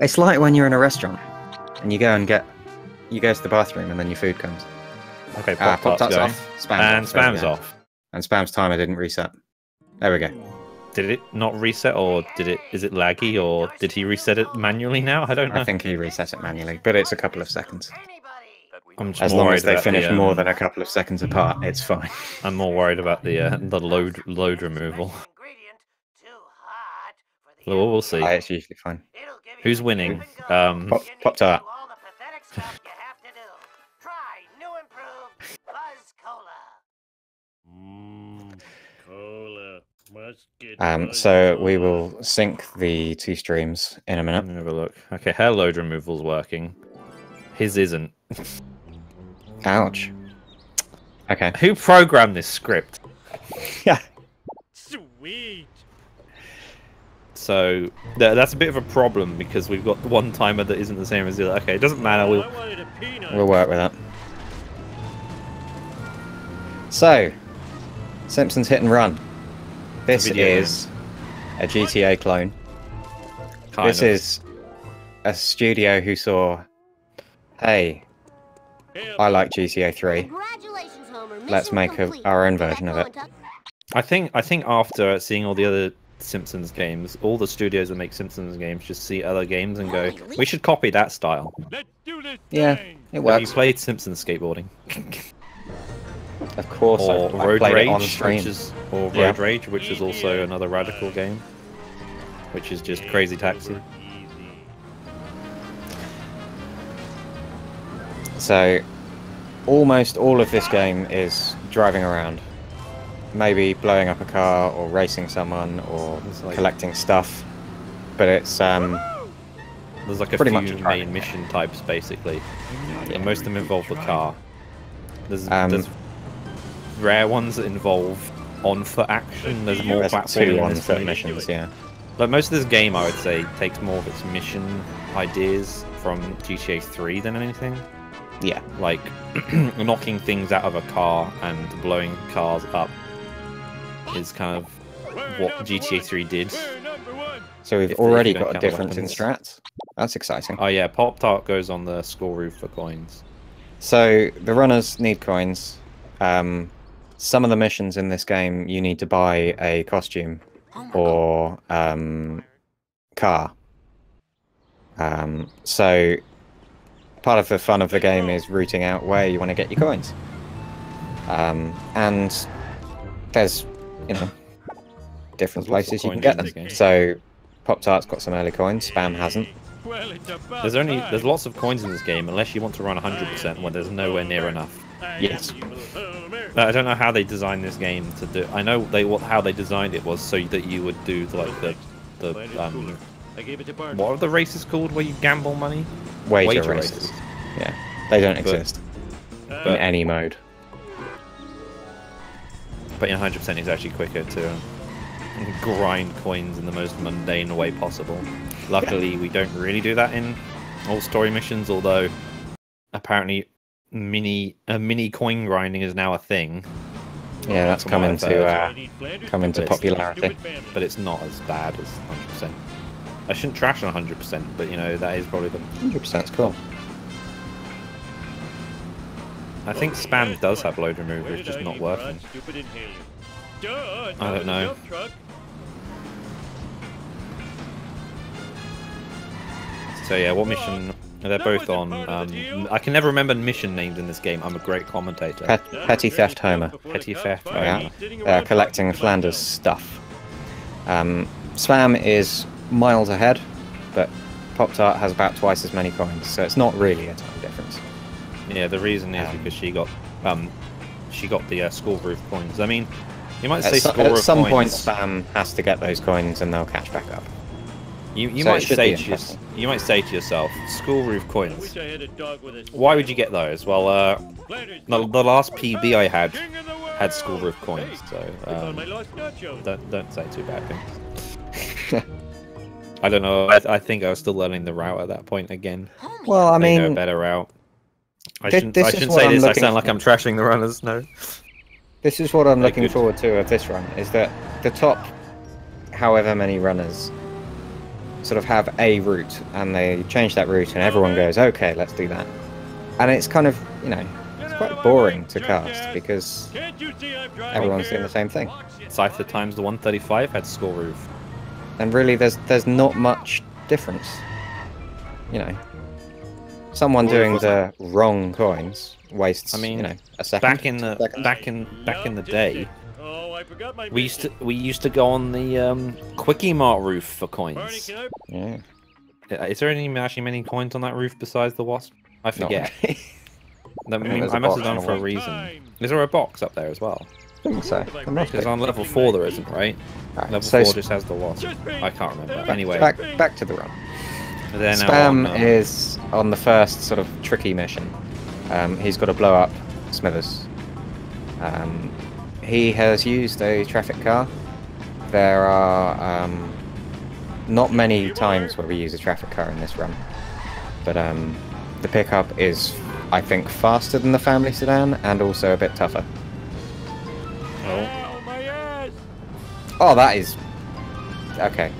It's like when you're in a restaurant and you go to the bathroom and then your food comes. Okay, PopTart's off. Spam's off. And Spam's timer didn't reset. There we go. Did it not reset, or is it laggy, or did he reset it manually now? I don't know. I think he reset it manually, but it's a couple of seconds. As long as they finish more than a couple of seconds apart, it's fine. I'm more worried about the load removal. Well, we'll see. It's usually fine. Who's winning? PopTart. So we will sync the two streams in a minute. Have a look. Okay, her load removal's working. His isn't. Ouch. Okay. Who programmed this script? Yeah. Sweet. So that's a bit of a problem because we've got one timer that isn't the same as the other. Okay, it doesn't matter. We'll work with that. So, Simpsons Hit and Run. This is a GTA clone. This is a studio who saw, hey, I like GTA 3. Let's make our own version of it. I think after seeing all the other Simpsons games, all the studios that make Simpsons games just see other games and go, we should copy that style. Yeah, it works. Have you played Simpsons skateboarding? Of course, or Road Rage, Road Rage, which is also another radical game, which is just Crazy Taxi. So, almost all of this game is driving around, maybe blowing up a car or racing someone or collecting stuff, but it's there's like a pretty few much main mission types basically, and most of them involve the car. There's rare ones that involve on-foot action. There's more platforming on-foot missions, yeah. Like most of this game, I would say, takes more of its mission ideas from GTA 3 than anything. Yeah. Like knocking things out of a car and blowing cars up is kind of what GTA 3 did. So we've already got a difference in strats. That's exciting. Oh yeah, Pop-Tart goes on the score roof for coins. So the runners need coins. Some of the missions in this game, you need to buy a costume or car. So part of the fun of the game is rooting out where you want to get your coins. And there's, different places you can get them. So PopTart's got some early coins, Spam hasn't. There's lots of coins in this game unless you want to run 100% when there's nowhere near enough. Yes. I don't know how they designed this game to do. I know how they designed it was so that you would do like the what are the races called where you gamble money? Wager races. Yeah, they don't exist in any mode. But in 100% it's actually quicker to grind coins in the most mundane way possible. Luckily, we don't really do that in all story missions, although apparently mini coin grinding is now a thing. Yeah, that's come into popularity. But it's not as bad as 100%. I shouldn't trash on 100%, but that is probably the 100%'s cool. I think Spam does have load remover, it's just not working. I don't know. So yeah, what mission? They're both on. I can never remember mission names in this game. I'm a great commentator. Petty Theft Homer. Petty Theft. Yeah. Collecting Flanders stuff. Spam is miles ahead, but PopTart has about twice as many coins, so it's not really a tiny difference. Yeah, the reason is because she got the school roof coins. I mean, you might say school roof coins. At some point, Spam has to get those coins, and they'll catch back up. You might say to yourself, school roof coins. Why would you get those? Well, the last PB I had school roof coins, so don't say too bad things. I don't know. I think I was still learning the route at that point again. Well, I mean, a better route. I shouldn't say this. I sound like I'm trashing the runners. No. This is what I'm looking forward to of this run. Is that the top, however many runners. sort of have a route, and they change that route, and everyone goes, okay, let's do that. And it's kind of, you know, it's quite boring to cast because everyone's doing the same thing. Cypher times the 135 had School Roof. And really, there's not much difference. You know, someone doing the wrong coins wastes, you know, a second. Back in the day, we used to go on the Quickie Mart roof for coins. Yeah. Is there actually many coins on that roof besides the wasp? I forget. I must have done for a reason. Is there a box up there as well? I think so. Because on level 4 there isn't, right? Right, Level 4 just has the wasp. I can't remember. Anyway. Back to the run. Spam is on the first sort of tricky mission. He's got to blow up Smithers. He has used a traffic car. There are not many times where we use a traffic car in this run. But the pickup is, I think, faster than the family sedan and also a bit tougher. Oh, that is... Okay.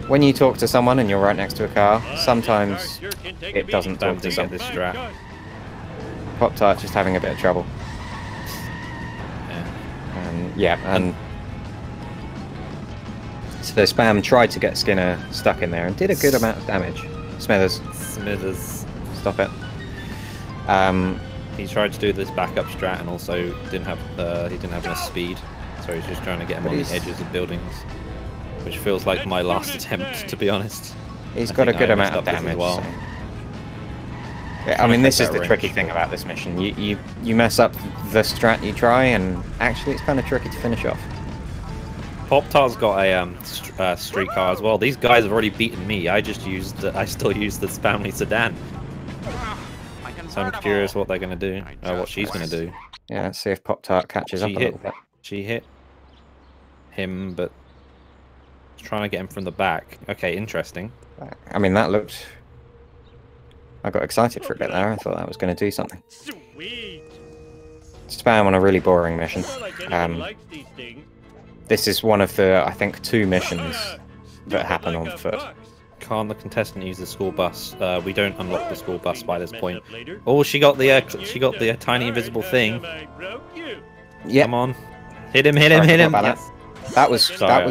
When you talk to someone and you're right next to a car, sometimes it doesn't talk to someone. Pop-Tart just having a bit of trouble. And so Spam tried to get Skinner stuck in there and did a good amount of damage. Smithers. Stop it. He tried to do this backup strat and also didn't have enough speed, so he's just trying to get him on the edges of buildings, which feels like my last attempt, to be honest. He's got a good amount of damage. Well. So. Yeah, I mean, this is the tricky thing about this mission. You mess up the strat you try, and actually it's kind of tricky to finish off. Pop-Tart's got a streetcar as well. These guys have already beaten me. I still use the family sedan. So I'm curious what they're going to do, what she's going to do. Yeah, let's see if Pop-Tart catches up a little bit. She hit him, but trying to get him from the back. Okay, interesting. I mean, that looked... I got excited for a bit there. I thought that was going to do something. Spam on a really boring mission. This is one of the, I think, 2 missions that happen on foot. Can't the contestant use the school bus? We don't unlock the school bus by this point. Oh, she got the tiny invisible thing. Yeah. Come on, hit him! Yes. That was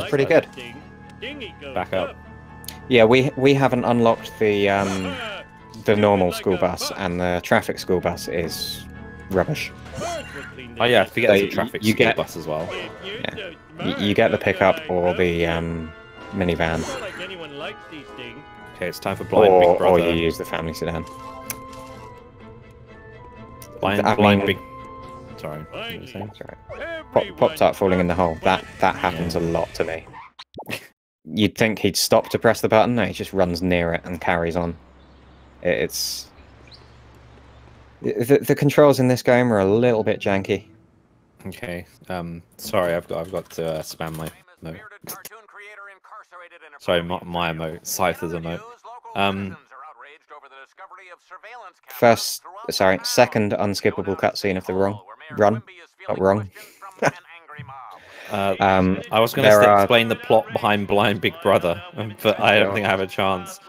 pretty good. Back up. Yeah, we haven't unlocked the normal school bus, and the traffic school bus is rubbish. Oh yeah, forget the traffic school bus as well. Yeah, you get the pickup or the minivan. Okay, it's time for Blind Big Brother. Or you use the family sedan. Blind Big... Sorry. Pop-Tart falling in the hole. That happens a lot to me. You'd think he'd stop to press the button. No, he just runs near it and carries on. It's... The controls in this game are a little bit janky. Okay. Sorry, I've got to spam my emote. Sorry, my emote. Scyther's emote. Second unskippable cutscene of the run. Not wrong. I was going to explain the plot behind Blind Big Brother, but I don't think I have a chance.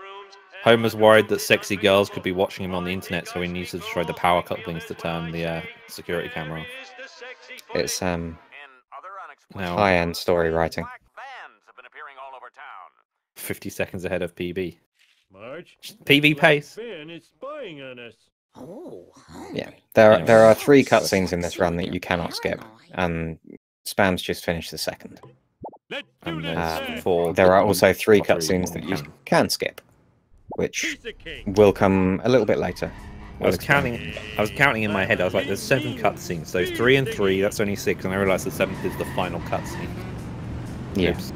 Homer's worried that sexy girls could be watching him on the internet, so he needs to destroy the power couplings to turn the security camera off. It's high-end story writing. 50 seconds ahead of PB. PB pace. Yeah, there are 3 cutscenes in this run that you cannot skip, and Spam's just finished the second. There are also 3 cutscenes that you can skip, which will come a little bit later. I was counting in my head. I was like, "There's 7 cutscenes, so 3 and 3. That's only 6." And I realised the 7th is the final cutscene. Yeah, Oops.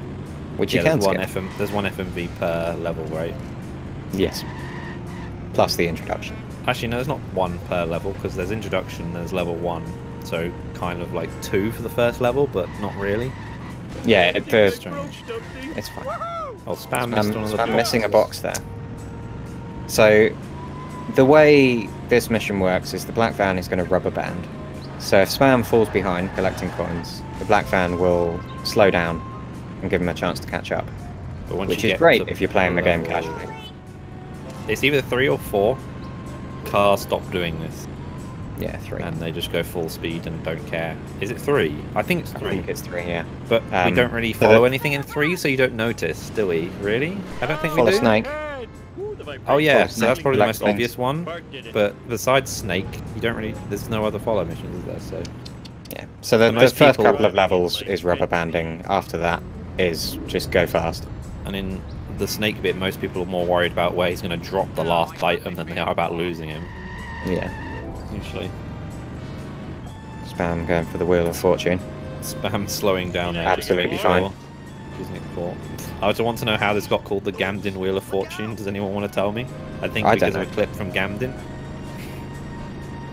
Which you can skip. There's one FMV per level, right? Yes. Plus the introduction. Actually, no, there's not 1 per level because there's introduction. There's level 1, so kind of like 2 for the first level, but not really. Yeah, strange. It's fine. Oh, Spam missed one of the boxes. Missing a box there. So, the way this mission works is the black van is going to rubber band. So if Spam falls behind collecting coins, the black van will slow down and give him a chance to catch up. But once which you is get great to if you're playing the game level- casually. It's either 3 or 4. Cars stop doing this, Yeah, 3. and they just go full speed and don't care. Is it 3? I think it's 3. I think it's 3, yeah. But we don't really so follow the- anything in 3, so you don't notice, do we? Really? I don't think we Follow do. Snake. Oh yeah, Follow so that's Snake, probably the Black most Flames. obvious one. But besides Snake, you don't really. There's no other follow missions, is there? So Yeah. So the most first people- couple of levels is rubber banding. After that is just go fast. and in the Snake bit, most people are more worried about where he's going to drop the last item than they are about losing him. Yeah. Usually, Spam going for the Wheel of Fortune. Spam slowing down there. just to Absolutely make fine. sure he doesn't get caught. I just want to know how this got called the Gamden Wheel of Fortune. Does anyone want to tell me? I think I don't because of a clip from Gamden.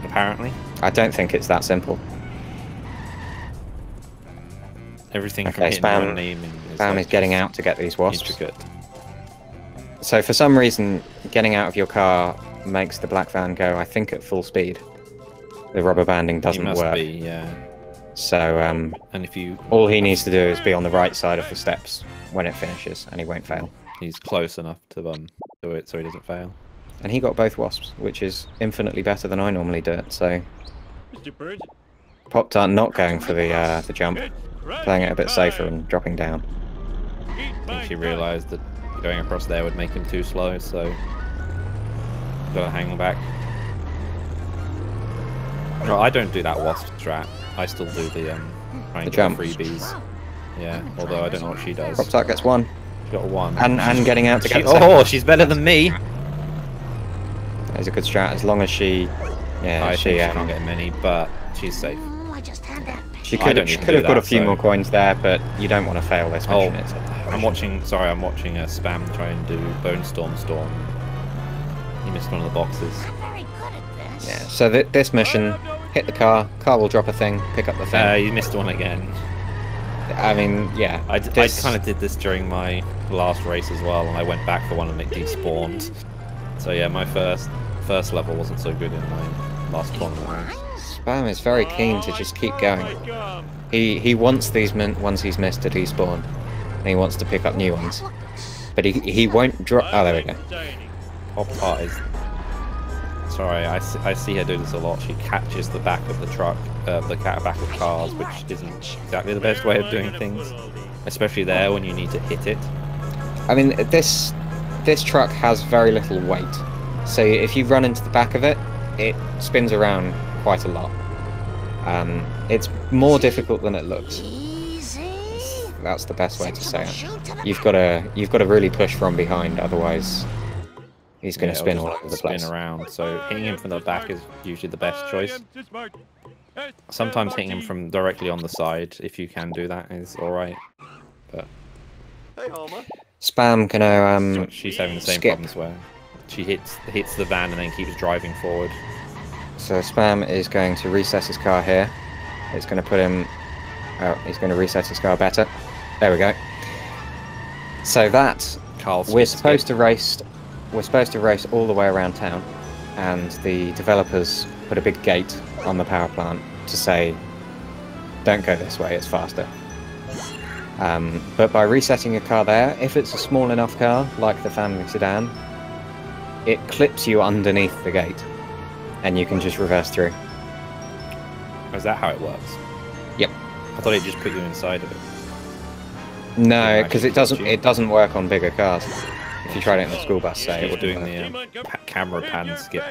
Apparently. I don't think it's that simple. Everything from Okay, hitting the Spam, run naming Spam like is getting out to get these wasps. intricate. So for some reason, getting out of your car makes the black van go, I think, at full speed. The rubber banding He doesn't must work. be, yeah. So And if you, all he needs to do is be on the right side of the steps when it finishes, and he won't fail. he's close enough to do it so he doesn't fail. And he got both wasps, which is infinitely better than I normally do it. So Mr. Bird, Pop-Tart not going for the jump, playing it a bit safer and dropping down. I think she realised that going across there would make him too slow, so gotta hang back. Well, I don't do that wasp strat. I still do the trying to get jump. freebies. Yeah, although I don't know what she does. Pop-Tart gets 1, She got 1. and getting out to get She, the second. oh, she's better than me. That is a good strat, as long as she... Yeah, I she think she can't get many, but she's safe. She I could don't she even could do have got a that, few so- more coins there, but you don't want to fail this Oh, mission. It's I'm watching a Spam try and do Bone Storm. He missed one of the boxes. Yeah, so this mission, hit the car will drop a thing, pick up the thing. He missed one again. I mean, yeah. I kind of did this during my last race as well, and I went back for one and it despawned. So yeah, my first level wasn't so good in my last tournament. Spam is very keen to just keep going. He wants these ones he's missed to despawn, and he wants to pick up new ones. But he won't drop... Oh, there we go. PopTart is... Sorry, I see her do this a lot. She catches the back of the truck, the back of cars, which isn't exactly the best way of doing things. Especially there when you need to hit it. I mean, this truck has very little weight. So if you run into the back of it, it spins around quite a lot. It's more difficult than it looks. That's the best way to say it. You've got to really push from behind, otherwise he's going to spin all over the place. Spin around. So hitting him from the back is usually the best choice. Sometimes hitting him from directly on the side, if you can do that, is all right. But Spam gonna she's having the same skip. problems where she hits the van and then keeps driving forward. So Spam is going to reset his car here. It's going to put him... Oh, he's going to reset his car better. There we go. So that... We're supposed to race all the way around town. And the developers put a big gate on the power plant to say, don't go this way, it's faster. But by resetting your car there, if it's a small enough car, like the family sedan, it clips you underneath the gate. And you can just reverse through. Is that how it works? Yep. I thought it just put you inside of it. No, because it actually clips you. doesn't work on bigger cars. If you tried it in the school bus, say, it You're would doing the camera pan skip.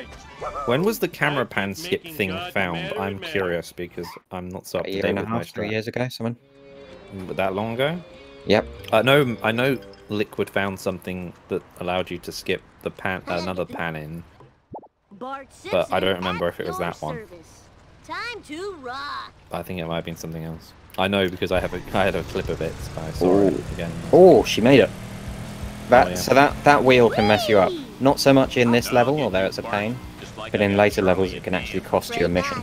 When was the camera pan skip thing found? I'm curious because I'm not so up a to year date and a with my half, 3 strat. years ago, someone. That long ago? Yep. I know Liquid found something that allowed you to skip the pan, another pan in. But I don't remember if it was that one. Time to rock. I think it might have been something else. I know because I had a clip of it. So I saw it again. Oh, she made it. That, Oh, yeah. So that wheel can mess you up. Not so much in this level, although it's a pain, but in later levels it can actually cost you a mission.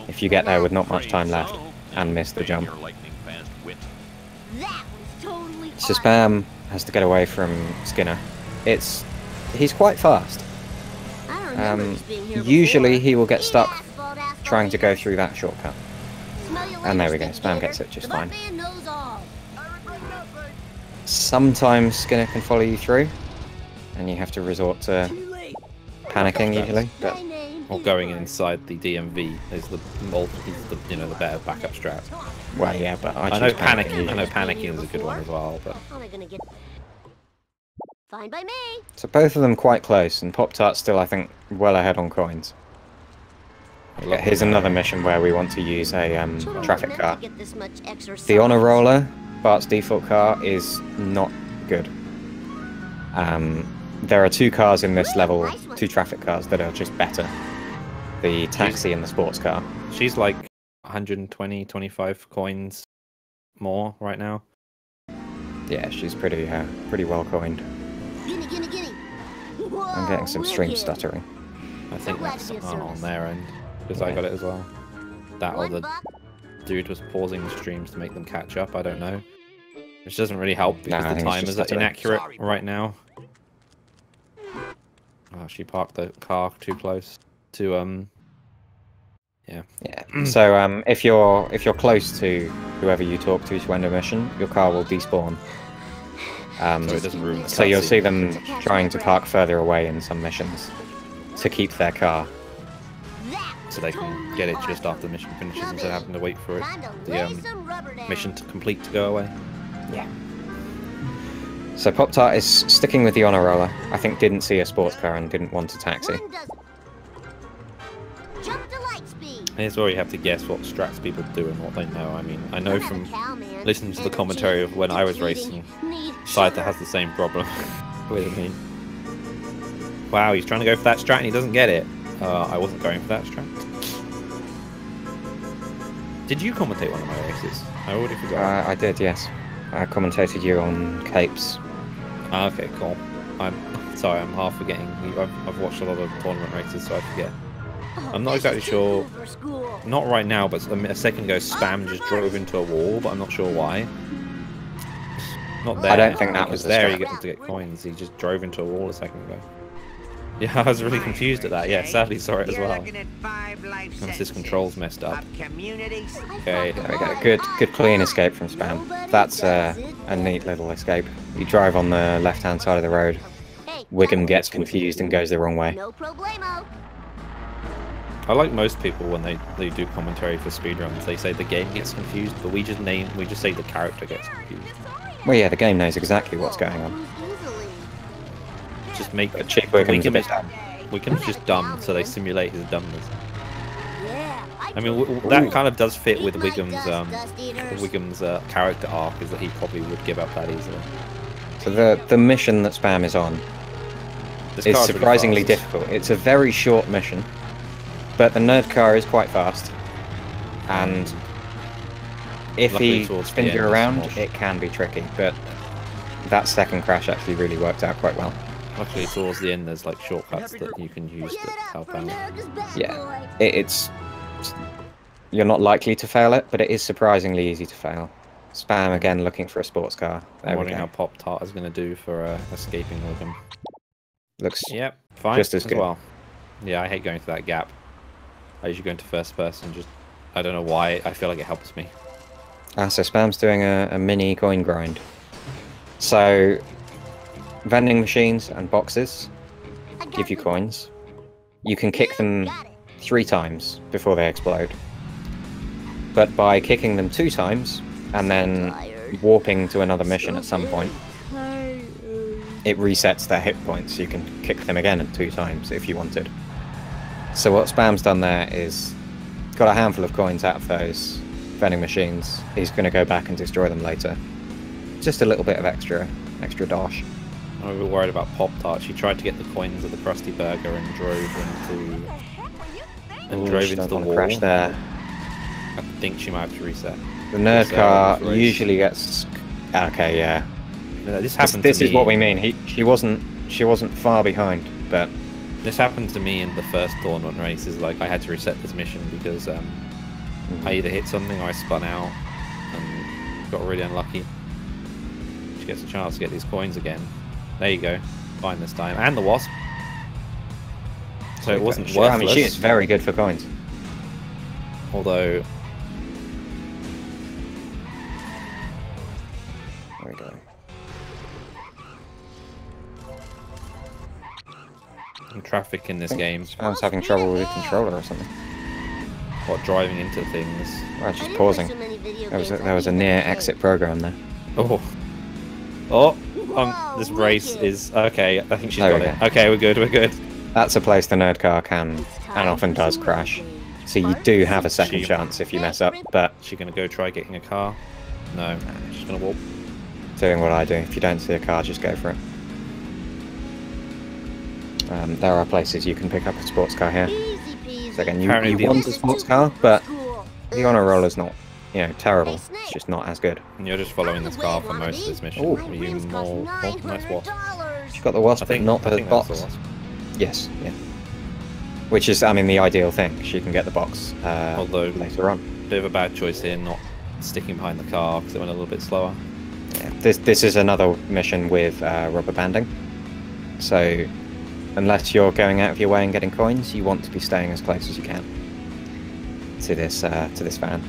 If you get there with not much time left and miss the jump. That was totally So Spam has to get away from Skinner. He's quite fast. Usually he will get stuck trying to go through that shortcut. And there we go, Spam gets it just fine. Sometimes Skinner can follow you through, and you have to resort to panicking usually. But or going inside the DMV is the the better backup strat. Well, yeah, but I know choose panicking. I know panicking is a good one as well, but Fine by me. So both of them quite close, and Pop-Tart's still, I think, well ahead on coins. Yeah, here's another mission where we want to use a traffic car. The Honor Roller, Bart's default car, is not good. There are 2 cars in this level, 2 traffic cars that are just better. The taxi and the sports car. She's like 125 coins more right now. Yeah, she's pretty well coined. I'm getting some stream stuttering. I think that's on their end, because I got it as well. That or the dude was pausing the streams to make them catch up, I don't know. Which doesn't really help because the timers are inaccurate right now. Oh, she parked the car too close to yeah. So if you're close to whoever you talk to end a mission, your car will despawn. So it doesn't ruin the so you'll see them trying to park further away in some missions to keep their car. So they can get it just after the mission finishes instead of having to wait for the mission to complete to go away. Yeah. So Pop-Tart is sticking with the Honor Roller. I think didn't see a sports car and didn't want a taxi. Here's where you have to guess what strats people do and what they know. I mean, I know from listening to the commentary of when I was racing, Scyther has the same problem with me. Wow, he's trying to go for that strat and he doesn't get it. I wasn't going for that strat. Did you commentate one of my races? I already forgot. I did, yes. I commentated you on Capes. Okay, cool. I'm sorry, I'm half forgetting. I've watched a lot of tournament races, so I forget. I'm not exactly sure. Not right now, but a second ago, Spam just drove into a wall, but I'm not sure why. Not there. I don't think that was there. the You get to get coins. He just drove into a wall a second ago. Yeah, I was really confused at that. Yeah, sadly saw it as well. Once his controls messed up. Okay, there we go. Good clean escape from Spam. That's a neat little escape. You drive on the left-hand side of the road. Wiggum gets confused and goes the wrong way. I like most people when they do commentary for speedruns. They say the game gets confused, but we just say the character gets confused. Well, yeah, the game knows exactly what's going on. Just make Wiggum's just dumb, so they simulate his dumbness. I mean, that kind of does fit with Wiggum's character arc, is that he probably would give up that easily. So the mission that Spam is on is surprisingly difficult. It's a very short mission, but the nerd car is quite fast, and if he spins you around, it can be tricky, but that second crash actually really worked out quite well. Luckily, towards the end, there's like shortcuts that you can use to help out. Yeah, you're not likely to fail it, but it is surprisingly easy to fail. Spam again looking for a sports car. I'm wondering how Pop-Tart is going to do for escaping Wiggum. Looks fine just as good. Well. Yeah, I hate going through that gap. I usually go into first person. I don't know why. I feel like it helps me. So Spam's doing a mini coin grind. So vending machines and boxes give you coins. You can kick them 3 times before they explode. But by kicking them 2 times and then warping to another mission at some point, it resets their hit points. You can kick them again at 2 times if you wanted. So what Spam's done there is got a handful of coins out of those vending machines. He's going to go back and destroy them later. Just a little bit of extra dosh. I'm a bit worried about Pop-Tart. She tried to get the coins of the Krusty Burger and drove into the wall. Crash there. I think she might have to reset. The nerd car usually gets. Okay, yeah. This happened. This is what we mean. She wasn't far behind, but this happened to me in the first tournament races. Like I had to reset this mission because I either hit something or I spun out and got really unlucky. She gets a chance to get these coins again. There you go. Fine this time, and the wasp. So it wasn't worthless. I mean, she is very good for coins. Although. There we go. Traffic in this game. I was having trouble with the controller or something. What, driving into things? Well, just pausing. There was a near exit program there. Oh. Oh, this race is... Okay, I think she's got it. Okay, we're good, we're good. That's a place the nerd car can, and often does, crash. So you do have a second chance if you mess up, but... Is she going to go try getting a car? No, she's going to walk. Doing what I do. If you don't see a car, just go for it. There are places you can pick up a sports car here. So again, you want a sports car, but the honor roll is not, you know, terrible. It's just not as good. And you're just following this car for most of this mission. Ooh. Are you more... Oh, nice wasp. She's got the wasp, but not the box. Yes, yeah. Which is, I mean, the ideal thing. She can get the box although later on. Bit of a bad choice here, not sticking behind the car because it went a little bit slower. Yeah, this is another mission with rubber banding. So, unless you're going out of your way and getting coins, you want to be staying as close as you can to this van.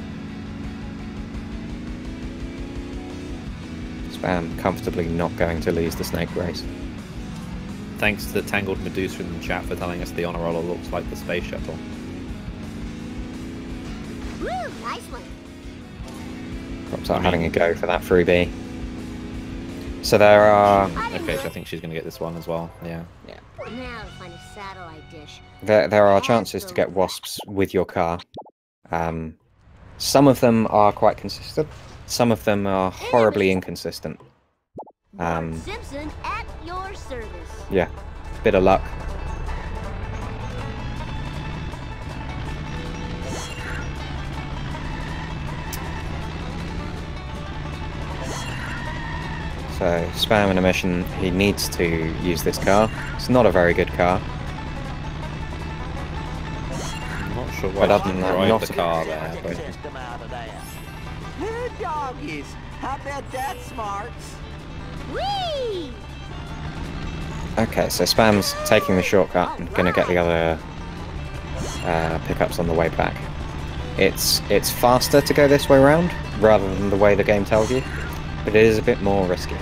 Spam comfortably not going to lose the snake race. Thanks to the Tangled Medusa in the chat for telling us the honor roller looks like the space shuttle. Woo, nice one. Perhaps I'm having a go for that freebie. So there are... Okay, so I think she's going to get this one as well, yeah. Now to find a satellite dish. There are chances to get wasps with your car. Some of them are quite consistent. Some of them are horribly inconsistent. Simpson at your service. Yeah, bit of luck. So, Spam in a mission, he needs to use this car. It's not a very good car. I'm not sure why But other than that, drive not the a car there, but... Good doggies. I bet that's smart. Whee! Okay, so Spam's taking the shortcut and gonna get the other pickups on the way back. It's faster to go this way around, rather than the way the game tells you, but it is a bit more risky.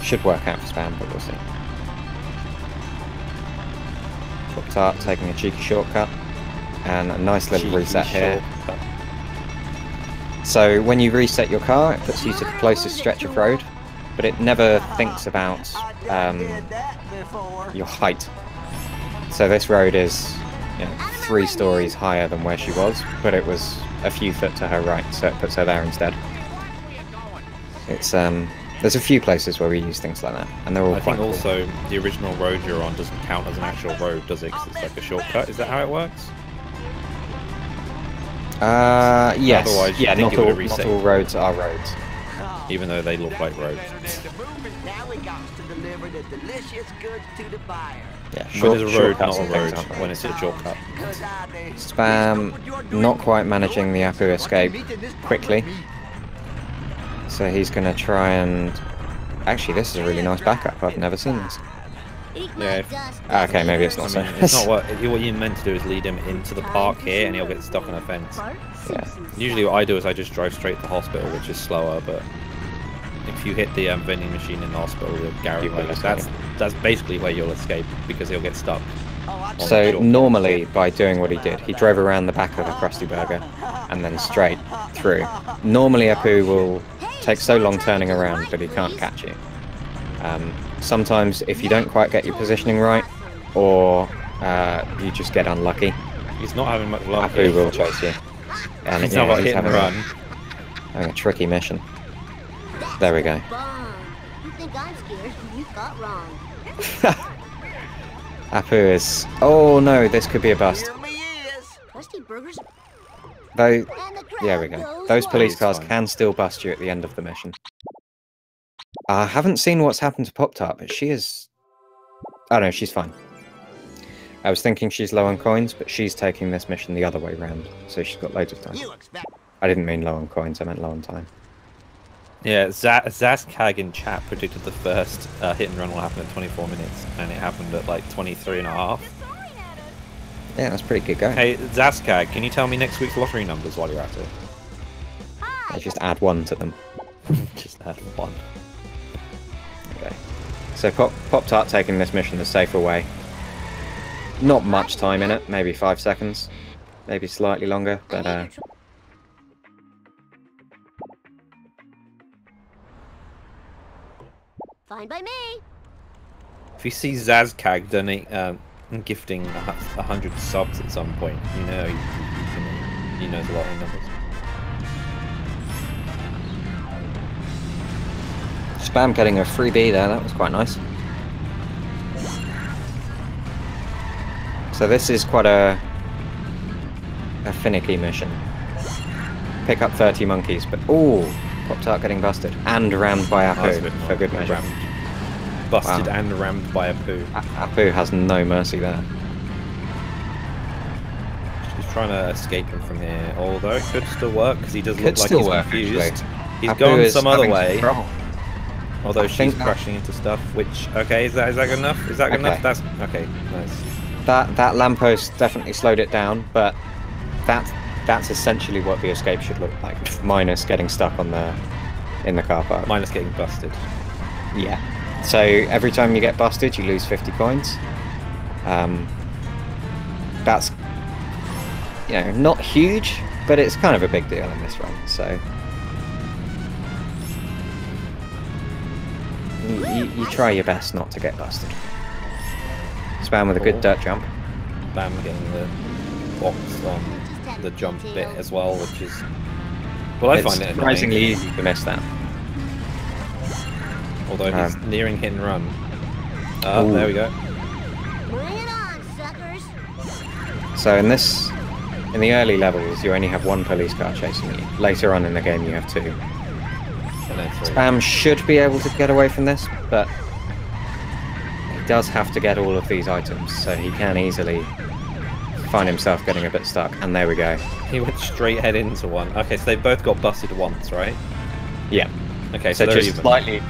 Should work out for Spam, but we'll see. PopTart taking a cheeky shortcut, and a nice little reset here. So when you reset your car, it puts you to the closest stretch of road, but it never thinks about your height. So this road is, you know, 3 stories higher than where she was, but it was a few foot to her right, so it puts her there instead. It's there's a few places where we use things like that, and they're all quite cool. I think also the original road you're on doesn't count as an actual road, does it? Because it's like a shortcut. Is that how it works? Yes. Otherwise, yeah, not all roads are roads. Even though they look like roads. Now we got to deliver the delicious goods to the buyer. Yeah, when is a road not a and road? things When it's a shortcut? Spam not quite managing the Apu escape quickly. So he's going to try and... Actually, this is a really nice backup. I've never seen this. Yeah. Okay, maybe it's not so. It's not what you meant to do is lead him into the park here, and he'll get stuck on a fence. Yeah. Usually, what I do is I just drive straight to the hospital, which is slower. But if you hit the vending machine in the hospital, you're guaranteed. That's basically where you'll escape because he'll get stuck. So normally, by doing what he did, he drove around the back of the Krusty Burger and then straight through. Normally, Apu will take so long turning around that he can't catch you. Sometimes, if you don't quite get your positioning right, or you just get unlucky, he's not having much luck. Apu will chase you. And he's not got hit and run. Having a tricky mission. There we go. You think I'm scared? You got wrong. Apu is... Oh no, this could be a bust. Krusty Burgers. Though, there we go. Those police cars can still bust you at the end of the mission. I haven't seen what's happened to PopTart, but she is... Oh no, she's fine. I was thinking she's low on coins, but she's taking this mission the other way round, so she's got loads of time. I didn't mean low on coins, I meant low on time. Yeah, Zaskag in chat predicted the first hit and run will happen at 24 minutes, and it happened at like 23 and a half. Yeah, that's pretty good going. Hey, Zaskag, can you tell me next week's lottery numbers while you're at it? I just add 1 to them. Just add 1. Okay. So Pop-Tart taking this mission the safer way. Not much time in it, maybe 5 seconds. Maybe slightly longer, but Fine by me. If you see Zazcag donate, gifting 100 subs at some point, you know he knows a lot of numbers. Spam getting a freebie there, that was quite nice. So this is quite a finicky mission. Pick up 30 monkeys, but ooh, Pop-Tart getting busted. And rammed by Apu, for good measure. Busted and rammed by Apu. Apu has no mercy there. He's trying to escape him from here, although it could still work, because he does look like still he's work, confused. actually. He's Apu gone some other way. Control. Although she's crashing into stuff, which, okay, is that good enough? Is that good enough? That's, okay, nice. That lamppost definitely slowed it down, but that's essentially what the escape should look like, minus getting stuck on in the car park. Minus getting busted. Yeah. So every time you get busted, you lose 50 coins. That's, you know, not huge, but it's kind of a big deal in this run. So you try your best not to get busted. Spam with a good dirt jump. Spam getting the box on the jump bit as well, which is, well, I find it surprisingly easy to miss that. Although he's nearing hit and run. There we go. Bring it on, suckers. So in the early levels, you only have 1 police car chasing you. Later on in the game, you have 2. And then 3. Spam should be able to get away from this, but he does have to get all of these items, so he can easily find himself getting a bit stuck. And there we go. He went straight head into one. Okay, so they both got busted once, right? Yeah. Okay, So so just slightly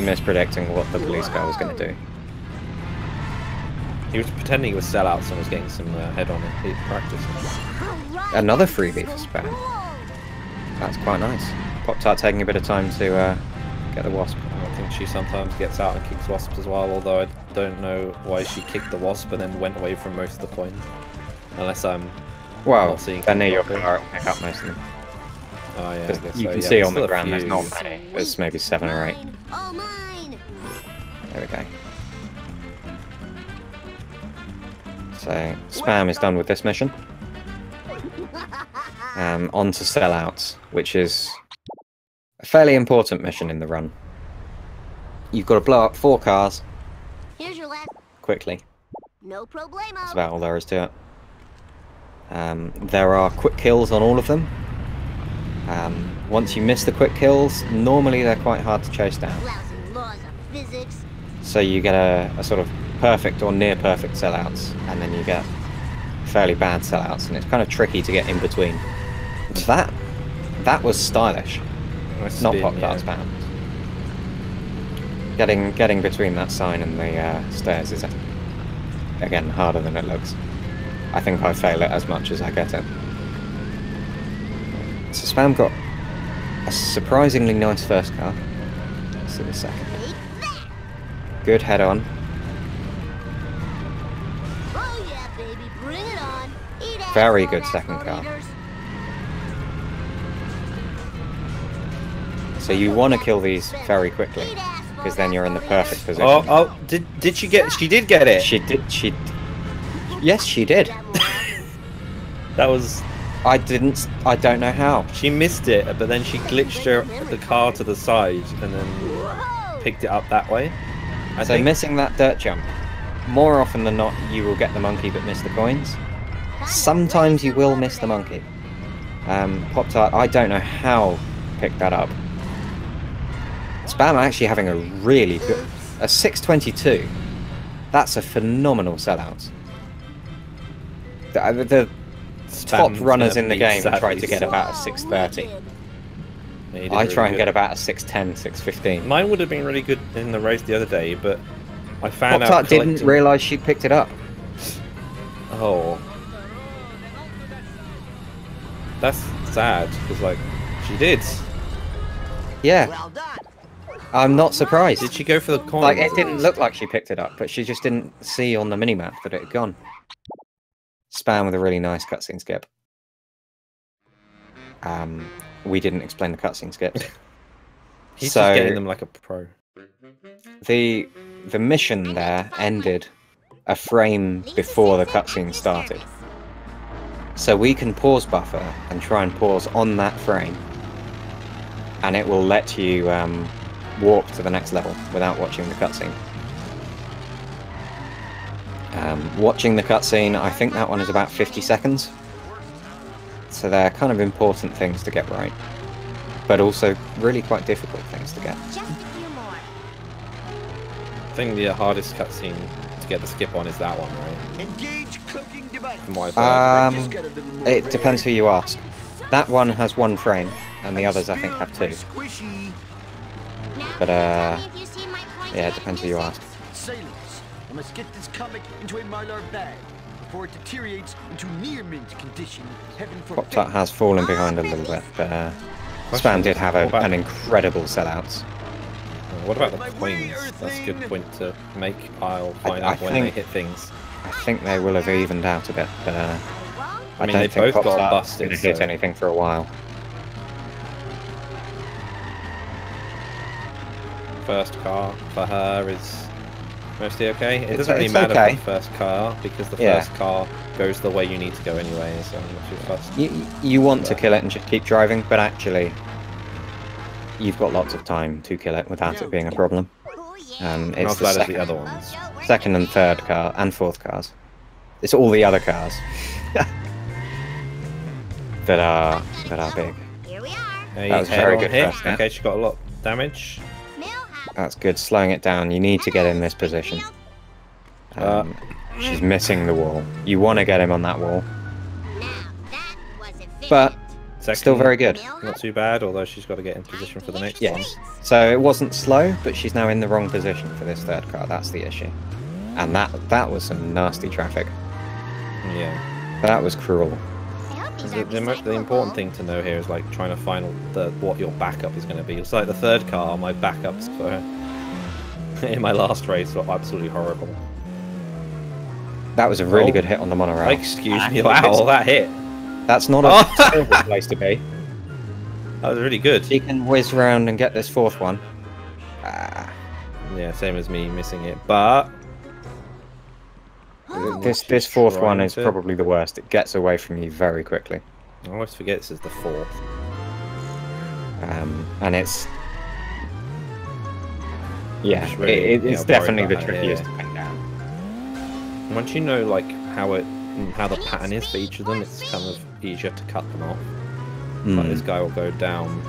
mispredicting what the police car was going to do. He was pretending he was sellouts and was getting some head on in practice. Another freebie for Spam. That's quite nice. Pop-Tart taking a bit of time to get the wasp. I think she sometimes gets out and kicks wasps as well, although I don't know why she kicked the wasp and then went away from most of the coins. Unless I'm not seeing. Then near your car, it'll pick up most of them. Oh yeah, I guess you so. can Yeah, see there's on the still a ground there's few. not many. There's maybe 7 or 8. All mine. There we go. So Spam is done with this mission. On to sellouts, which is a fairly important mission in the run. You've got to blow up 4 cars Here's your last. quickly. No problemo. That's about all there is to it. There are quick kills on all of them. Once you miss the quick kills, normally they're quite hard to chase down. Lousy laws of physics. So you get a sort of perfect or near perfect sellouts, and then you get fairly bad sellouts, and it's kind of tricky to get in between. That was stylish. Nice Not spin, Pop-Tart's yeah. bound. Getting between that sign and the stairs is, again, harder than it looks. I think I fail it as much as I get it. So Spam got a surprisingly nice first car. Let's see the second. Take that. Good head on. Oh yeah, baby, bring it on. Eat ass, Very old good asshole second car. eaters. So you want to kill these very quickly, because then you're in the perfect position. Oh, did she get? She did get it. Yes, she did. That was. I don't know how. She missed it, but then she glitched the car to the side and then picked it up that way. I So think. missing that dirt jump, more often than not, you will get the monkey but miss the coins. Sometimes you will miss the monkey. Pop-Tart, I don't know how picked that up. Spam actually having a really good... A 622. That's a phenomenal sellout. The top Spam's runners in the beat game try Sadly. to get about a 630. Yeah, he did I really try and good. get about a 610, 615. Mine would have been really good in the race the other day, but I found out. Pop-Tart didn't realise she picked it up. Oh, that's sad because like she did. Yeah. Well done. I'm not surprised. Did she go for the coin? Like, it didn't look like she picked it up, but she just didn't see on the minimap that it had gone. Spam with a really nice cutscene skip. We didn't explain the cutscene skips. He's just getting them like a pro. The mission there ended a frame before the cutscene started. So we can pause buffer and try and pause on that frame, and it will let you warp to the next level without watching the cutscene. Watching the cutscene, I think that one is about 50 seconds. So they're kind of important things to get right, but also really quite difficult things to get. Just a few more. I think the hardest cutscene to get the skip on is that one, right? Engage cloaking device. From what I've heard. It depends who you ask. That one has one frame, and the others I think have two. Squishy. But Have you seen my coins yeah, it yet, depends who you ask. Sailors, I must get this comic into a Mylar bag before it deteriorates into near mint condition. Heaven forbid. PopTart has fallen behind a little bit, but Spam did have an incredible sellout. What about the coins? That's a good point to make. I'll find out when they hit things. I think they will have evened out a bit, but I mean, don't they think both got PopTart's busted, going to hit so- anything for a while. First car for her is mostly okay. It It's- doesn't really it's matter okay. for the first car because the Yeah. first car goes the way you need to go anyway, so I'm not too fussed. You want to kill it and just keep driving, but actually, you've got lots of time to kill it without it being a problem. Oh, yeah. Not It's as the bad as the second, other ones. second and third car and fourth cars. It's all the other cars that are big. Here we are. Hey, That was head very on good hit. first hit. Okay, she got a lot of damage. Millhouse. That's good. Slowing it down. You need to get in this position. She's missing the wall. You want to get him on that wall, Now, that was efficient. but Second, still very good. not too bad, although she's got to get in position for the next one. Yes. So it wasn't slow, but she's now in the wrong position for this third car. That's the issue. And that was some nasty traffic. Yeah. That was cruel. I hope these The, are the important recyclable. thing to know here is like trying to find what your backup is going to be. It's like the third car, my backups for in my last race were absolutely horrible. That was a really good hit on the monorail. Excuse me, wow, that hit. That's not a terrible place to be. That was really good. She can whiz around and get this fourth one. Yeah, same as me missing it, but This fourth one trying is to. probably the worst. It gets away from you very quickly. I always forget this is the fourth. And it's... Yeah, Just really, it's worried definitely the about that, trickiest yeah. to pin down. Once you know like how the pattern is for each of them, it's kind of easier to cut them off. Like this guy will go down,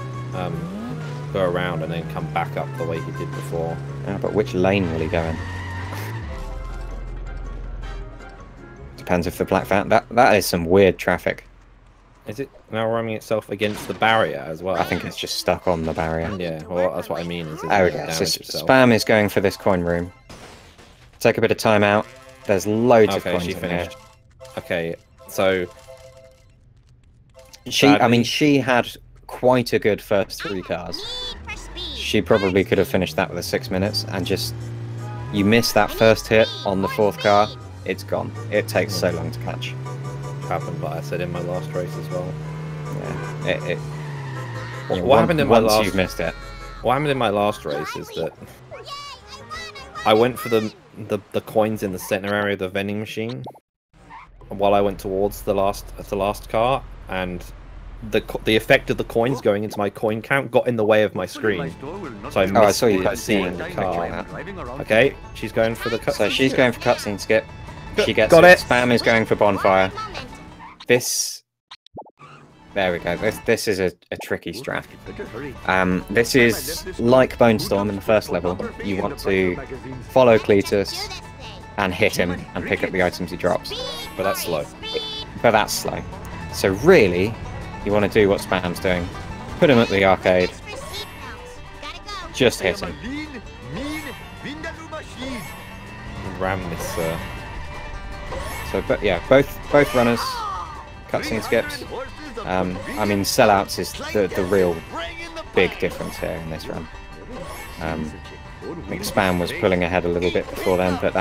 go around, and then come back up the way he did before. Yeah, but which lane will he go in? Depends if the black van... That is some weird traffic. Is it now ramming itself against the barrier as well? I think it's just stuck on the barrier. Yeah, well, that's what I mean. Is it Oh, doesn't yeah. So damage itself. Spam is going for this coin room. Take a bit of time out. There's loads of Okay, coins she in here. finished. Okay, so I mean, she had quite a good first three cars. Need for speed. She probably could have finished that with 6 minutes, and just... You miss that first hit on the fourth car, it's gone. It takes so long to catch. happened, but I said in my last race as well. Yeah, What happened in my once last? you've missed it. What happened in my last race is that I went for the coins in the center area of the vending machine while I went towards the last car, and the effect of the coins going into my coin count got in the way of my screen, so I missed I saw you seeing the like car. that. Okay, she's going for the cut. So she's going for cutscene skip. She gets Got it. Spam is going for bonfire. This... There we go. This is a tricky strat. This is like Bone Storm in the first level. You want to follow Cletus and hit him and pick up the items he drops. But that's slow. But that's slow. So really, you want to do what Spam's doing. Put him at the arcade. Just hit him. Ram this. So, but yeah, both runners cutscene skips. I mean, sellouts is the real big difference here in this run. I think Spam was pulling ahead a little bit before then, but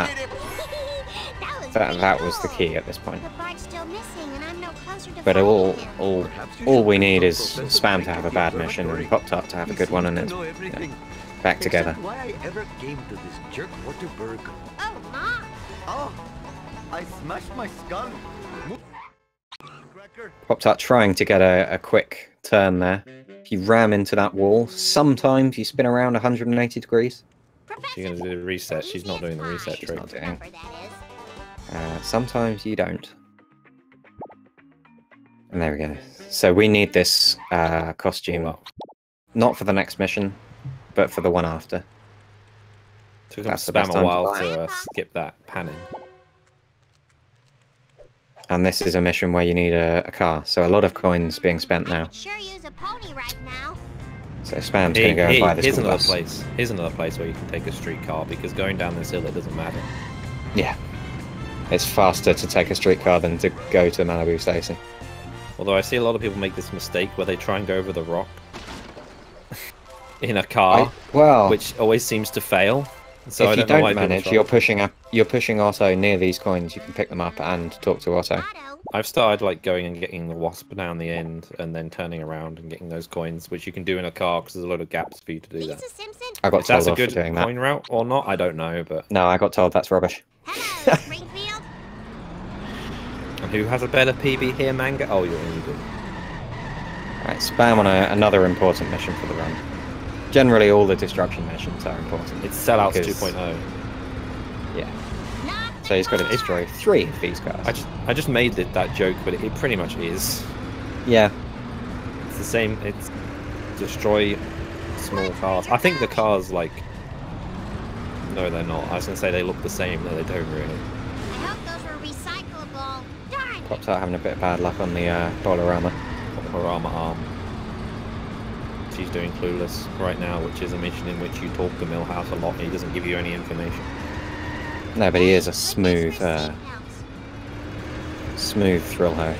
that was the key at this point. But all we need is Spam to have a bad mission and Pop-Tart to have a good one, and it's back together. Why I ever came to this jerk-water burger. Oh, Mom! Oh, I smashed my skull. Pop-Tart trying to get a quick turn there. If you ram into that wall, sometimes you spin around 180 degrees. She's going to do the reset. She's not doing the reset trick. Not doing. Sometimes you don't. And there we go. So we need this costume, not for the next mission, but for the one after. Took Spam a while to skip that panning. And this is a mission where you need a car, so a lot of coins being spent now. Sure use a pony right now. So Spam's going to go and buy this bus. Here's another place where you can take a streetcar, because going down this hill, it doesn't matter. Yeah. It's faster to take a streetcar than to go to Malibu Station. Although I see a lot of people make this mistake where they try and go over the rock in a car, which always seems to fail. So if you don't manage, you're pushing Otto near these coins. You can pick them up and talk to Otto. I've started like going and getting the wasp down the end, and then turning around and getting those coins, which you can do in a car because there's a lot of gaps for you to do that. I got told that's a off good for doing that. coin route or not, I don't know, but no, I got told that's rubbish. Hello, Springfield. And who has a better PB here, Manga? Oh, you do. Right, Spam on another important mission for the run. Generally, all the destruction missions are important. It's Sellouts 2.0. Yeah. So he's got to destroy 3 of these cars. I just made that joke, but it pretty much is. Yeah. It's the same. It's destroy small cars. I think the cars like. No, they're not. I was gonna say they look the same. No, they don't really. I hope those were recyclable. Darn. Pop-Tart having a bit of bad luck on the Bolorama. Bolorama arm. She's doing Clueless right now, which is a mission in which you talk to Milhouse a lot and he doesn't give you any information. No, but he is a smooth thrill hoe.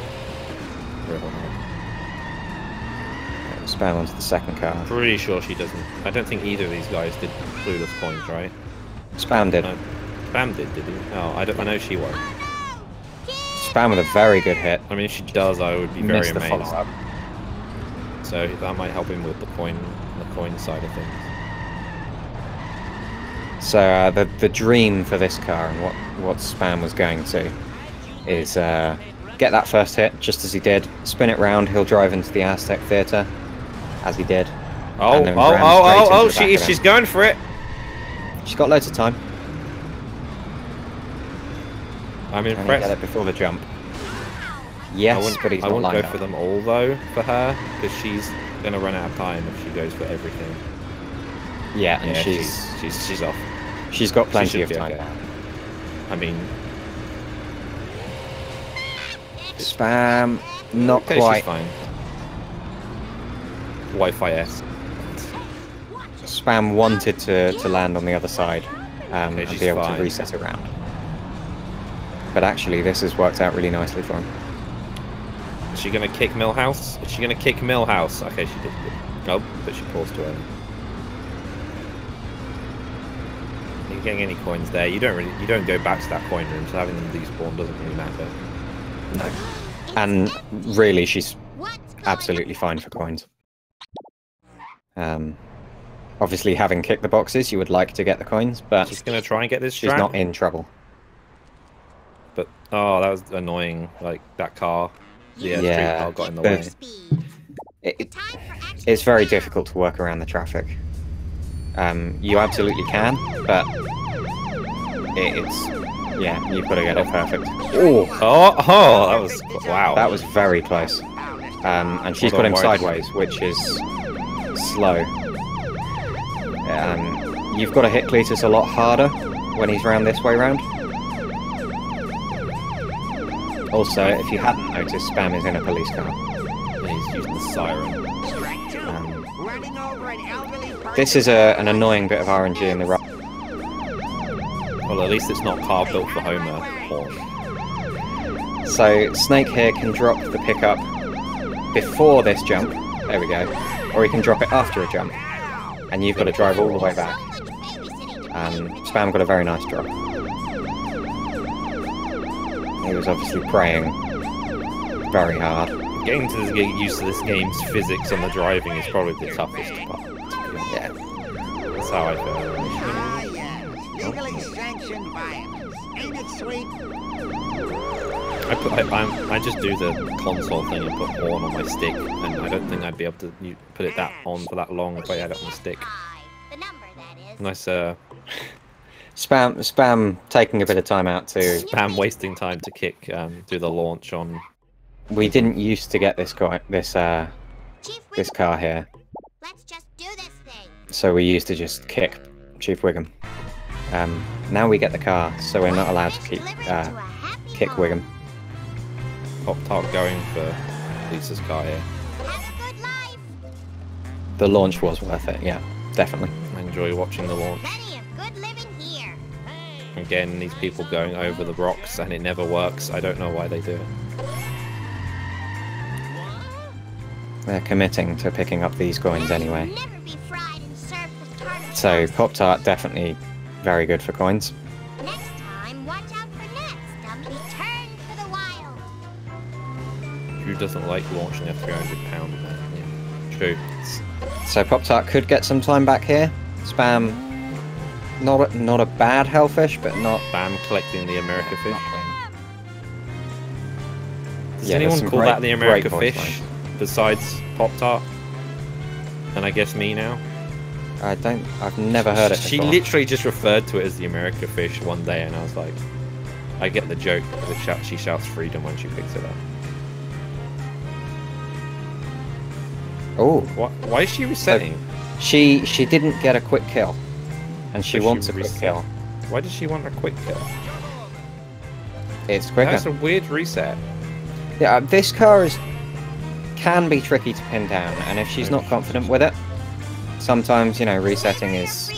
Spam onto the second car. Pretty sure she doesn't. I don't think either of these guys did Clueless coins, right? Spam did. No. Spam did he? Oh, I know she won't. Spam with a very good hit. I mean, if she does, I would be very amazed. Follow-up. So that might help him with the coin side of things. So the dream for this car and what Spam was going to is get that first hit just as he did, spin it round, he'll drive into the Aztec Theatre as he did. She's going for it. She's got loads of time. I'm impressed. Get it before the jump. Yes, but he's not wouldn't go up. for them all though for her because she's gonna run out of time if she goes for everything. Yeah, and she's off. She's got plenty of time. Okay. I mean, Spam, not okay, quite. She's fine. Wi-Fi S. Spam wanted to land on the other side and be able to reset around. But actually, this has worked out really nicely for him. Is she going to kick Milhouse? Is she going to kick Milhouse? Okay, she did. Oh, but she paused too early. You're getting any coins there. You don't go back to that coin room, so having them despawn doesn't really matter. No. And really, she's absolutely fine for coins. Obviously, having kicked the boxes, you would like to get the coins, but she's going to try and get this she's not in trouble. But, oh, that was annoying. Like, that car. Yeah, street car got in the way. It's very difficult to work around the traffic. You absolutely can, but you've got to get it perfect. Oh, that was wow. That was very close. And she's got him sideways, which is slow. You've got to hit Cletus a lot harder when he's round this way round. Also, if you hadn't noticed, Spam is in a police car. And he's using the siren. This is an annoying bit of RNG in the run. Well, at least it's not car built for Homer. So, Snake here can drop the pickup before this jump. There we go. Or he can drop it after a jump. and you've got to drive all the way back. Spam got a very nice drop. He was obviously praying very hard. Getting used to this game's physics on the driving is probably the toughest part. Yeah. That's how I feel. Ah, yeah. Legally sanctioned violence. Ain't it sweet? I just do the console thing and put horn on my stick, and I don't think I'd be able to put it that on for that long if I had it on the stick. The number, that is. Nice, Spam taking a bit of time out to... Spam wasting time to kick, do the launch on... We didn't used to get this car here. Let's just do this thing. So we used to just kick Chief Wiggum. Now we get the car, so we're not allowed to keep kick Wiggum. Pop-Tart going for Lisa's car here. Have a good life. The launch was worth it, yeah, definitely. I enjoy watching the launch. Plenty of good living here. Again, these people going over the rocks, and it never works. I don't know why they do it. They're committing to picking up these coins anyway. Never be fried and served with tartar So sauce. Pop-Tart definitely very good for coins. Next time, watch out for nets. Return to the wild. Who doesn't like launching a 300-pound man? Yeah, true. So Pop-Tart could get some time back here. Spam, not a bad hellfish, but not... Spam collecting the America fish. Does Yeah, there's anyone some call that the America great voice fish besides Pop-Tart? And I guess me now? I've never heard it She before. literally just referred to it as the America fish one day, and I was like, I get the joke, because she shouts freedom when she picks it up. Oh, Why is she resetting? she didn't get a quick kill, and she So wants a reset. quick kill. Why does she want a quick kill? It's quicker. That's a weird reset. Yeah, this car can be tricky to pin down, and if she's not confident with it, sometimes, you know, resetting is...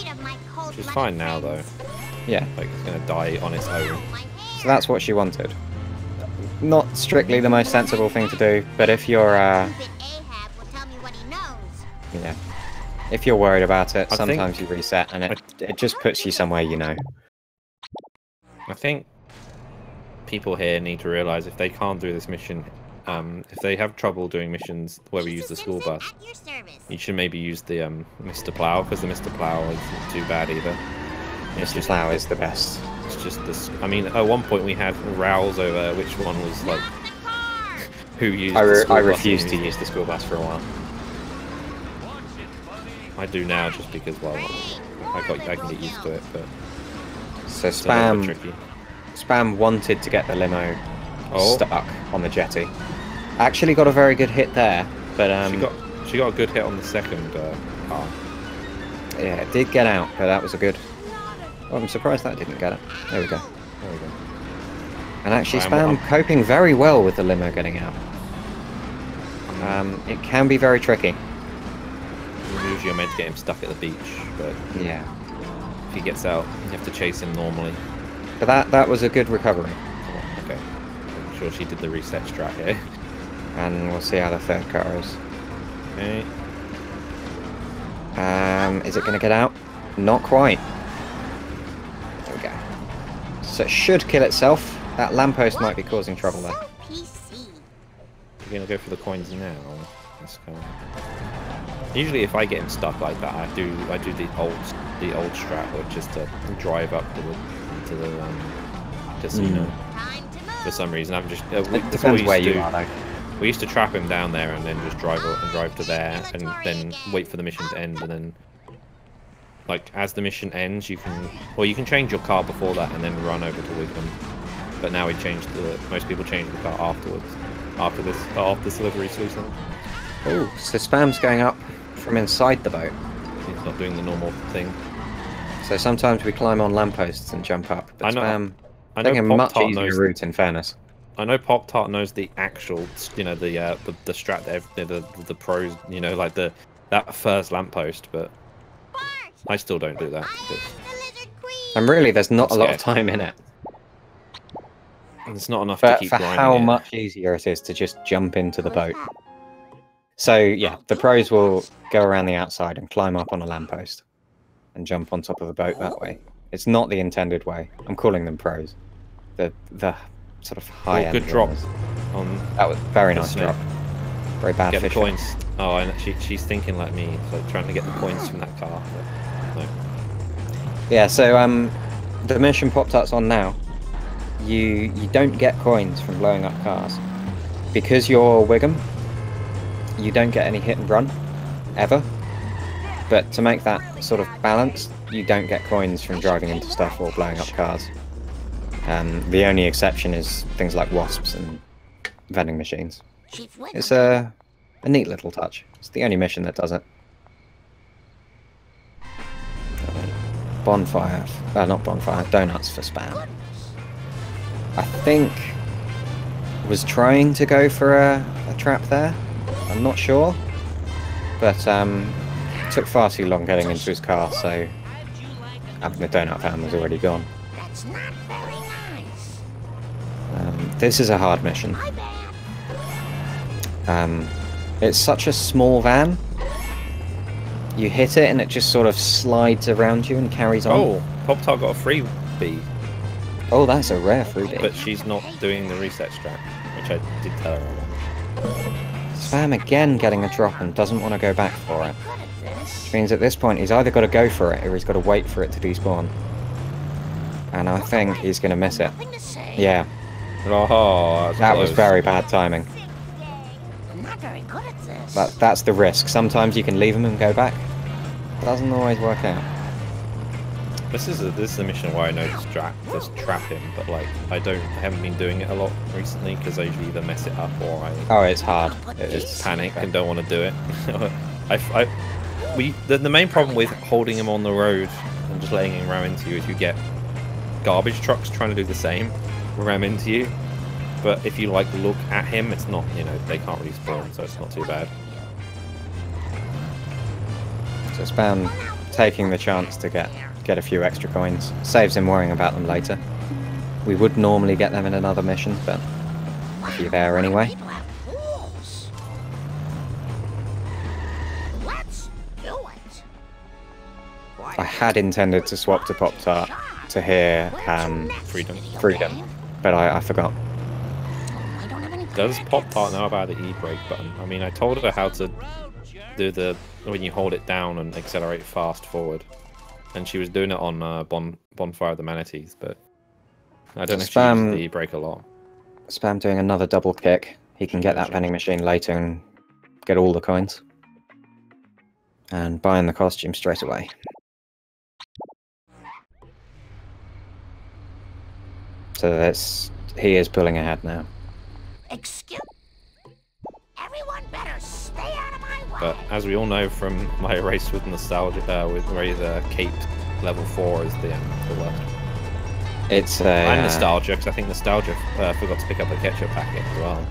She's fine now, though. Yeah, Like, it's gonna die on its own. so that's what she wanted. Not strictly the most sensible thing to do, but if you're, Ahab will tell me what he knows. you know, if you're worried about it, I sometimes you reset, and it just puts you somewhere you know. I think people here need to realise if they can't do this mission, if they have trouble doing missions where we use the school bus, At your service. you should maybe use the Mr. Plow, because the Mr. Plow isn't too bad either. It's Mr. just Plow is the best. It's just this. I mean, at one point we had rows over which one was like The car. who used. I the school bus refused and to who- use the school bus for a while. I do now just because, well, I can get used to it, but So it's a little bit Spam tricky. Spam wanted to get the limo Oh. stuck on the jetty. Actually got a very good hit there, but She got a good hit on the second car. yeah, it did get out, but that was a good... Oh, I'm surprised that didn't get it. There we go. There we go. And actually I'm- Spam coping very well with the limo getting out. It can be very tricky. Usually you're meant to get him stuck at the beach, but Yeah. if he gets out, you have to chase him normally. But that was a good recovery. Okay. I'm sure she did the reset strat here. And we'll see how the third car is. Okay. Is it going to get out? Not quite. There we go. So it should kill itself. That lamppost might be causing trouble there. So PC. You're gonna go for the coins now. Let's go. Usually, if I get him stuck like that, I do the old strat, which is to drive up to the casino. Time to move. For some reason, I'm just. It depends where you are, though. We used to trap him down there and then just drive to there and then wait for the mission to end, and then like as the mission ends, you can change your car before that and then run over to Wiggum. But now most people change the car afterwards. After this livery season. Oh, so Spam's going up from inside the boat. He's not doing the normal thing. So sometimes we climb on lampposts and jump up. But I know- Spam I know taking a much Pop-Tart easier knows. route, in fairness. I know Pop-Tart knows the actual, the strat that the pros, like that first lamppost, but Bart, I still don't do that. I Because am the lizard queen. And really, there's not a lot of scared. time in it. it's not enough to For keep for grinding how it. much easier it is to just jump into the boat. So yeah, the pros will go around the outside and climb up on a lamppost and jump on top of a boat that way. It's not the intended way. I'm calling them pros. The sort of high end. Good drop on. That was very nice drop. Very bad Get fish. the points. Oh, and she's thinking like me, like trying to get the points from that car. But no. Yeah. So the mission Pop-Tart's on now. You don't get coins from blowing up cars because you're Wiggum. You don't get any hit and run ever. But to make that sort of balanced, you don't get coins from driving into stuff or blowing up cars. The only exception is things like wasps and vending machines. It's a neat little touch. It's the only mission that does it. Bonfire. Not bonfire. Donuts for spam. I think was trying to go for a trap there. I'm not sure. But took far too long getting into his car, so having the donut van was already gone. That's not very nice. This is a hard mission. It's such a small van. You hit it and it just sort of slides around you and carries on. Oh, Pop-Tart got a freebie. Oh, that's a rare freebie. But she's not doing the reset strat, which I did tell her about. Spam again getting a drop and doesn't want to go back for it. Which means at this point he's either got to go for it or he's got to wait for it to despawn. And I think he's going to miss it. Yeah. Oh, that was very bad timing. I'm not very good at this. But that's the risk. Sometimes you can leave him and go back. Doesn't always work out. This is a mission where I know just trap him, but like I haven't been doing it a lot recently because I usually either mess it up or Oh, it's hard. It's panic and don't want to do it. The main problem with holding him on the road and just letting him ram into you is you get garbage trucks trying to do the same, ram into you. But if you like look at him, it's not, they can't really spawn, so it's not too bad. So Spam taking the chance to get a few extra coins. Saves him worrying about them later. We would normally get them in another mission, but if you're there anyway. Let's do it. I had intended to swap to Pop-Tart to hear Freedom, but I forgot. Does Pop-Tart know about the E-brake button? I mean, I told her how to do when you hold it down and accelerate fast forward. And she was doing it on Bonfire of the Manatees, but I don't know if she uses the E-brake a lot. Spam doing another double kick. He can get that vending machine later and get all the coins. And buying the costume straight away. So he is pulling ahead now. Excuse. Everyone better stay out of my way. But as we all know from my race with nostalgia, with Razor, Kate level 4 is the worst. It's I'm nostalgia because I think nostalgia forgot to pick up the ketchup packet as well.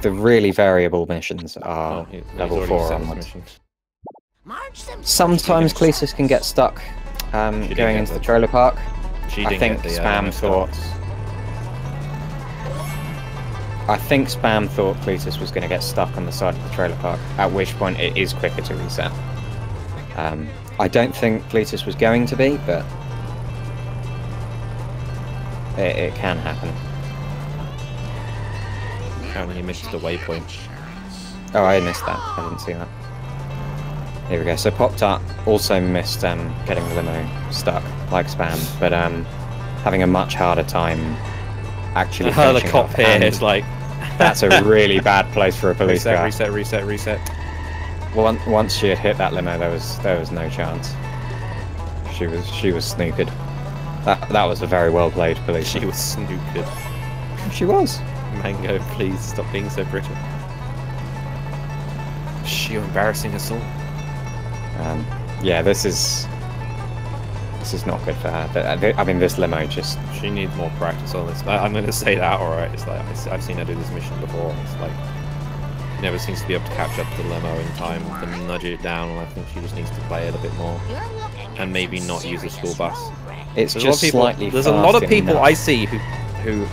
The really variable missions are level 4 onwards. Sometimes Cletus can get stuck going into the trailer park. I think Spam thought Cletus was going to get stuck on the side of the trailer park, at which point it is quicker to reset. I don't think Cletus was going to be, but it can happen. Apparently you missed the waypoint. Oh, I missed that. I didn't see that. Here we go. So Pop-Tart also missed getting the limo stuck, like Spam, but having a much harder time actually finishing the cop here is like... That's a really bad place for a police car. Reset. Once she had hit that limo, there was no chance. She was snookered. That was a very well played police. She was snookered. She was. Mango, please stop being so brittle. You're embarrassing us all. Yeah, this is not good for her. I mean, this limo just... She needs more practice on this. I'm going to say that, alright. It's like, I've seen her do this mission before. It's like, she never seems to be able to catch up to the limo in time to nudge it down, and I think she just needs to play it a bit more. And maybe not use a school bus. It's just slightly There's a lot of people I see who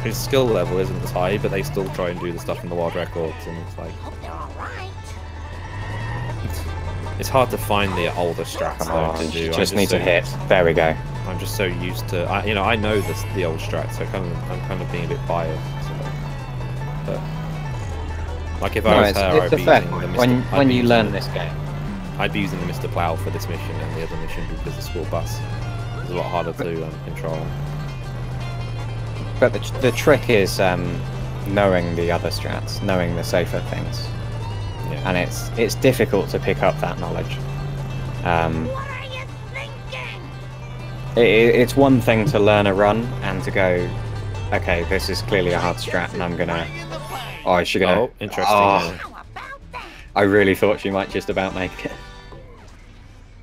His skill level isn't as high, but they still try and do the stuff in the world records, and it's like Hope they're all right. it's hard to find the older strats though to do. You just need to hit. There we go. I'm just so used to, I know the old strats, so I'm kind of being a bit biased. So. But like if I was her, I'd be using the Mr. When you learn this game, I'd be using the Mr. Plow for this mission and the other mission because the school bus is a lot harder to control. But the trick is knowing the other strats, knowing the safer things, and it's difficult to pick up that knowledge. What are you thinking? It's one thing to learn a run and to go, okay, this is clearly a hard strat, and I'm gonna. Oh, is she gonna? Oh, interesting. How about that? I really thought she might just about make it.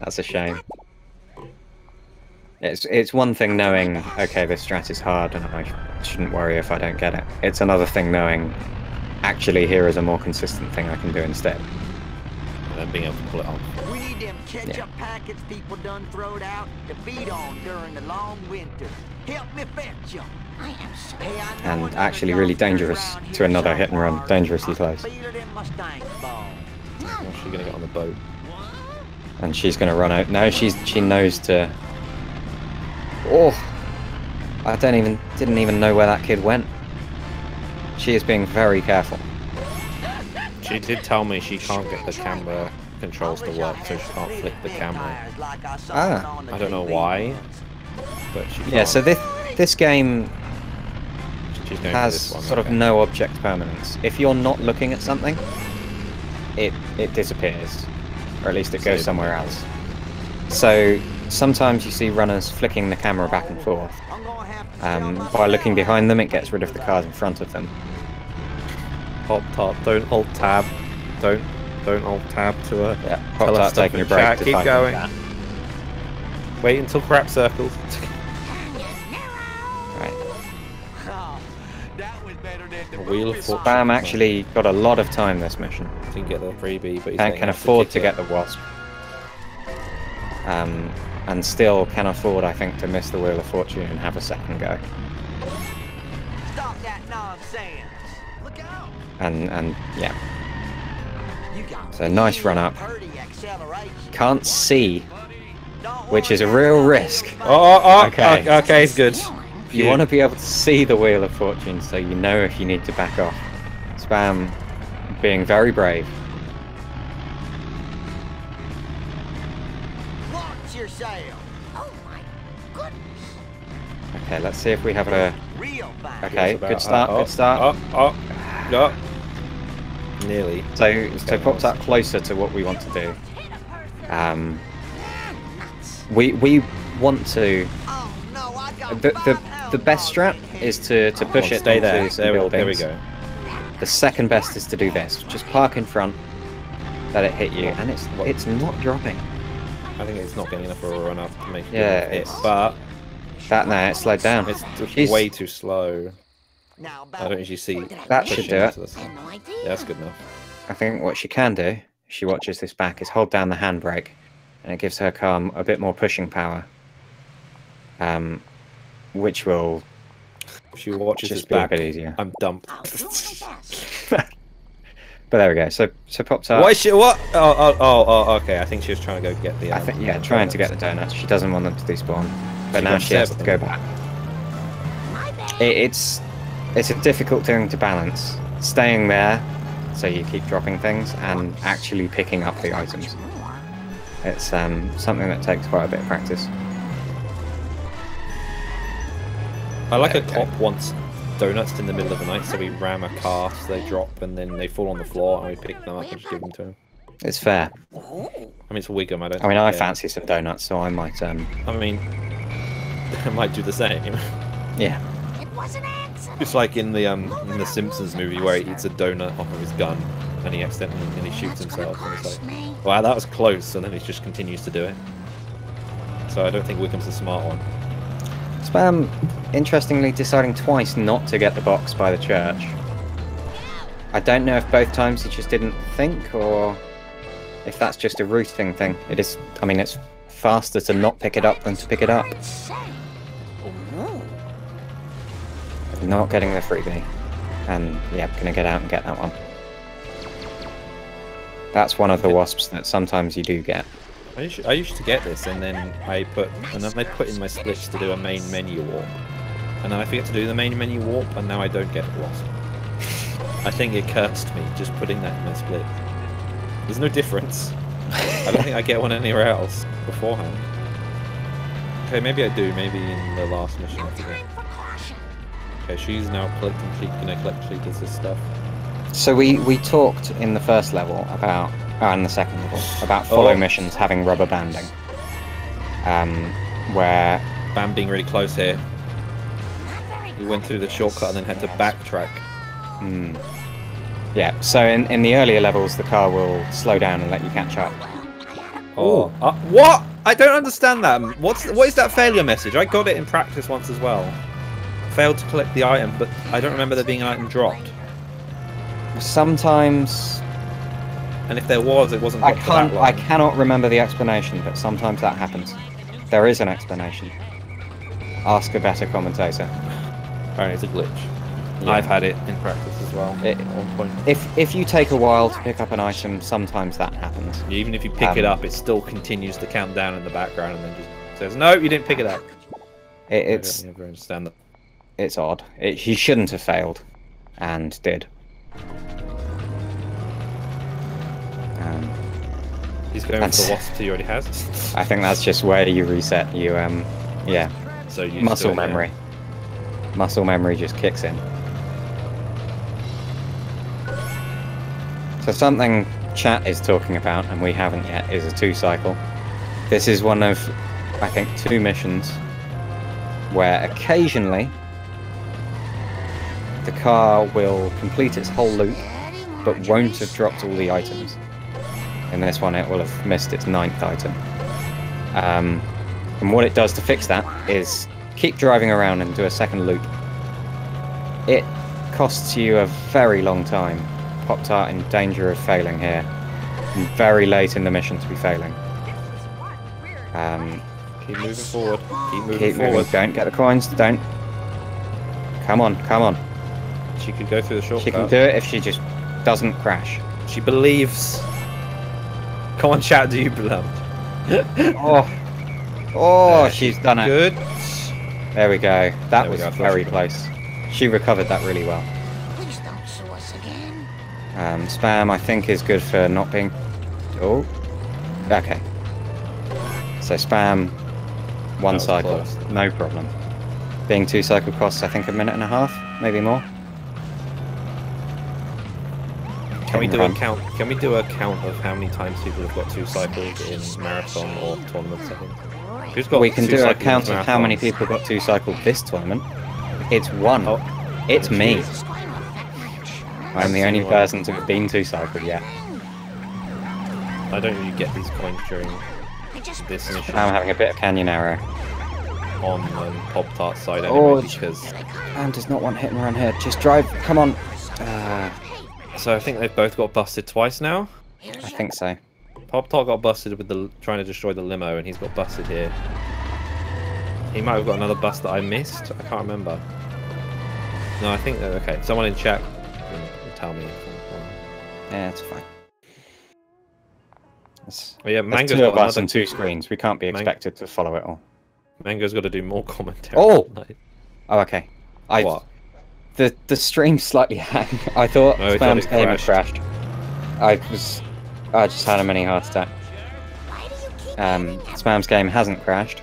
That's a shame. It's one thing knowing, okay, this strat is hard and I shouldn't worry if I don't get it. It's another thing knowing, actually, here is a more consistent thing I can do instead. And then being able to pull it off. We need them ketchup packets people done throwed out to feed on during the long winter. Help me fetch them. I am so Hey, I know And another actually really dumpster dangerous around to here another hit and run, somewhere. dangerously close. Feel it in my stank bone. What's she gonna get on the boat? And she's gonna run out. No, she knows to. Oh, I didn't even know where that kid went. She is being very careful. She did tell me she can't get the camera controls to work, so she can't flip the camera. Ah. I don't know why, but she can't. Yeah, so this game She's going for has this one, sort of okay. no object permanence. If you're not looking at something, it disappears, or at least it goes somewhere else. So sometimes you see runners flicking the camera back and forth. By looking behind them, it gets rid of the cars in front of them. PopTart, don't alt tab. Don't alt tab to Yeah, tell us PopTart stuff taking a in break chat. to Keep type going. that. Wait until crap circles. Right. That was better than the Wheel of Fortune. Spam actually got a lot of time this mission. Didn't get the freebie, but he's Can afford to get the wasp. And still can afford, I think, to miss the Wheel of Fortune and have a second go. Stop that nonsense. Look out. And yeah, You got so nice run up. pretty acceleration. Can't see, Don't which is a worry, real I'll risk. get Okay, it's good. You want to be able to see the Wheel of Fortune so you know if you need to back off. Spam being very brave. Watch your sail. Oh my goodness. Okay, let's see if we have a. Real fine. Okay, It's about- good start. Good start. Nearly. So going pops on. that closer to what we want to do. Hit a person. We want to. Oh no, I got The best strat is to push it Stay there. into some There we buildings. go. The second best is to do this. Just park in front, let it hit you, and it's not dropping. I think it's not getting enough of a run up to make it Yeah, hit, it's- but That now it slowed down. it's just She's- way too slow. Now I don't usually see That should pushing do it. into this. I have no idea. Yeah, that's good enough. I think what she can do, if she watches this back, is hold down the handbrake, and it gives her car a bit more pushing power. Which will If she watches just this be a back, bit easier. I'm dumped. I'll do my best. But there we go. So PopTart. What is she? What? Oh, okay. I think she was trying to go get the. I think trying to get the donuts. She doesn't want them to despawn, but She now got she has to seven. go back. My bad. It's a difficult thing to balance. Staying there, so you keep dropping things, and actually picking up the items. It's something that takes quite a bit of practice. I like a Okay. cop wants donuts in the middle of the night, so we ram a car, so they drop, and then they fall on the floor, and we pick them up and just give them to him. It's fair. I mean, it's Wiggum. I don't. I mean, I care. fancy some donuts, so I might I mean, I might do the same. yeah. It was an accident. It's like in the Simpsons movie where he eats a donut off of his gun, and he accidentally shoots That's gonna himself. And it's cost like, me. wow, that was close, and then he just continues to do it. So I don't think Wiggum's the smart one. Spam, interestingly, deciding twice not to get the box by the church. I don't know if both times he just didn't think, or if that's just a routing thing. It is. I mean, it's faster to not pick it up than to pick it up. I'd say. Not getting the freebie. And yeah, gonna get out and get that one. That's one of the wasps that sometimes you do get. I used to get this, and then I put in my splits to do a main menu warp, and then I forget to do the main menu warp, and now I don't get the wasp. I think it cursed me just putting that in my split. There's no difference. I don't think I get one anywhere else beforehand. Okay, maybe I do. Maybe in the last mission I forget. Okay, she's now gonna collect Cletus's stuff. So we talked in the first level about, in the second level, about follow missions having rubber banding. Where... Bam being really close here. We went through the shortcut and then had to backtrack. Yeah, so in the earlier levels, the car will slow down and let you catch up. Oh, what? I don't understand that. What is that failure message? I got it in practice once as well. Failed to collect the item, but I don't remember there being an item dropped. Sometimes... And if there was, it wasn't. I cannot remember the explanation, but sometimes that happens. There is an explanation. Ask a better commentator. Apparently it's a glitch. Yeah. I've had it in practice as well. At one point. If you take a while to pick up an item, sometimes that happens. Even if you pick it up, it still continues to count down in the background and then just says, "No, you didn't pick it up." I don't ever understand that. It's odd. He shouldn't have failed, and did. He's going for the wasps he already has. I think that's just where you reset. Yeah. So you muscle memory. Muscle memory just kicks in. So something chat is talking about, and we haven't yet, is a 2-cycle. This is one of, I think, 2 missions where occasionally the car will complete its whole loop, but won't have dropped all the items. In this one, it will have missed its 9th item. And what it does to fix that is keep driving around and do a second loop. It costs you a very long time. Pop-Tart in danger of failing here. And very late in the mission to be failing. Keep moving forward. Keep moving forward. Don't get the coins. Don't. Come on, come on. She could go through the shortcut. She can do it if she just doesn't crash. She believes. Come on, chat, do you beloved? Oh, she's done it. Good. There we go. That was very close. She recovered that really well. Please don't sue us again. Spam, I think, is good for not being... Oh. Okay. So Spam, 1 cycle. No problem. Being 2 cycle costs, I think, 1.5 minutes, maybe more. Can we do a count? Can we do a count of how many times people have got 2 cycles in marathon or tournaments? I think. We can do a count of how many people got 2 cycled this tournament. It's 1. Oh, it's me. I'm the only person to have been 2 cycled yet. I don't really get these coins during this mission. I'm having a bit of canyon arrow on Pop-Tart's side anyway, because Spam does not want hit and run here. Just drive. Come on. So I think they've both got busted twice now. I think so. Pop-Tart got busted with trying to destroy the limo, and he's got busted here. He might have got another bust that I missed. I can't remember. No, I think that okay. Someone in chat will tell me. Yeah, it's fine. Yeah, Mango's 2 of got us and 2 screens. We can't be expected to follow it all. Mango's got to do more commentary. Oh, okay. What? The stream slightly hang. I thought Spam's game had crashed. I just had a mini heart attack. Spam's game hasn't crashed.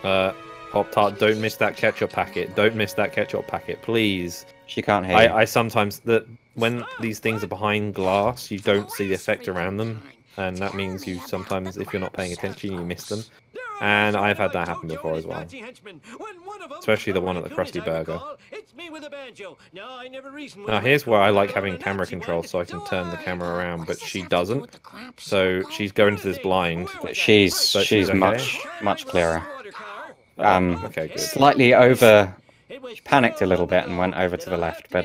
Pop-Tart, don't miss that ketchup packet. Don't miss that ketchup packet, please. She can't hear you. I sometimes when these things are behind glass, you don't see the effect around them, and that means you sometimes, if you're not paying attention, you miss them. And I've had that happen before as well. Especially the one at the Krusty Burger. Now here's where I like having camera control so I can turn the camera around, but she doesn't. So she's going to this blind. She's okay? much clearer. Okay, good. Slightly panicked a little bit and went over to the left, but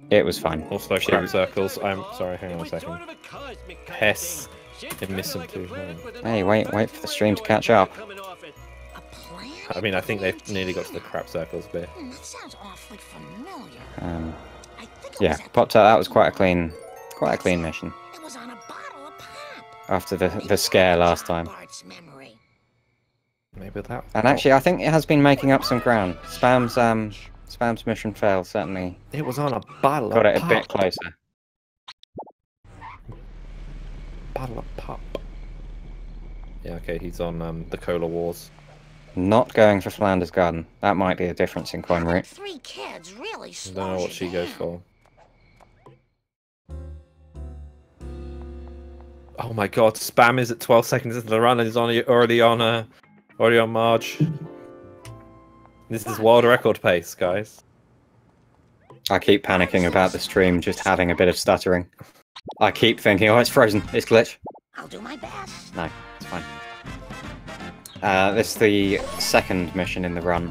it was fine. Also crop circles. I'm sorry, hang on a second. It missed them too. Hey, wait for the stream to catch up. A plan? I mean, I think they've nearly got to the crap circles bit. That sounds awfully familiar. I think Yeah, PopTart, that was quite a clean mission. it was on a bottle of pop. After the scare last time. Bart's memory. Maybe that. And actually, I think it has been making up some ground. Spam's mission fail certainly It was on a bottle got of it a pop. bit closer. Bottle of pop. Yeah, okay, he's on the Cola Wars. Not going for Flanders Garden. That might be a difference in coin route. 3 kids really I slows don't know what you she goes down. for. Oh my god, Spam is at 12 seconds into the run and is already on Marge. This is world record pace, guys. I keep panicking about the stream just having a bit of stuttering. I keep thinking, oh, it's frozen, it's glitch. I'll do my best. No, it's fine. This is the second mission in the run,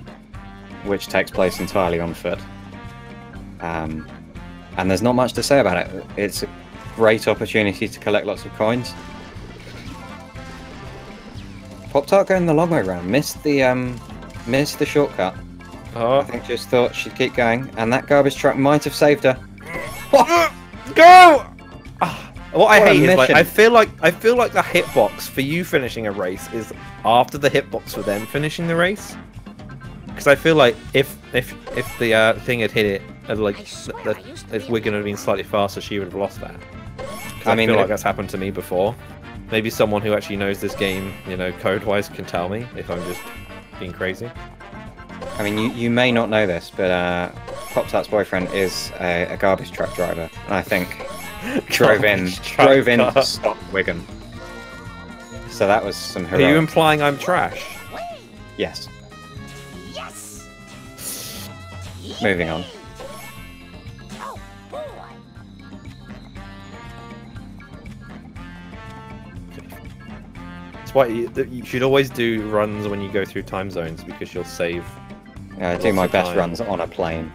which takes place entirely on foot. And there's not much to say about it. It's a great opportunity to collect lots of coins. PopTart going the long way round. Missed the shortcut. Oh, I think just thought she'd keep going, and that garbage truck might have saved her. go! What I What a hate is like mission. I feel like the hitbox for you finishing a race is after the hitbox for them finishing the race. Because I feel like if the thing had hit it, if Wigan had been slightly faster, she would have lost that. I mean, feel like that's happened to me before. Maybe someone who actually knows this game, you know, code-wise, can tell me if I'm just being crazy. I mean, you may not know this, but PopTart's boyfriend is a garbage truck driver, and I think drove in to stop Wigan. So that was some Are heroic. you implying I'm trash? Yes. Yes. Moving on. Oh boy. That's why you should always do runs when you go through time zones, because you'll save. I do Lots my of best time. runs on a plane.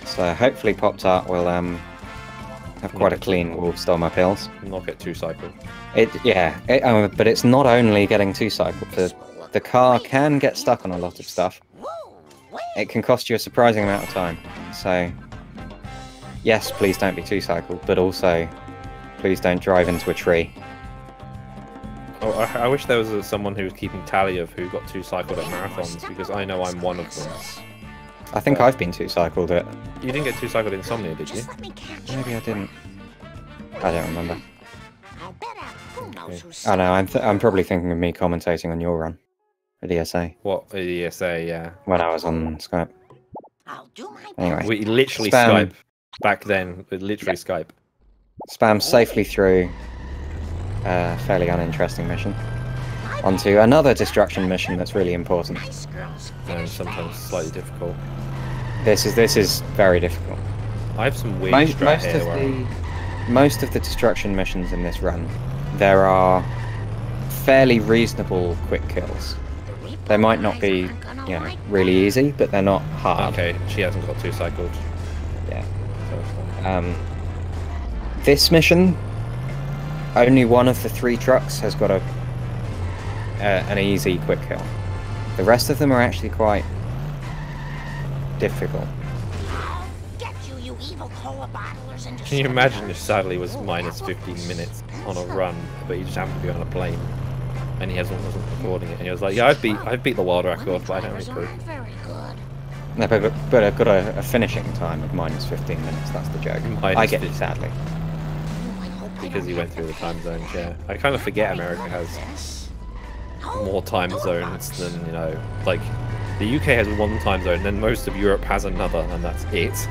So hopefully PopTart will have quite a clean Wolf Stole My Pills. Not get two cycled. But it's not only getting two cycled. The car can get stuck on a lot of stuff. It can cost you a surprising amount of time. So yes, please don't be two cycled, but also please don't drive into a tree. Oh, I wish there was someone who was keeping tally of who got two cycled at marathons, because I know I'm one of them. I think I've been two cycled at. You didn't get two cycled Insomnia, did you? Just let me catch Maybe I didn't. I don't remember. I'll bet who knows who's Oh no, I'm probably thinking of me commentating on your run at ESA What ESA? Yeah. when I was on Skype. I'll do my best. Anyway, We literally Spam. Skype back then. We literally Skype. Spam safely through a fairly uninteresting mission onto another destruction mission that's really important. Nice girls And finish sometimes fast. slightly difficult. This is very difficult. I have some weird strat here where Most of the destruction missions in this run, there are fairly reasonable quick kills. They might not be, you know, really easy, but they're not hard. Okay, she hasn't got two cycled. Yeah. So it's fine. This mission, only one of the 3 trucks has got an easy quick kill. The rest of them are actually quite difficult. I'll get you, you evil cola bottlers, and Can you imagine if Sadly was minus 15 minutes on a run, but he just happened to be on a plane, and he wasn't recording it, and he was like, "Yeah, I've beat the world record, but I don't really prove." Very good. No, but I've got a finishing time of minus 15 minutes, that's the joke. Minus I get it, 15. sadly. I hope I Because don't he went have through the to time pay zones, for yeah. that. I kind of forget Every America one has of this. more time Oh, zones donuts. than, you know, like, the UK has one time zone, then most of Europe has another, and that's it.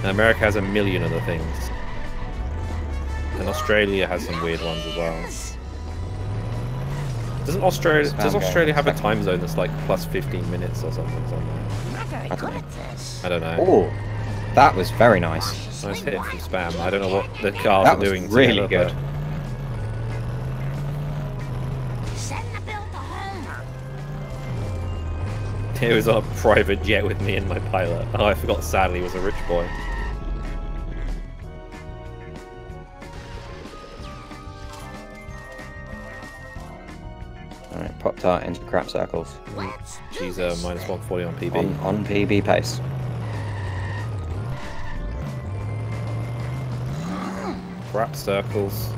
And America has a million other things. And Australia has some weird ones as well. Does Australia have a time zone that's like plus 15 minutes or something somewhere? I'm not very I don't good know. at this. I don't know. Oh, that was very nice. Nice hit from Spam. I don't know what the cars That are was doing really together, good. Send the bill to Homer. but It was on a private jet with me and my pilot. Oh, I forgot Sadly was a rich boy. Alright, Pop-Tart into crap circles. She's minus 140 on PB. On PB pace. Crap circles.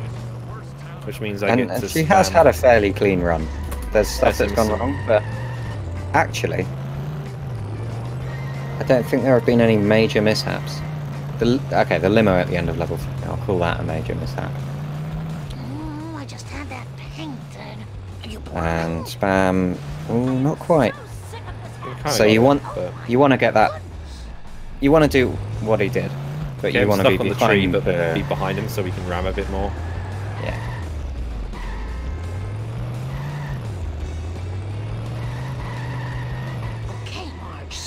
Which means I get to she has had a fairly clean run. There's stuff that's gone wrong, but actually, I don't think there have been any major mishaps. Okay, the limo at the end of level 3, I'll call that a major mishap. I just had that painted. And Spam, ooh, not quite. So you want to get that, you want to do what he did, but you want to be on the tree, but be behind him so we can ram a bit more. Yeah.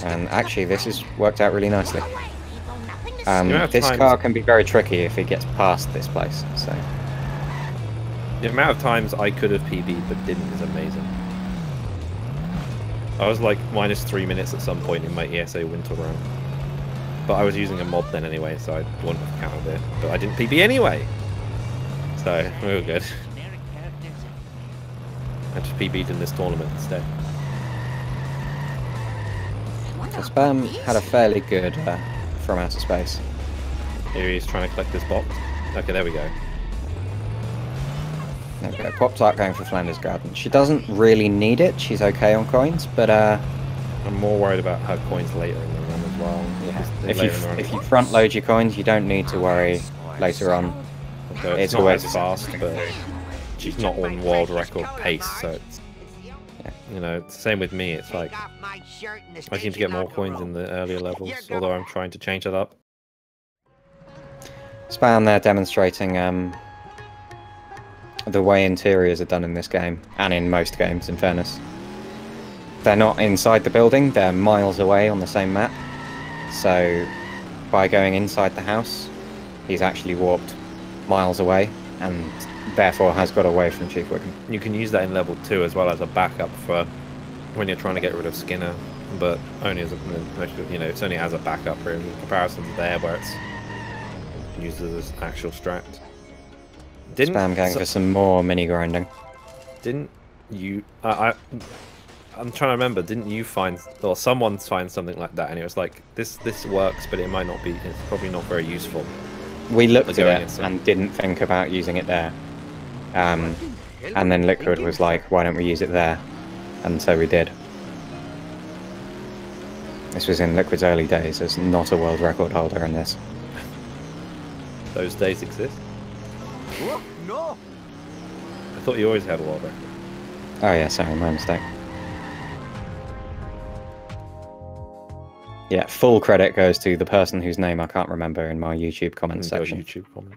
And actually, this has worked out really nicely. This car can be very tricky if it gets past this place. So the amount of times I could have PB'd but didn't is amazing. I was like minus 3 minutes at some point in my ESA winter run, but I was using a mod then anyway, so I wouldn't have counted it. But I didn't PB anyway, so we were good. I just PB'd in this tournament instead. So Spam had a fairly good from outer space. Here he is trying to collect this box. Okay, there we go. There we go. Pop-Tart going for Flanders Garden. She doesn't really need it. She's okay on coins, but I'm more worried about her coins later in the run as well. Yeah. If you front load your coins, you don't need to worry later on. So it's not always fast, but she's not on world record pace, so it's, you know, it's the same with me. It's like I seem to get more coins in the earlier levels, although I'm trying to change that up. Spam there demonstrating the way interiors are done in this game, and in most games, in fairness. They're not inside the building, they're miles away on the same map. So by going inside the house, he's actually warped miles away, and therefore has got away from Chief Wiggum. You can use that in level 2 as well as a backup for when you're trying to get rid of Skinner, but only as a, you know, it's only as a backup really, in comparison to there where it's used as an actual strat. Spam going for some more mini grinding. Didn't you? I'm trying to remember. Didn't you find, or someone find something like that, and it was like this works, but it might not be. It's probably not very useful. We looked at it and didn't think about using it there. And then Liquid was like, why don't we use it there? And so we did. This was in Liquid's early days. There's not a world record holder in this. Those days exist? No. I thought you always had a world record. Oh yeah, sorry, my mistake. Yeah, full credit goes to the person whose name I can't remember in my YouTube comment section. YouTube comment.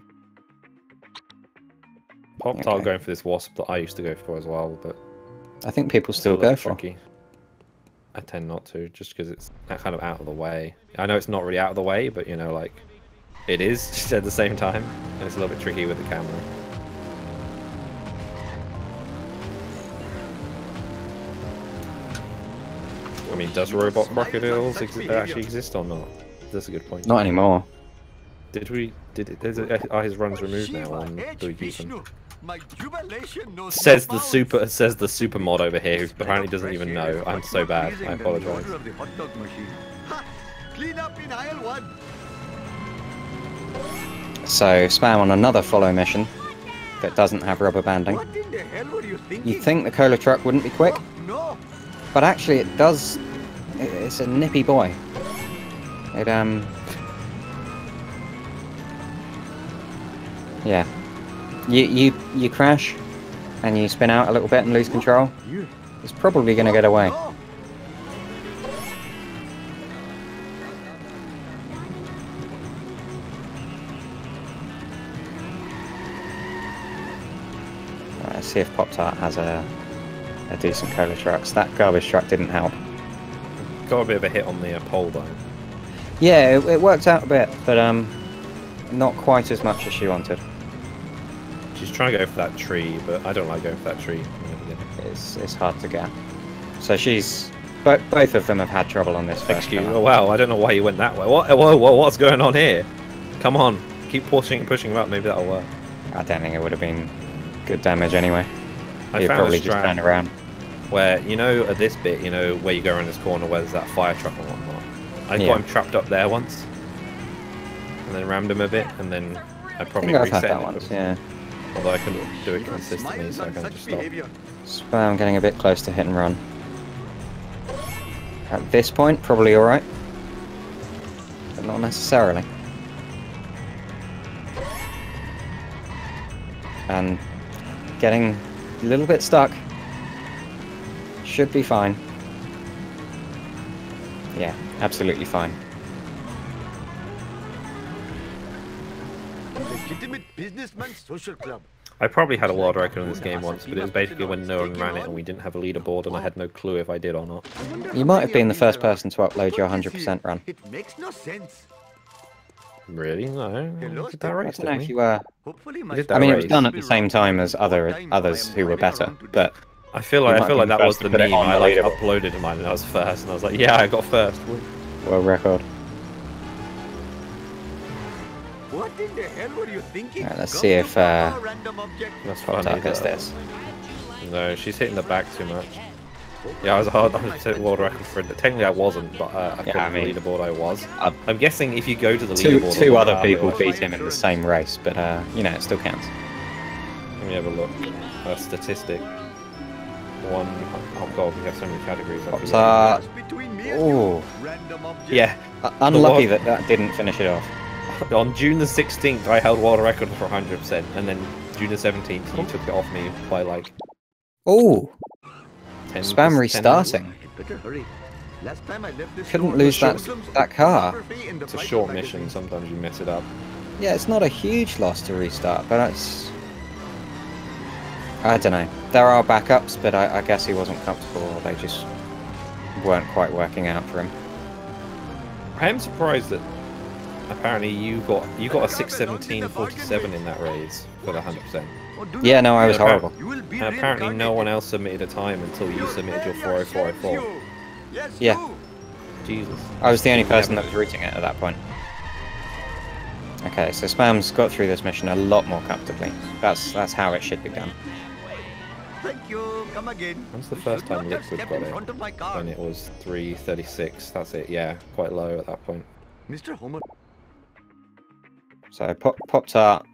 Pop-Tart going for this wasp that I used to go for as well, but I think people still go for. I tend not to, just because it's kind of out of the way. I know it's not really out of the way, but you know, like it is just at the same time, and it's a little bit tricky with the camera. I mean, does robot crocodiles actually exist or not? That's a good point. Not anymore. Are his runs removed now, and do we use them? Says the super mod over here, who apparently doesn't even know. I'm so bad. I apologize. So Spam on another follow mission that doesn't have rubber banding. You'd think the cola truck wouldn't be quick, but actually it does. It's a nippy boy. Yeah. You crash, and you spin out a little bit and lose control. It's probably going to get away. Right, let's see if Pop-Tart has a decent cola trucks. That garbage truck didn't help. Got a bit of a hit on the pole though. Yeah, it worked out a bit, but not quite as much as she wanted. She's trying to go for that tree, but I don't like going for that tree. It's hard to get. So she's both of them have had trouble on this first. Excuse me. Oh wow, I don't know why you went that way. What's going on here? Come on, keep pushing him up. Maybe that'll work. I don't think it would have been good damage anyway. I You'd found probably a just turn strand around. where, you know, at this bit, you know, where you go around this corner where there's that fire truck and whatnot. I Yeah. got him trapped up there once, and then rammed him a bit, and then I I probably think I've had reset that it. once, yeah. Although I couldn't do it consistently, so I kind of just stopped. Spam getting a bit close to hit and run. At this point, probably alright. But not necessarily. And getting a little bit stuck. Should be fine. Yeah, absolutely fine. Legitimate businessman social club. I probably had a world record in this game once, but it was basically when no one ran it and we didn't have a leaderboard and I had no clue if I did or not. You might have been the first person to upload your 100% run. It makes no sense. Really? No. I did that I race, don't know didn't if we? you were... Hopefully did that I mean, it race. was done at the same time as others who were better, but... I feel like might be that the was first the to put it meme. on I the like leaderboard. uploaded mine and I was first, and I was like, yeah, I got first. World record. What in the hell were you thinking? Alright, let's see if Pop That's funny. gets this. No, she's hitting the back too much. Yeah, I was hard on the world record for it. Technically, I wasn't, but Yeah, I mean, the leaderboard I was. uh, I'm guessing if you go to the leaderboard, Two all other the people way- beat him in the same race, but you know, it still counts. Let me have a look. Statistic. One. Oh god, we have so many categories. I forget. Oh, Yeah. unlucky world- that didn't finish it off. On June the 16th, I held world record for 100%, and then June the 17th, you took it off me by like Oh, 10. Spam restarting. Couldn't lose that car. It's a short mission. Sometimes you mess it up. Yeah, it's not a huge loss to restart, but it's... I don't know. There are backups, but I guess he wasn't comfortable, or they just weren't quite working out for him. I am surprised that apparently you got a 6:17.47 in that race for the 100%. Yeah, no, I was Yeah, horrible. And apparently no one else submitted a time until you submitted your 40404. Yeah. Jesus. I was the only person that was routing it at that point. Okay, so Spam's got through this mission a lot more comfortably. That's how it should be done. Thank you. Come again. When's the first time Liquid got it? When it was 3:36. That's it. Yeah, quite low at that point. Mr. Homer. So Pop-Tart,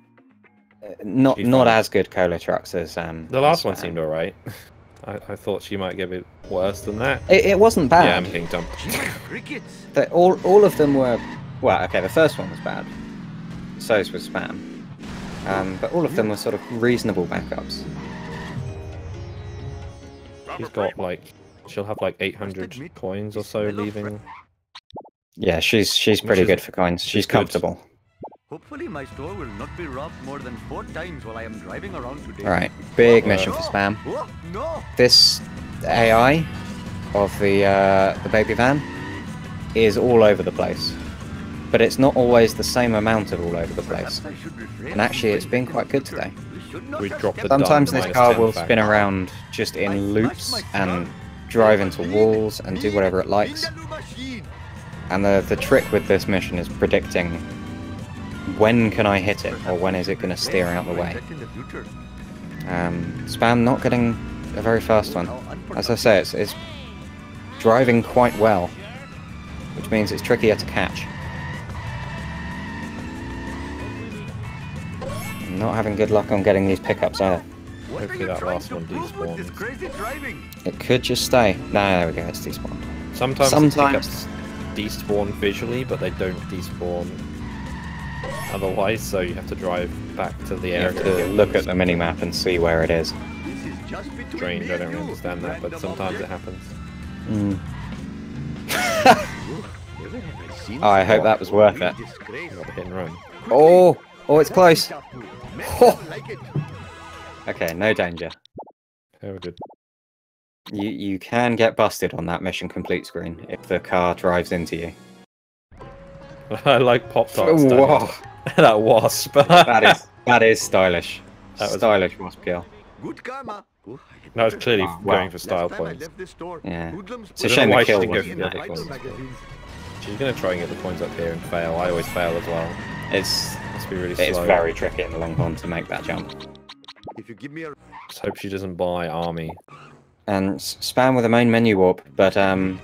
not as good cola trucks as The last as one Spam. seemed alright. I thought she might get a bit worse than that. It wasn't bad. Yeah, I'm getting dumped. Crickets. All of them were... Well, okay, the first one was bad. So's was Spam. But all of them were sort of reasonable backups. She's got like... She'll have like 800 coins or so leaving. Yeah, she's pretty is- good for coins. She's good. comfortable. Hopefully my store will not be robbed more than 4 times while I am driving around today. Right, big mission for Spam. Oh, no. This AI of the baby van is all over the place. But it's not always the same amount of all over the place. Perhaps I should refrain And actually, from it's been quite good future. today. We should not We have dropped the kept Sometimes dump this minus car 10 will back. spin around just in loops and drive into walls and do whatever it likes. Vindaloo machine. And the trick with this mission is predicting when can I hit it, or when is it going to steer out the way. In the future. Spam not getting a very fast one. As I say, it's driving quite well, which means it's trickier to catch. I'm not having good luck on getting these pickups either. What are Hopefully you that trying last to one prove with this despawns. crazy driving? It could just stay. No, there we go, it's despawned. Sometimes Sometimes- pickups despawn visually, but they don't despawn otherwise, so you have to drive back to the You area. have to look at the minimap and see where it is. This is just between Strange, me I and don't really you. understand that, but Random sometimes it object. happens. Mm. Never have I seen Oh, I hope that was worth it. disgrace. I got the hit and run. Oh, it's close. Oh. Like it. Okay, no danger. Very good. You can get busted on that mission complete screen if the car drives into you. I like Pop-Tart Whoa. That wasp. That is stylish. That was- Stylish wasp kill. Good karma. Oh, That was clearly Wow. going for style Last time I points. left this store, Yeah. hoodlums It's a put shame why the she kill didn't go wasn't for the the other big ones. magazines. She's gonna try and get the points up here and fail. I always fail as well. It's Must be really it's slow. very tricky in the long run to make that jump. If you give me a Let's hope she doesn't buy army. And spam with a main menu warp, but The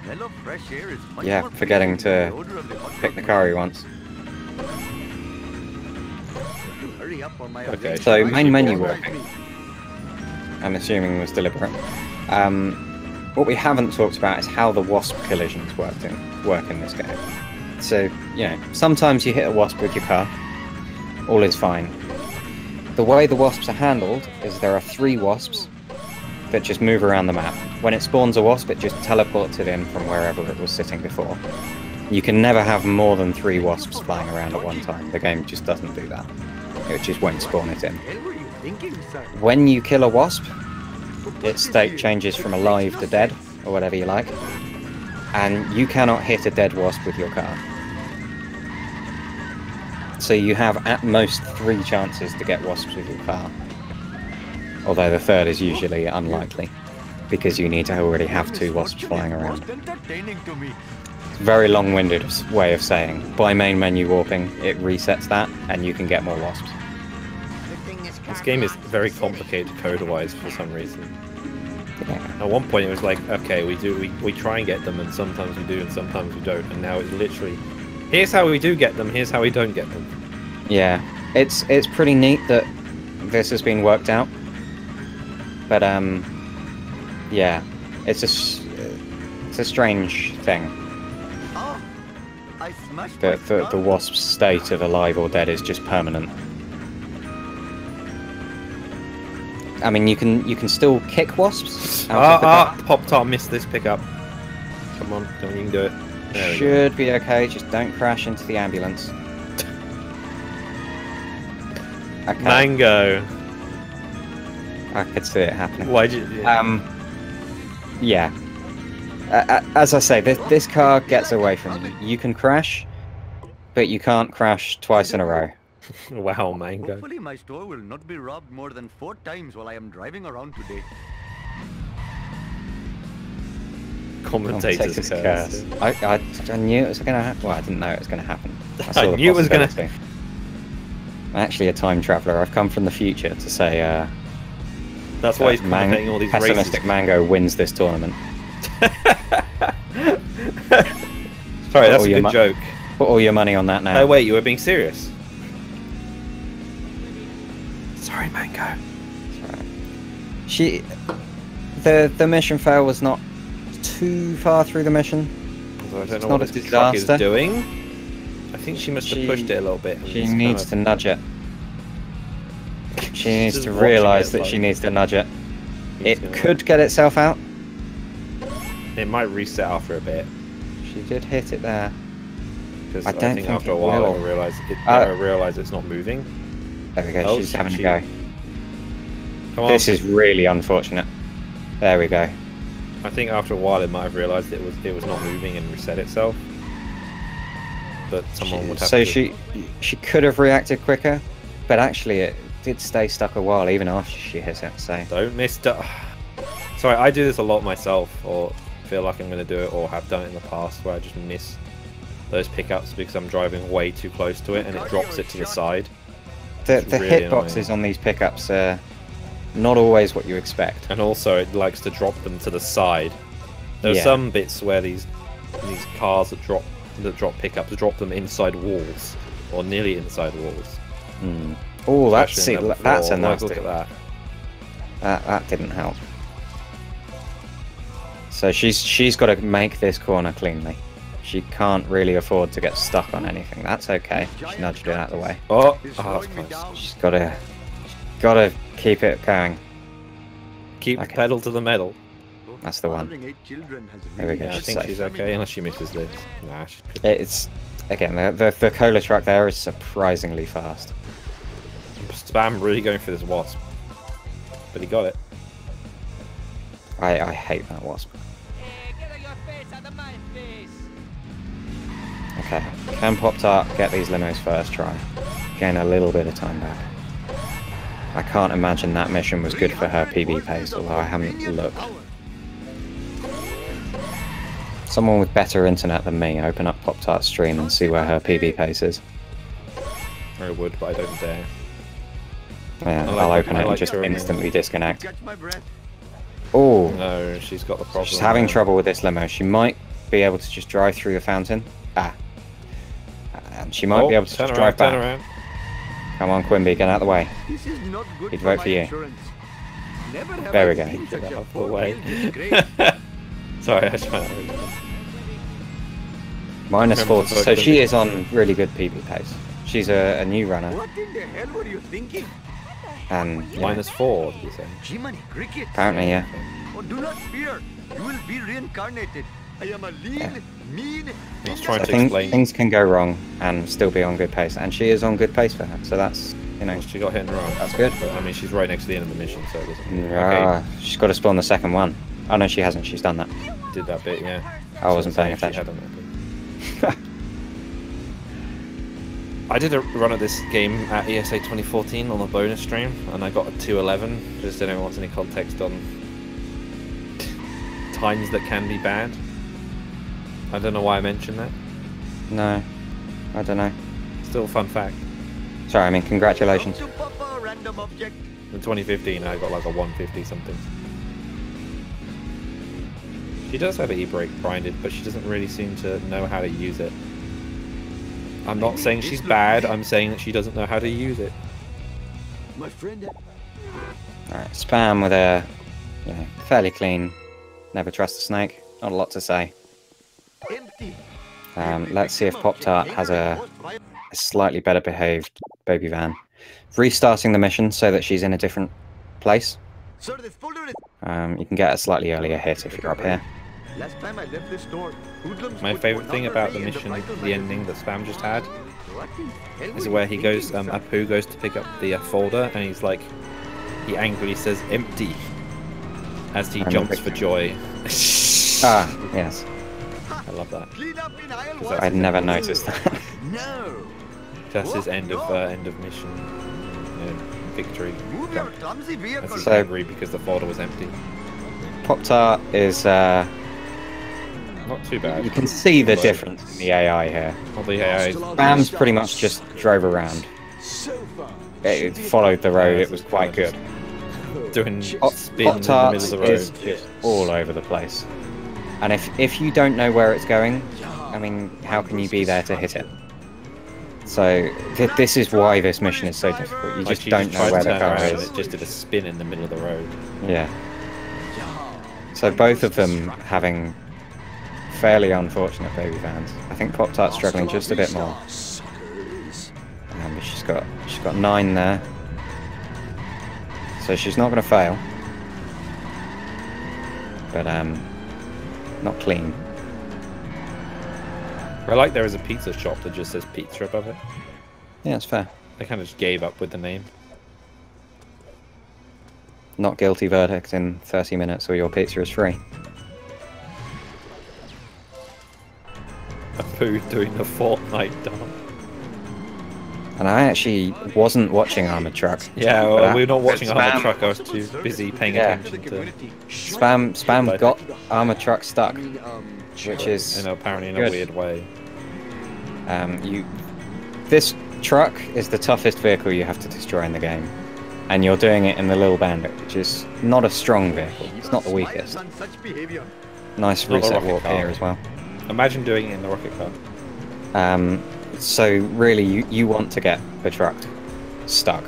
smell of fresh air is much yeah, more forgetting pleasing than to the odor of the hot pick the dog car he machine. wants. Hurry up or my Okay, arranged so device main will menu override warping. me. I'm assuming was deliberate. What we haven't talked about is how the wasp collisions work in this game. So, you know, sometimes you hit a wasp with your car, all is fine. The way the wasps are handled is there are 3 wasps that just move around the map. When it spawns a wasp, it just teleports it in from wherever it was sitting before. You can never have more than 3 wasps flying around at one time. The game just doesn't do that. It just won't spawn it in. What the hell were you thinking, sir? When you kill a wasp, its state changes from alive to dead, or whatever you like, and you cannot hit a dead wasp with your car. So you have at most 3 chances to get wasps with your car. Although the third is usually unlikely, because you need to already have 2 wasps flying around. Most entertaining to me. Very long-winded way of saying, by main menu warping, it resets that, and you can get more wasps. This game is very complicated code-wise for some reason. Yeah. At one point it was like, okay, we try and get them, and sometimes we do, and sometimes we don't. And now it's literally, here's how we do get them, here's how we don't get them. Yeah, it's pretty neat that this has been worked out. But yeah, it's a strange thing. Oh, I smashed The my car. wasp's state of alive or dead is just permanent. I mean, you can still kick wasps out of the car. Pop-Tart missed this pickup. Come on, you can do it. There we go. Should be okay, just don't crash into the ambulance. Okay, Mango. I could see it happening. Why'd you? Yeah. As I say, this car gets away from you. You can crash, but you can't crash twice in a row. Wow, Mango. Hopefully my store will not be robbed more than 4 times while I am driving around today. Commentator's curse. I knew it was going to happen. Well, I didn't know it was going to happen. Saw I the knew it was gonna- possibility. I'm actually a time traveller. I've come from the future to say That's why he's commentating all these races. pessimistic Mango wins this tournament. Sorry, that's all a your good joke. Put all your money on that now. Oh wait, you were being serious? Sorry, Mango. The mission fail was not too far through the mission. I don't know not what a this truck is disaster. doing. I think she must have pushed it a little bit. She needs to nudge it. She needs just to watching realise it, that like- she needs to nudge it. It's It gonna- could get itself out. It might reset after a bit. She did hit it there. Because I I, don't think think after it a while will. it'll realise it's not moving. There we go, Oh, she's having she- a go. Come on. This is really unfortunate. There we go. I think after a while it might have realised it was not moving and reset itself. But someone would have So to... she could have reacted quicker, but actually it did stay stuck a while even after she hit it, so... Don't miss... Sorry, I do this a lot myself, or feel like I'm going to do it, or have done it in the past, where I just miss those pickups because I'm driving way too close to it and it drops it to the side. The It's really hitboxes annoying. on these pickups are not always what you expect. And also it likes to drop them to the side. There are Yeah. some bits where these cars that drop pickups drop them inside walls, or nearly inside walls. Oh, Especially in level that's a 4. nasty. Look at that. That didn't help. So she's got to make this corner cleanly. She can't really afford to get stuck on anything. That's okay. She nudged it out of the way. Oh, It's that's slowing me close. down. She's gotta keep it going. Keep the Okay. pedal to the metal. That's the one. Fathering 8 children has There we really go, Yeah, I she's think safe. she's okay, unless she misses this. Nah, she could. It's again the cola truck there is surprisingly fast. Spam really going for this wasp. But he got it. I hate that wasp. Okay, can Pop-Tart get these limos first try? Gain a little bit of time back. I can't imagine that mission was good for her PB pace, although I haven't looked. Someone with better internet than me, open up Pop-Tart's stream and see where her PB pace is. I would, but I don't dare. Yeah, I'll open it and just instantly disconnect. Oh, no, she's got the problem. She's having trouble with this limo. She might be able to just drive through the fountain. And she might be able to just drive back. Around. Come on, Quimby, get out of the way. He'd vote for you. There we go. Get out of the way. Sorry, I just went over. -4. So she is on really good PB pace. She's a new runner. What in the hell were you thinking? And -4, did you say? Jiminy cricket. apparently, yeah. Oh, do not fear. You will be reincarnated. I am a lean, mean. I was trying I to think explain. things can go wrong and still be on good pace, and she is on good pace for her. So that's, you know, She got hit and run. that's good. But, I mean, she's right next to the end of the mission, so it doesn't. Okay. She's got to spawn the second one. Oh no, she hasn't. She's done that. Did that bit, yeah. I wasn't paying She attention. hadn't. I did a run of this game at ESA 2014 on a bonus stream, and I got a 211. Just don't know what's any context on times that can be bad. I don't know why I mentioned that. No, I don't know. Still a fun fact. Sorry, I mean congratulations. To Papa, random object. In 2015, I got like a 150 something. She does have an e-brake grinded, but she doesn't really seem to know how to use it. I'm not saying she's bad, I'm saying that she doesn't know how to use it. My friend. Alright, Spam with a, you know, fairly clean, never trust a snake. Not a lot to say. Empty. Let's see if Pop-Tart has a slightly better behaved baby van. Restarting the mission so that she's in a different place. Sir, this folder is... You can get a slightly earlier hit if you're up here. Last time I left this store, hoodlums My put favourite thing about the pornography in mission, vital the ending that Spam just had, What in hell is were where you he goes, thinking, sir? Apu goes to pick up the folder, and he's like, he angrily says empty, as he jumps for joy. Ah, yes. I love that. Clean up in aisle Because one. I'd never noticed that. No. That's his end of mission, victory. Move your clumsy As vehicle. he's So- angry because the folder was empty. Pop-Tart is, Not too bad. you can see the Although- difference in the AI here. Well, the AI is Spam's pretty much just drove around. It followed the road, it was quite good. doing spins in the Pop-Tart middle of the road. is just all over the place. And if you don't know where it's going, I mean, how can you be there to hit it? So this is why this mission is so difficult. You Like, just she don't know tried where to the turn car around and is. it just did a spin in the middle of the road. Yeah. So both of them having fairly unfortunate baby vans. I think Pop-Tart's struggling just a bit more. But she's got 9 there. So she's not going to fail. But not clean. I like there is a pizza shop that just says pizza above it. Yeah, it's fair. They kind of just gave up with the name. Not guilty verdict in 30 minutes or your pizza is free. Apu doing the Fortnite dance. And I actually wasn't watching Armored Truck. Yeah, But well, we're not watching Spam- Armored Truck. I was too busy paying Yeah. attention to. Spam But- got Armored Truck stuck, which is Apparently in a good. weird way. This truck is the toughest vehicle you have to destroy in the game, and you're doing it in the Little Bandit, which is not a strong vehicle. It's not the weakest. On such behavior. Nice Not a reset rocket warp car. here as well. Imagine doing it in the rocket car. So really, you want to get the truck stuck,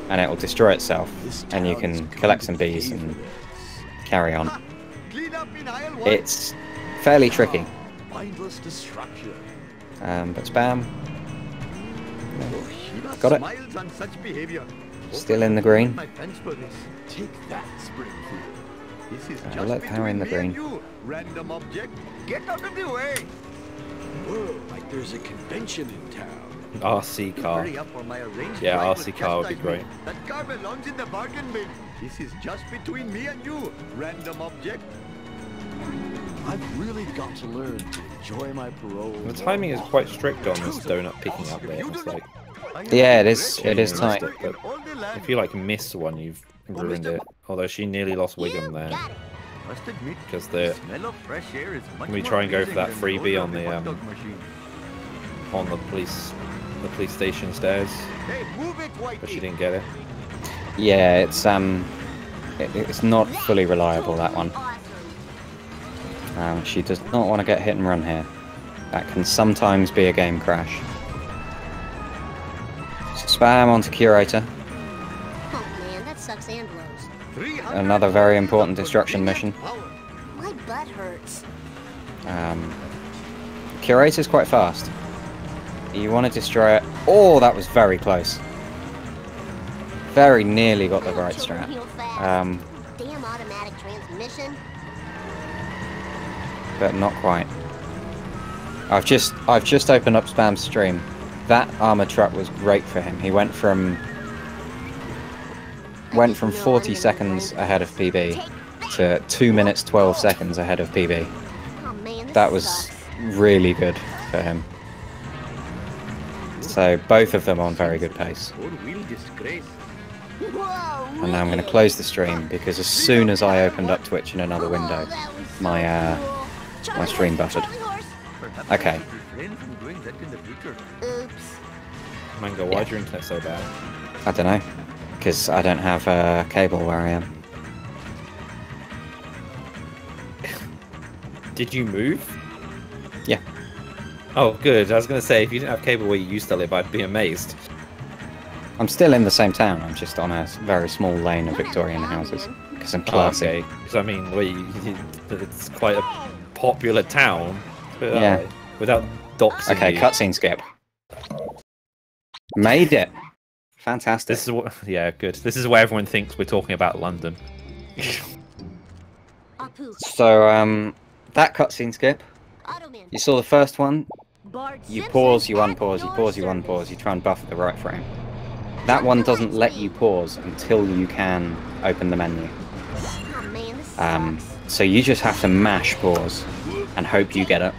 and it will destroy itself, and you can collect some bees and carry on. Clean up in aisle one. It's fairly tricky, Mindless destruction. but Spam got it. Smiles on such behavior. Still in the green. My fence for this. Take that, Springfield. This is I just like power in the between me and green. you, random object. Get out of the way. Whoa, like there's a convention in town. RC car. Hurry up or my arranged Yeah, drive RC will car would be chastise me. great. That car belongs in the bargain bin. This is just between me and you, random object. I've really got to learn to enjoy my parole. The timing is quite strict on this donut picking up there. It's like, Yeah, it is tight. but if you like miss one, you've ruined it. Although she nearly lost Wiggum there. Must admit, Because the the smell of fresh air is much we more try and go for pleasing that than freebie odor on of the, hot dog machine. police station stairs, Hey, move it, but she Whitey. didn't get it. Yeah, it's not fully reliable, that one. She does not want to get hit and run here. That can sometimes be a game crash. Spam onto Curator. Oh man, that sucks and blows. Another very important destruction mission. My butt hurts. Curator's quite fast. You want to destroy it. Oh, that was very close. Very nearly got the right strat. Damn automatic transmission. But not quite. I've just opened up Spam's stream. That armored truck was great for him. He went from 40 seconds ahead of PB to 2 minutes 12 seconds ahead of PB. Oh man, That was really good for him. So both of them on very good pace. Whoa, And now I'm going to close the stream because as soon as I opened up Twitch in another window, my my stream buffered. Okay. Oops. Mango, why's your internet so bad? I don't know, because I don't have a cable where I am. Did you move? Yeah. Oh, good. I was going to say, if you didn't have cable where you used to live, I'd be amazed. I'm still in the same town. I'm just on a very small lane of Victorian houses because I'm classy. Oh, okay. Because I mean, it's quite a popular town. But, Yeah. Without doxing Okay, you. cutscene skip. Made it. Fantastic. This is what. Yeah, good. This is where everyone thinks we're talking about London. So, that cutscene skip. You saw the first one. You pause, you unpause, you pause, you unpause. You try and buffer the right frame. That one doesn't let you pause until you can open the menu. So you just have to mash pause and hope you get it.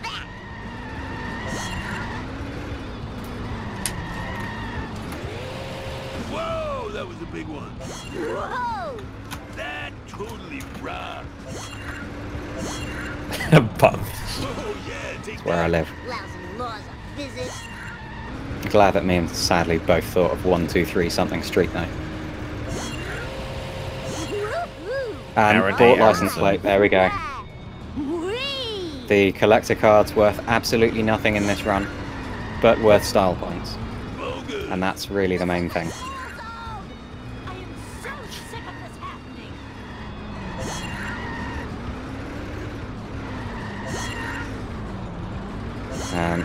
Whoa, that was a big one. Whoa! That totally rocked. But Oh yeah, take That's where I live. Lousy laws of physics. Glad that me and Sadly both thought of 1, 2, 3 something street now. And Aaron bought A. license Aronson. plate, there we go. Whee! The collector card's worth absolutely nothing in this run, but worth style points. oh good. And that's really the main thing. I am so sick of this happening.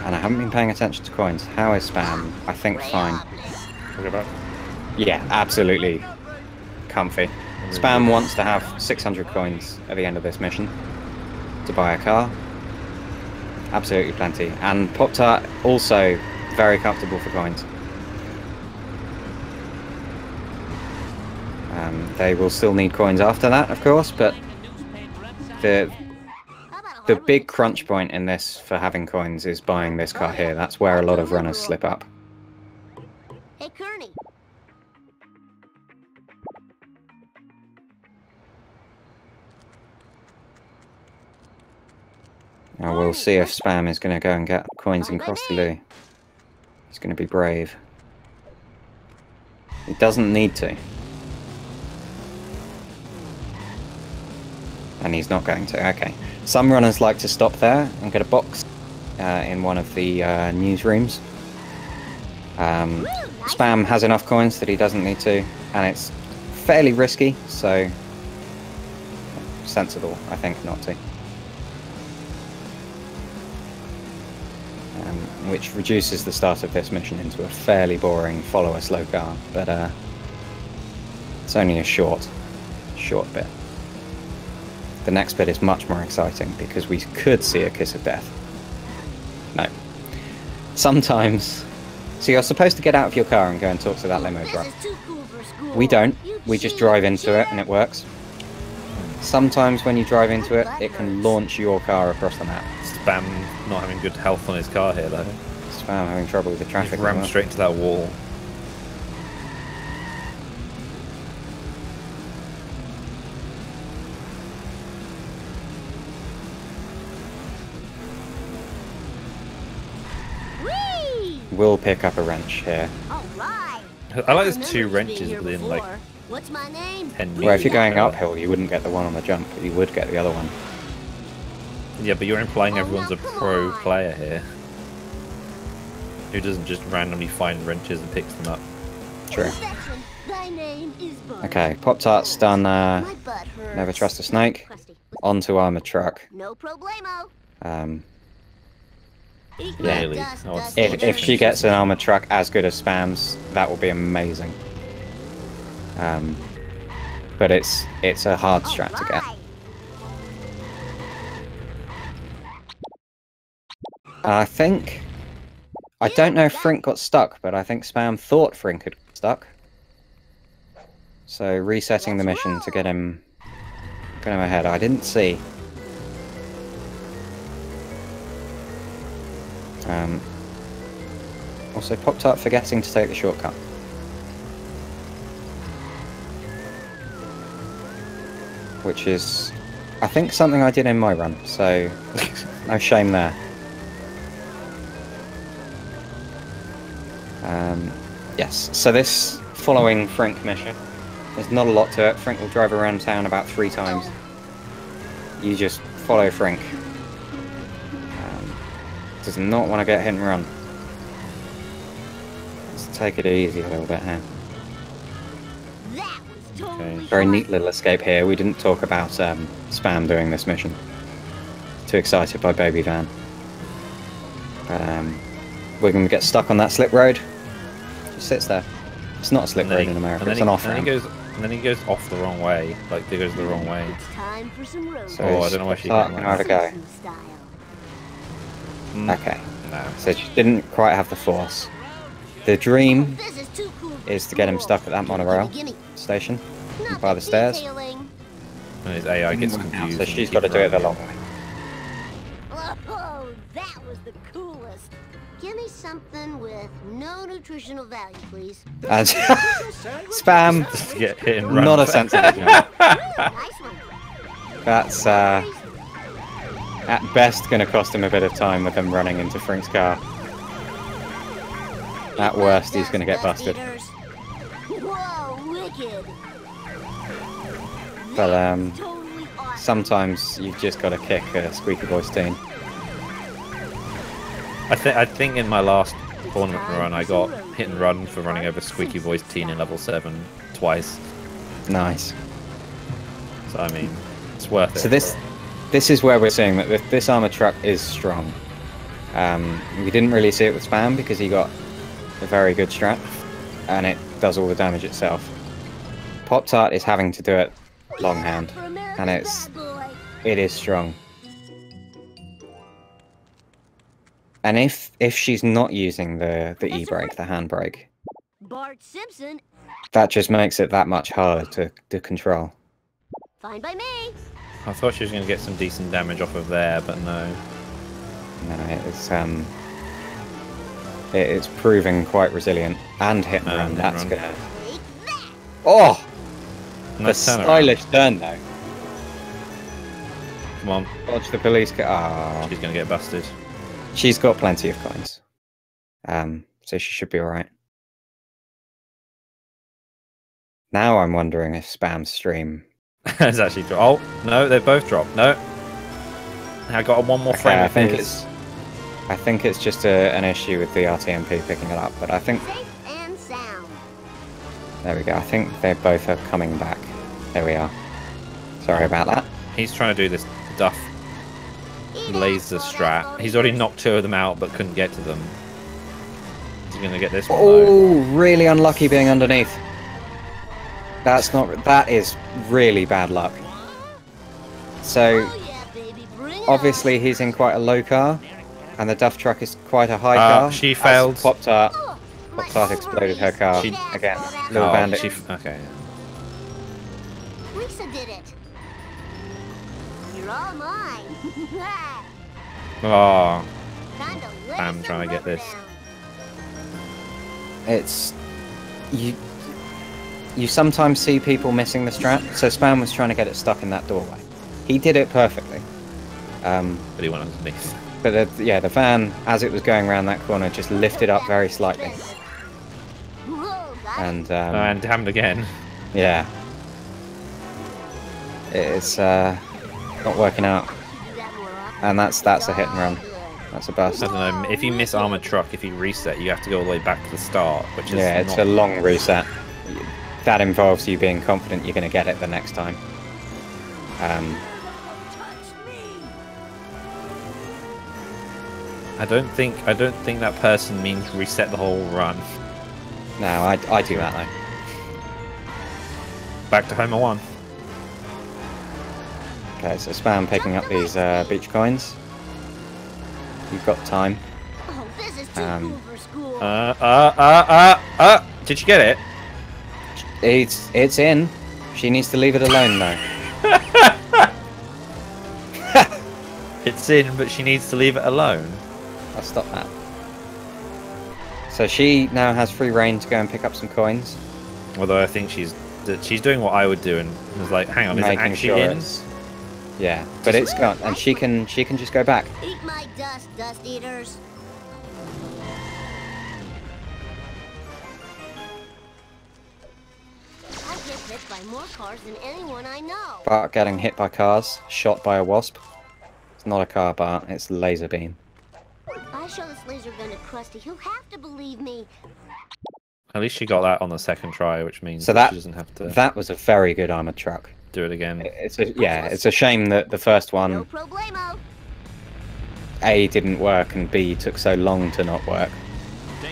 And I haven't been paying attention to coins. How is Spam? I think fine. Talk about. Yeah, absolutely comfy. Spam wants to have 600 coins at the end of this mission to buy a car. Absolutely plenty. And PopTart also very comfortable for coins. They will still need coins after that, of course, but the big crunch point in this for having coins is buying this car here. That's where a lot of runners slip up. Hey, Kearney. Now we'll see if Spam is going to go and get coins and cross the Lee. He's going to be brave. He doesn't need to. And he's not going to, okay. Some runners like to stop there and get a box in one of the newsrooms. Spam has enough coins that he doesn't need to, and it's fairly risky, so sensible, I think, not to. Which reduces the start of this mission into a fairly boring follow a slow car, but it's only a short bit. The next bit is much more exciting because we could see a kiss of death. No. Sometimes. So you're supposed to get out of your car and go and talk to that limo driver. We don't. We just drive into it and it works. Sometimes when you drive into it, it can launch your car across the map. Spam not having good health on his car here, though. Spam having trouble with the traffic. He rammed straight into that wall. Whee! We'll pick up a wrench here. All right. I like there's two wrenches within like What's my name? Well, if you're going uphill, you wouldn't get the one on the jump, but you would get the other one. Yeah, but you're implying everyone's a come pro on. player here. Who doesn't just randomly find wrenches and picks them up. True. Perfection. Thy name is Bud. Okay, Pop-Tart's done My butt hurts. Never Trust a Snake. Crusty. Onto Armored Truck. No problemo. Eat my Really? dust, Oh, it's- dusty If she dirt. gets an Armored Truck as good as Spam's, that will be amazing. But it's a hard strat to get. Alright. I don't know if Frink got stuck, but I think Spam thought Frink had got stuck. So resetting the mission to get him ahead. I didn't see. Also, Pop-Tart forgetting to take the shortcut. Which is, I think, something I did in my run, so no shame there. Yes, so this following Frink mission, there's not a lot to it. Frink will drive around town about 3 times. You just follow Frink. Does not want to get hit and run. Let's take it easy a little bit here. That was totally Very fun. neat little escape here. We didn't talk about Spam doing this mission. Too excited by Baby Van. We're going to get stuck on that slip road. Just sits there. It's not a slip road in America, it's an off-ramp. And then he goes off the wrong way. Like, he goes the wrong way. It's time for some road. So Oh, I don't know where she Pop-Tart went. can have a go. Simpsons style. Okay, No. so she didn't quite have the force. The dream This is too cool for is to get him school. stuck at that monorail Gimme, station gimme. by the stairs. Detailing. And his AI gets confused. So and she's keeps got to do it the running. long way. Oh, that was the coolest. Give me something with no nutritional value, please. And Spam, To get hit and run. not a sensible jump. Nice one. That's at best going to cost him a bit of time with him running into Frink's car. At worst, he's going to get busted. Whoa, wicked. But Totally awesome. sometimes you've just got to kick a squeaky voice teen. I think in my last tournament run, I got hit and run for running over Squeaky Voice Teen in level 7 twice. Nice. So I mean, it's worth it. So this is where we're seeing that this armored truck is strong. We didn't really see it with Spam because he got a very good strat, and it does all the damage itself. Pop-Tart is having to do it longhand, For America's and it bad boy. is strong. And if she's not using the e-brake, the handbrake, Bart Simpson, that just makes it that much harder to control. fine by me. I thought she was going to get some decent damage off of there, but no. No, it's proving quite resilient and hit and run. And That's run. gonna. Take that. Oh, the Nice turnaround. stylish turn though. Come on, Dodge the police car. Ah, she's going to get busted. she's got plenty of coins. So she should be alright. Now I'm wondering if Spam's stream. It's actually dropped. Oh, no, they both dropped. No. I got one more frame I of think his. I think it's just an issue with the RTMP picking it up, but I think Safe and sound. there we go. I think they both are coming back. There we are. Sorry about that. He's trying to do this duff laser strat. He's already knocked 2 of them out, but couldn't get to them. He's going to get this one though. Oh, really unlucky being underneath. That is really bad luck. So Oh yeah, baby, bring it obviously he's in quite a low car, and the duff truck is quite a high car. she As failed. Pop-Tart on. My Pop-Tart exploded her car She- again. Oh, Little Oh, bandit. okay. Lisa did it. You're all mine. Oh, Time to lay I'm some trying to get rubber this. down. It's you sometimes see people missing the strat. So Spam was trying to get it stuck in that doorway. He did it perfectly. but he went underneath. But the van, as it was going around that corner, just lifted up very slightly. Whoa, got it. And And happened again. Yeah. It's not working out. And that's a hit and run. That's a bust. I don't know, if you miss Armored Truck, if you reset, you have to go all the way back to the start, which is yeah, it's a long reset. That involves you being confident you're going to get it the next time. I don't think that person means reset the whole run. No, I do that though. Back to Homer 1. Okay, so Spam picking up these beach coins. You've got time. Oh, this is too cool for school. Did you get it? It's in. She needs to leave it alone though. It's in, but she needs to leave it alone. I'll stop that. So she now has free reign to go and pick up some coins. Although I think she's doing what I would do and was like, hang on, is it Making actually sure in? it's... Yeah, but it's gone, and she can just go back. Eat my dust, dust eaters. I get hit by more cars than anyone I know. Bart getting hit by cars, shot by a wasp. It's not a car, Bart. It's a laser beam. I show this laser gun to Krusty. He'll have to believe me. At least she got that on the second try, which means So she doesn't have to that was a very good armored truck. do it again. It's a shame that the first No one problemo. A didn't work and B took so long to not work.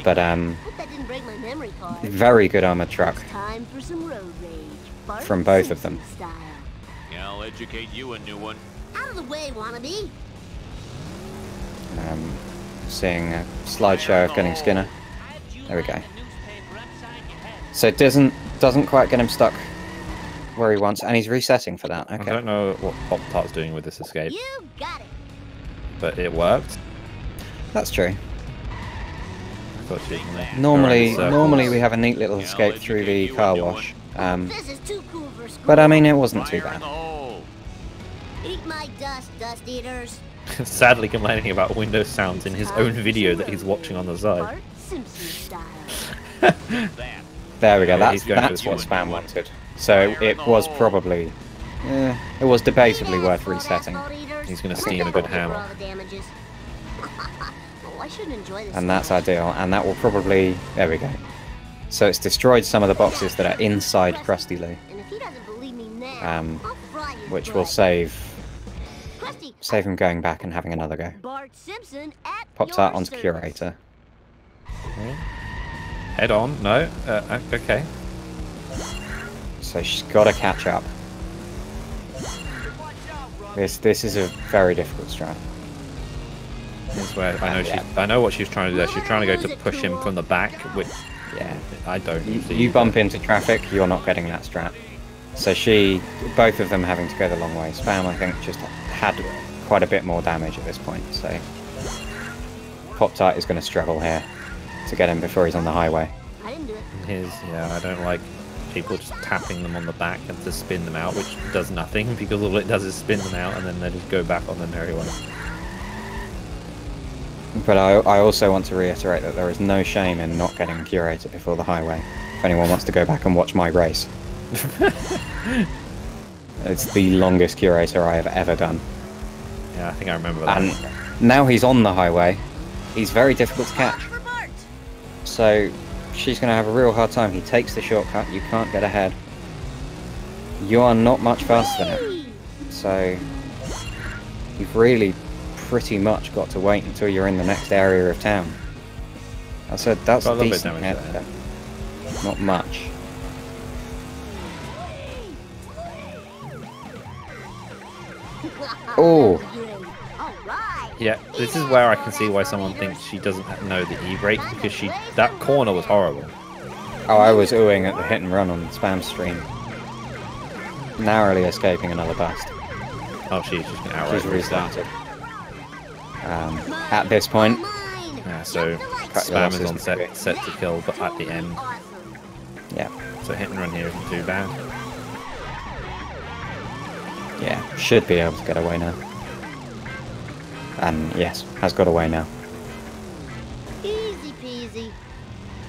But Hope that didn't break my memory card. very good armored truck It's time for some road rage. Bart from both of them. Simpson style. Yeah, I'll educate you a new one. Out of the way, wannabe. Seeing a slideshow of getting Skinner. There we go. So it doesn't quite get him stuck where he wants, and he's resetting for that. I Okay. don't know what Pop-Tart's doing with this escape, You got it. but it worked. That's true. I thought she was Normally we have a neat little escape through the car wash. This is too cool for school. But I mean, it wasn't too Fire in bad. the hole. Eat my dust, dust eaters. sadly complaining about Windows sounds in his own video that he's watching on the side. Bart Simpson style. There we go. Yeah, he's going That's for what the Spam wanted. So it was probably, it was debatably worth resetting. He's going to steam a good hammer. Oh, I should enjoy this. And that's ideal. And that will probably, there we go. So it's destroyed some of the boxes that are inside Krusty Lou, And if he doesn't believe me now, I'll fry his which will butt. save Krusty, him going back and having another go. Bart Simpson at Pops your out onto service. Curator. Head on? No? Okay. So she's got to catch up. This is a very difficult strat. That's where I know what she was trying to do there. She was trying to go to push him from the back, which Yeah. I don't. You bump into traffic, you're not getting that strat. So both of them having to go the long way. Spam, I think, just had quite a bit more damage at this point, so Pop-Tart is going to struggle here to get him before he's on the highway. I didn't do it. I don't like people just tapping them on the back and to spin them out, which does nothing because all it does is spin them out and then they just go back on the merry way. But I also want to reiterate that there is no shame in not getting Curator before the highway. If anyone wants to go back and watch my race. It's the longest Curator I have ever done. Yeah, I think I remember that. And now he's on the highway, he's very difficult to catch. So she's going to have a real hard time. He takes the shortcut, you can't get ahead. You are not much faster than him. So you've really pretty much got to wait until you're in the next area of town. That's a decent hit there. Not much. Oh, Yeah, this is where I can see why someone thinks she doesn't know the e-brake, because that corner was horrible. oh! I was oohing at the hit and run on Spam's stream, narrowly escaping another bust. Oh, she's just going to outright She's restart. restarted. At this point, Yeah, so Cut your Spam is losses. on set to kill, but at the end, yeah, so hit and run here isn't too bad. yeah, should be able to get away now. And yes, has got away now. Easy peasy.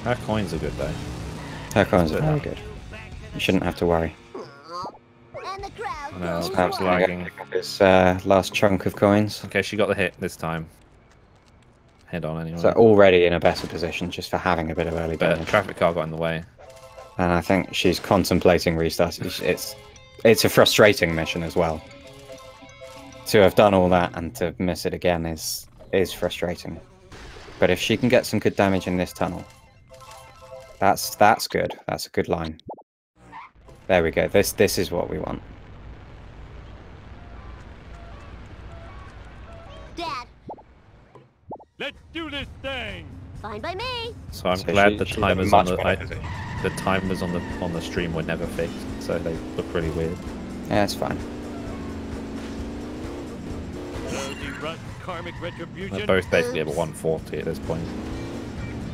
Her coins are good though. Her coins are very good. You shouldn't have to worry. And the crowd No, goes perhaps wild. lagging. His last chunk of coins. Okay, she got the hit this time. Head on anyway. So already in a better position just for having a bit of early But damage. traffic car got in the way. And I think she's contemplating restart. It's a frustrating mission as well. To have done all that and to miss it again is frustrating. But if she can get some good damage in this tunnel, that's good. That's a good line. There we go. This is what we want. Dad, Let's do this thing. fine by me. So I'm So glad the she's in a timers much on better position. the timers on the stream were never fixed, so they look really weird. Yeah, it's fine. Does he run karmic retribution? They're both basically at 140 at this point.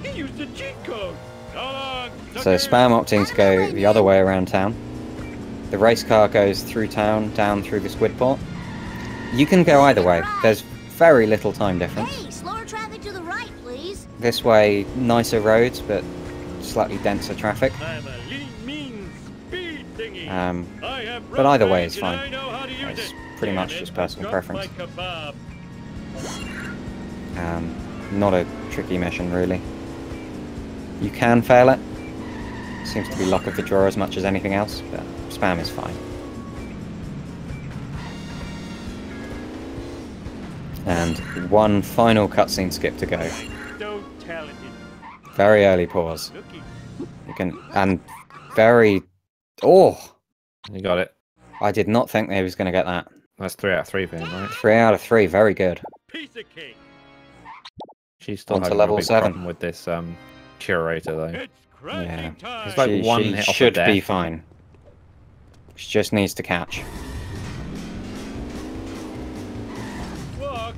He used a cheat code. Hold on, So Spam opting to go the other way around town. The race car goes through town, down through the squid port. You can go either way. There's very little time difference. Hey, slower traffic to the right, please. This way, nicer roads, but slightly denser traffic. I'm a lean, mean speed thingy. I have but either way road is rage and fine. I know how to use It's it. pretty Damn much it, just I personal dropped preference. my kebab. Not a tricky mission, really. You can fail it. Seems to be luck of the draw as much as anything else, but Spam is fine. And one final cutscene skip to go. So talented. Very early pause. Looky. You can, and very... Oh! You got it. I did not think they was going to get that. That's 3 out of 3 for him, right? 3 out of 3, very good. Piece of cake. She's still On to having level a big 7. problem with this curator though. It's cracking Yeah. time. It's like one She hit off should of be death. fine. She just needs to catch. Walk.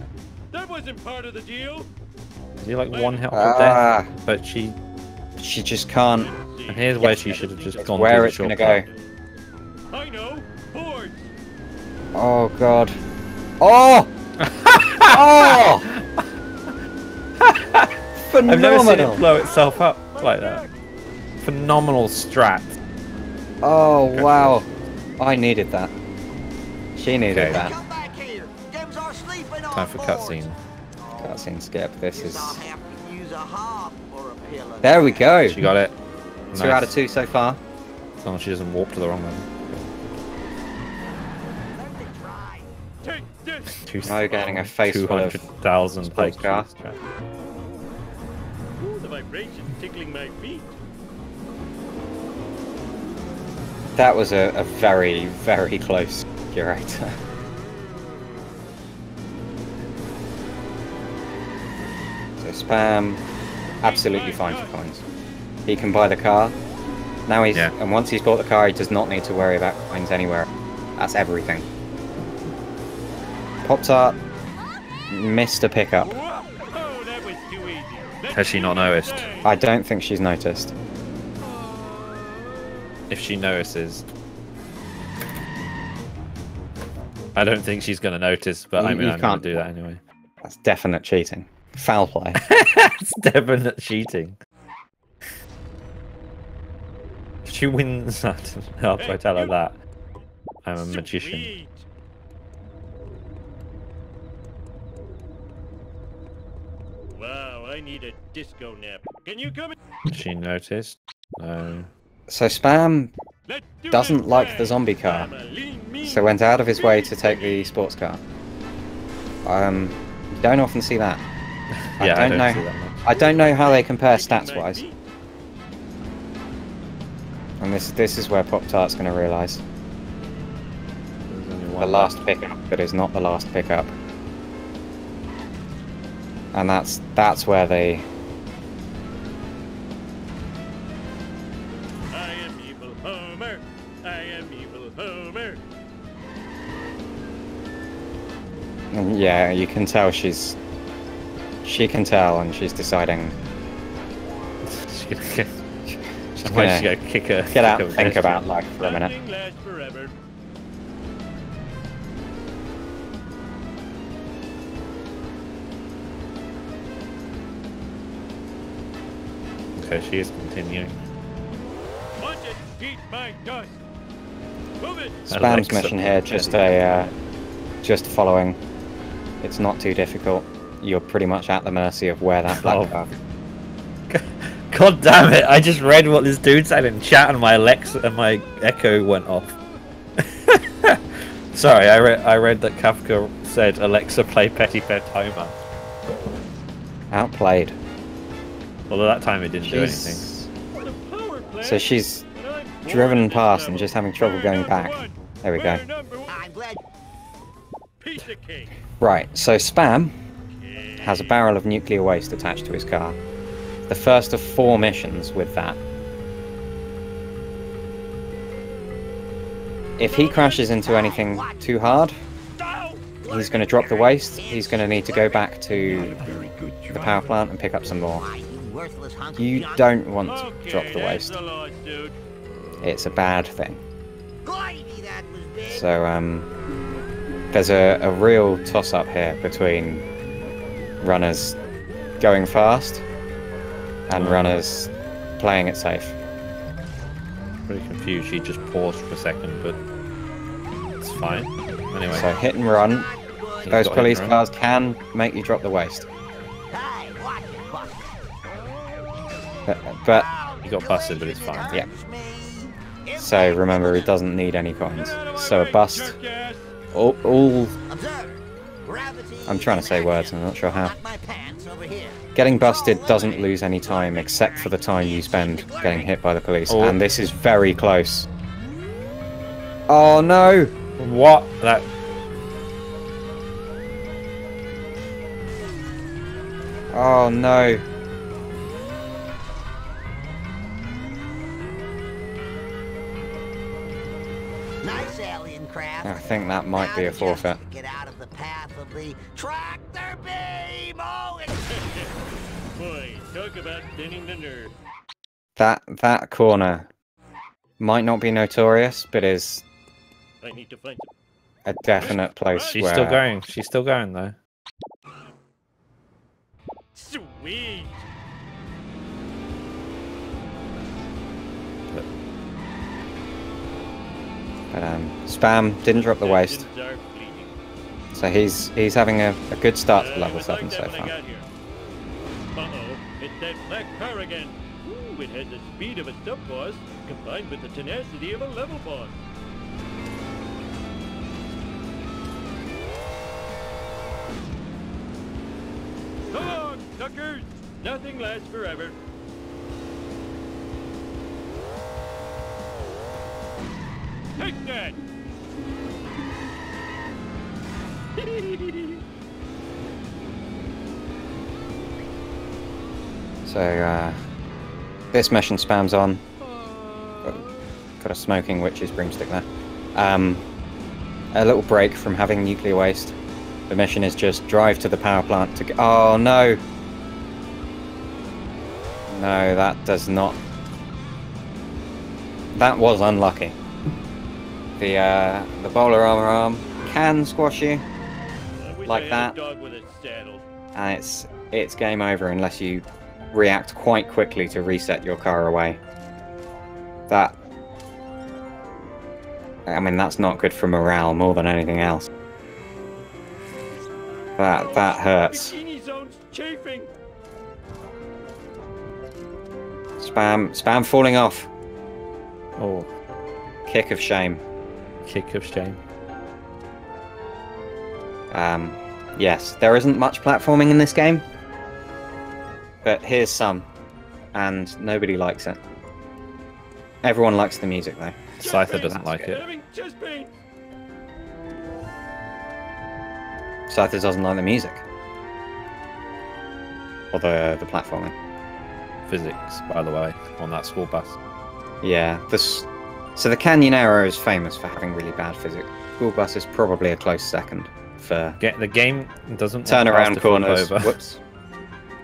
That wasn't part of the deal. Is like one hit off of death? Ah, But she... she just can't. And here's where she should have just gone Where through it's the going to shortcut. go. I know. Boards. Oh god. Oh! Oh! I've never seen it Phenomenal! blow itself up like that. Phenomenal strat. Oh wow. I needed that. She needed Okay. that. Come back here. Them's our sleeping on Time for boards. cutscene. Cutscene skip. This Guess is. I'll have to use a hob or a pillow. There we go. She got it. 2 out of 2 so far. As long as she doesn't warp to the wrong one. Take this. No getting a face full of 200,000 sports car. Ooh, the vibrations tickling my feet. That was a very, very close curator. So Spam, absolutely fine for coins. He can buy the car. Now he's and once he's bought the car, he does not need to worry about coins anywhere. That's everything. PopTart missed a pickup. Oh, that was too easy. Has she not noticed? I don't think she's noticed. If she notices. I don't think she's going to notice, but I mean, You I'm going can't- to do that anyway. That's definite cheating. Foul play. It's definite cheating. If she wins that after I tell her that, I'm a magician. Sweet. Wow, I need a disco nap. Can you come in? She noticed. No. So Spam Let's do doesn't this like thing. the zombie car, I'm a lean, mean so went out of his way to speed take the thingy. sports car. You don't often see that. Yeah, I don't don't know. see that much. I don't know how they compare Tickling stats my wise, feet. and this is where PopTart's going to realise There's only the one last pickup that is not the last pickup, and that's where they. I am evil Homer. I am evil Homer. And yeah, you can tell she can tell, and she's deciding. She's gonna get. She's She's gonna gonna kick her. get out kick and her think pedestrian. about life for a minute. Nothing lasts forever. Okay, she is continuing. Watch it. Eat my dust. Move it. Spam's mission here, just following. It's not too difficult. You're pretty much at the mercy of where that black car. God damn it! I just read what this dude said in chat, and my Alexa and my Echo went off. Sorry, I read that Kafka said Alexa play Petty Pet Homer. Outplayed. Although that time it didn't do anything. So she's driven past and just having trouble going back. There we go. I'm glad. Piece of cake. Right, so Spam has a barrel of nuclear waste attached to his car. The first of 4 missions with that. If he crashes into anything too hard, he's going to drop the waste. He's going to need to go back to the power plant and pick up some more. You don't want to drop the waste. It's a bad thing. So, there's a real toss-up here between runners going fast and runners playing it safe. Pretty confused. She just paused for a second, but it's fine. Anyway. So hit and run. Those police cars can make you drop the waste. But he got busted, but it's fine. Yeah. So remember, he doesn't need any coins. So a bust. All. I'm trying to say words. I'm not sure how. Getting busted doesn't lose any time except for the time you spend getting hit by the police, and this is very close. Oh no! What? That. Oh no! Nice alien craft. I think that might be a forfeit. Get out of the path of the tractor beam. Oh, Boy, talk about thinning the nerve. That corner might not be notorious, but is I need to find a definite place She's where... still going. She's still going though. Sweet. But Spam didn't drop the waste, so he's having a good start to level 7 so far. Uh-oh, it's that black car again. Ooh, it has the speed of a sub-boss, combined with the tenacity of a level boss. Come on, suckers! Nothing lasts forever. Take that! So, this mission Spam's on. Got a smoking witch's broomstick there. A little break from having nuclear waste. The mission is just drive to the power plant to get... Oh, no! No, that does not... That was unlucky. The bowler arm can squash you like that, and it's game over unless you react quite quickly to reset your car away. That, I mean, that's not good for morale more than anything else. That hurts. Spam falling off. Oh, kick of shame. Kick of shame. Yes, there isn't much platforming in this game, but here's some, and nobody likes it. Everyone likes the music though. Scyther doesn't like it. Scyther doesn't like the music. Or the platforming. Physics, by the way, on that school bus. Yeah, so the Canyon Arrow is famous for having really bad physics. School bus is probably a close second for... The game doesn't turn around corners. Over. Whoops.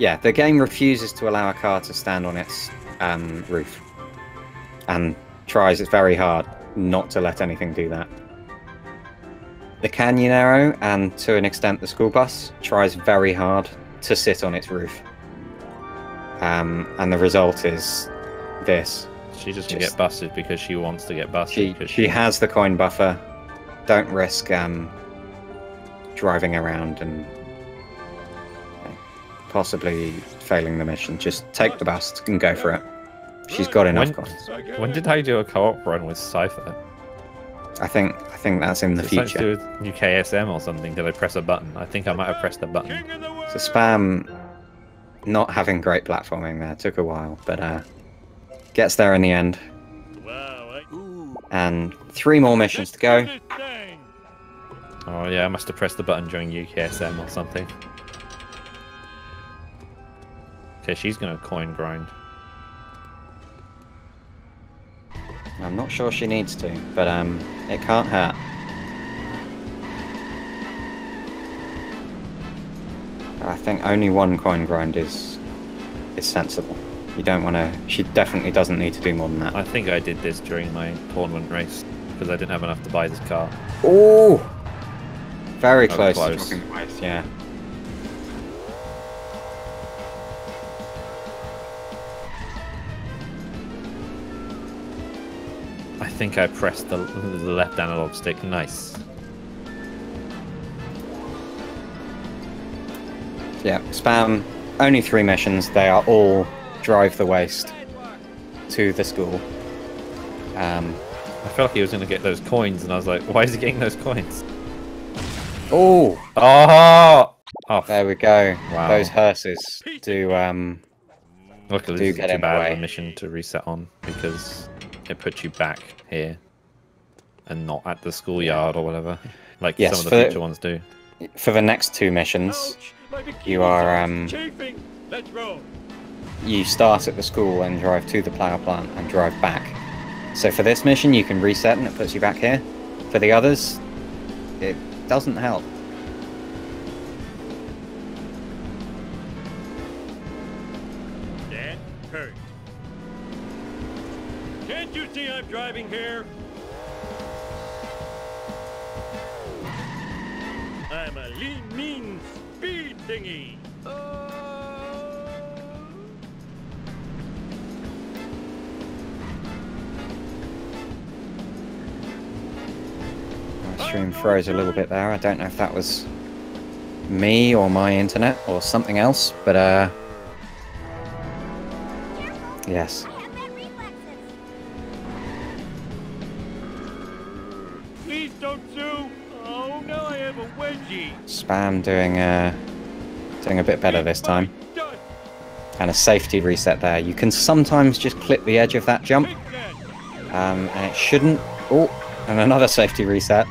Yeah, the game refuses to allow a car to stand on its roof. And tries very hard not to let anything do that. The Canyon Arrow, and to an extent the school bus, tries very hard to sit on its roof. And the result is this. She's just gonna get busted because she wants to get busted. She has the coin buffer. Don't risk driving around and possibly failing the mission. Just take the bus and go for it. She's got enough coins. When did I do a co-op run with Cypher? I think that's in the future. It's to do with UKSM or something. Did I press a button? I think I might have pressed a button. So Spam not having great platforming there. Took a while, but gets there in the end. And 3 more missions to go. Oh yeah, I must have pressed the button during UKSM or something. Okay, she's gonna coin grind. I'm not sure she needs to, but it can't hurt. I think only 1 coin grind is sensible. You don't want to. She definitely doesn't need to do more than that. I think I did this during my tournament race because I didn't have enough to buy this car. Oh, very close. To dropping the waste, yeah. I think I pressed the left analog stick. Nice. Yeah, Spam. Only 3 missions. They are all drive the waste to the school. I felt like he was going to get those coins, and I was like, "Why is he getting those coins?" Oh! Oh! There we go. Wow. Those hearses do Luckily, do this get isn't too in the bad way. of a mission to reset on because it puts you back here and not at the schoolyard or whatever, like Yes, some of the future ones do. For the next 2 missions, you are Let's roll. you start at the school and drive to the power plant and drive back. So for this mission, you can reset and it puts you back here. For the others, it doesn't help. That hurt. Can't you see I'm driving here? I'm a lean, mean speed thingy. My stream froze a little bit there. I don't know if that was me or my internet or something else, but yes. Please don't sue. Oh no, I have a wedgie. Spam doing a bit better this time. And a safety reset there. You can sometimes just clip the edge of that jump. And it shouldn't... Oh, and another safety reset.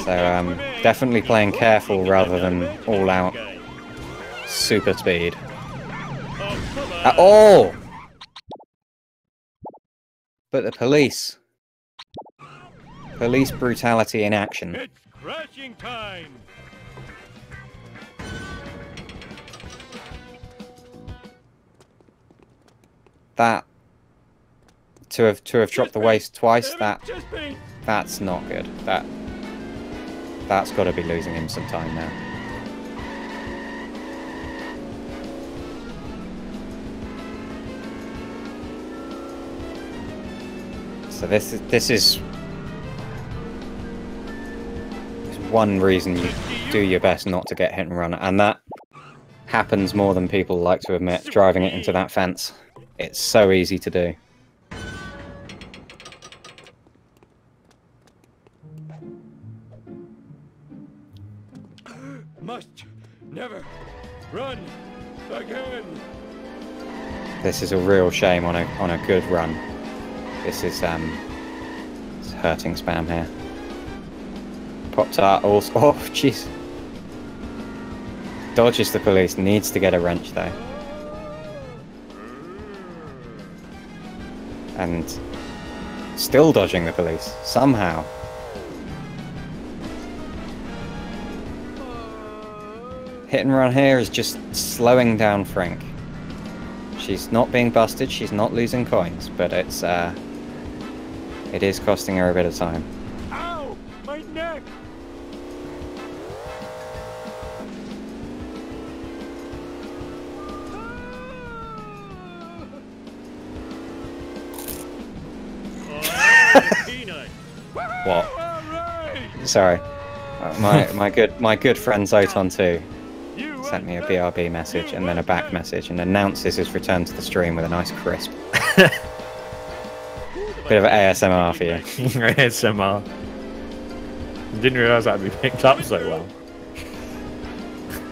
So definitely playing careful rather than all out super speed. Oh! But the police. Police brutality in action. It's crashing time. That to have dropped the waist twice, that's not good. That's got to be losing him some time now. So this is one reason you do your best not to get hit and run, and that happens more than people like to admit, driving it into that fence. It's so easy to do. Must never run again. This is a real shame on a good run. This is it's hurting Spam here. PopTart also. Oh, jeez. Dodges the police. Needs to get a wrench though. And still dodging the police somehow. Hit and run here is just slowing down Frank. She's not being busted, she's not losing coins, but it is costing her a bit of time. Ow! My neck! What? Sorry. My good friend Zoton2 sent me a BRB message and then a back message and announces his return to the stream with a nice crisp. Bit of ASMR for you. ASMR. Didn't realise that'd be picked up so well.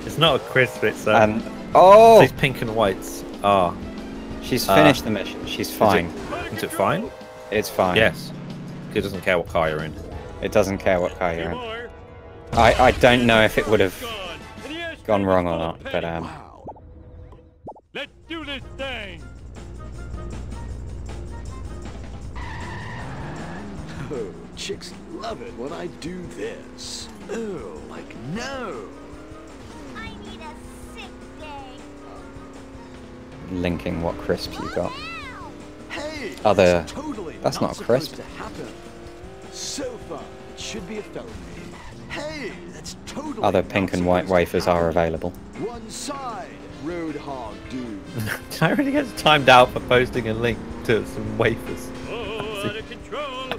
It's not a crisp, it's oh! These pink and whites. Ah. She's finished the mission. She's fine. Is it fine? It's fine. Yes. It doesn't care what car you're in. It doesn't care what car you're in. I don't know if it would have gone wrong or not, but Let's do this thing. Oh, chicks love it when I do this. Oh, like no. I need a sick day. linking what crisp you got. Hey, Other... totally That's not a crisp. To happen. So far, it should be a felony. Hey, that's totally Other pink and white wafers are available. One side, Roadhog dude. Did I really get timed out for posting a link to some wafers? Oh, out of control.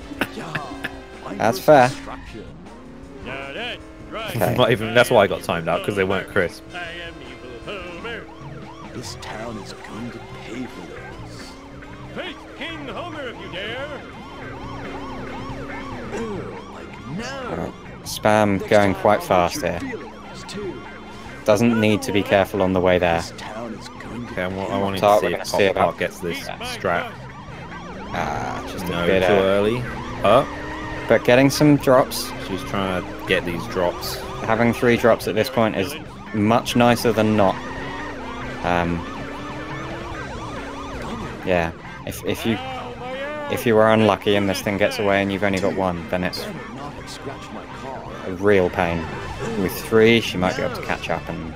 That's fair. Now that's right. Okay. Not even, that's why I got timed out, because they weren't crisp. I am evil Homer. This town is going to pay for this. Face King Homer if you dare. Oh, like no. Spam going quite fast here. Doesn't need to be careful on the way there. Okay, I want to Tart, see we're if gonna see Pop about- gets this strap. Just a No, bit too early. Oh, But getting some drops, she's trying to get these drops. having 3 drops at this point is much nicer than not. Yeah, if you were unlucky and this thing gets away and you've only got 1, then it's a real pain. With 3, she might be able to catch up and...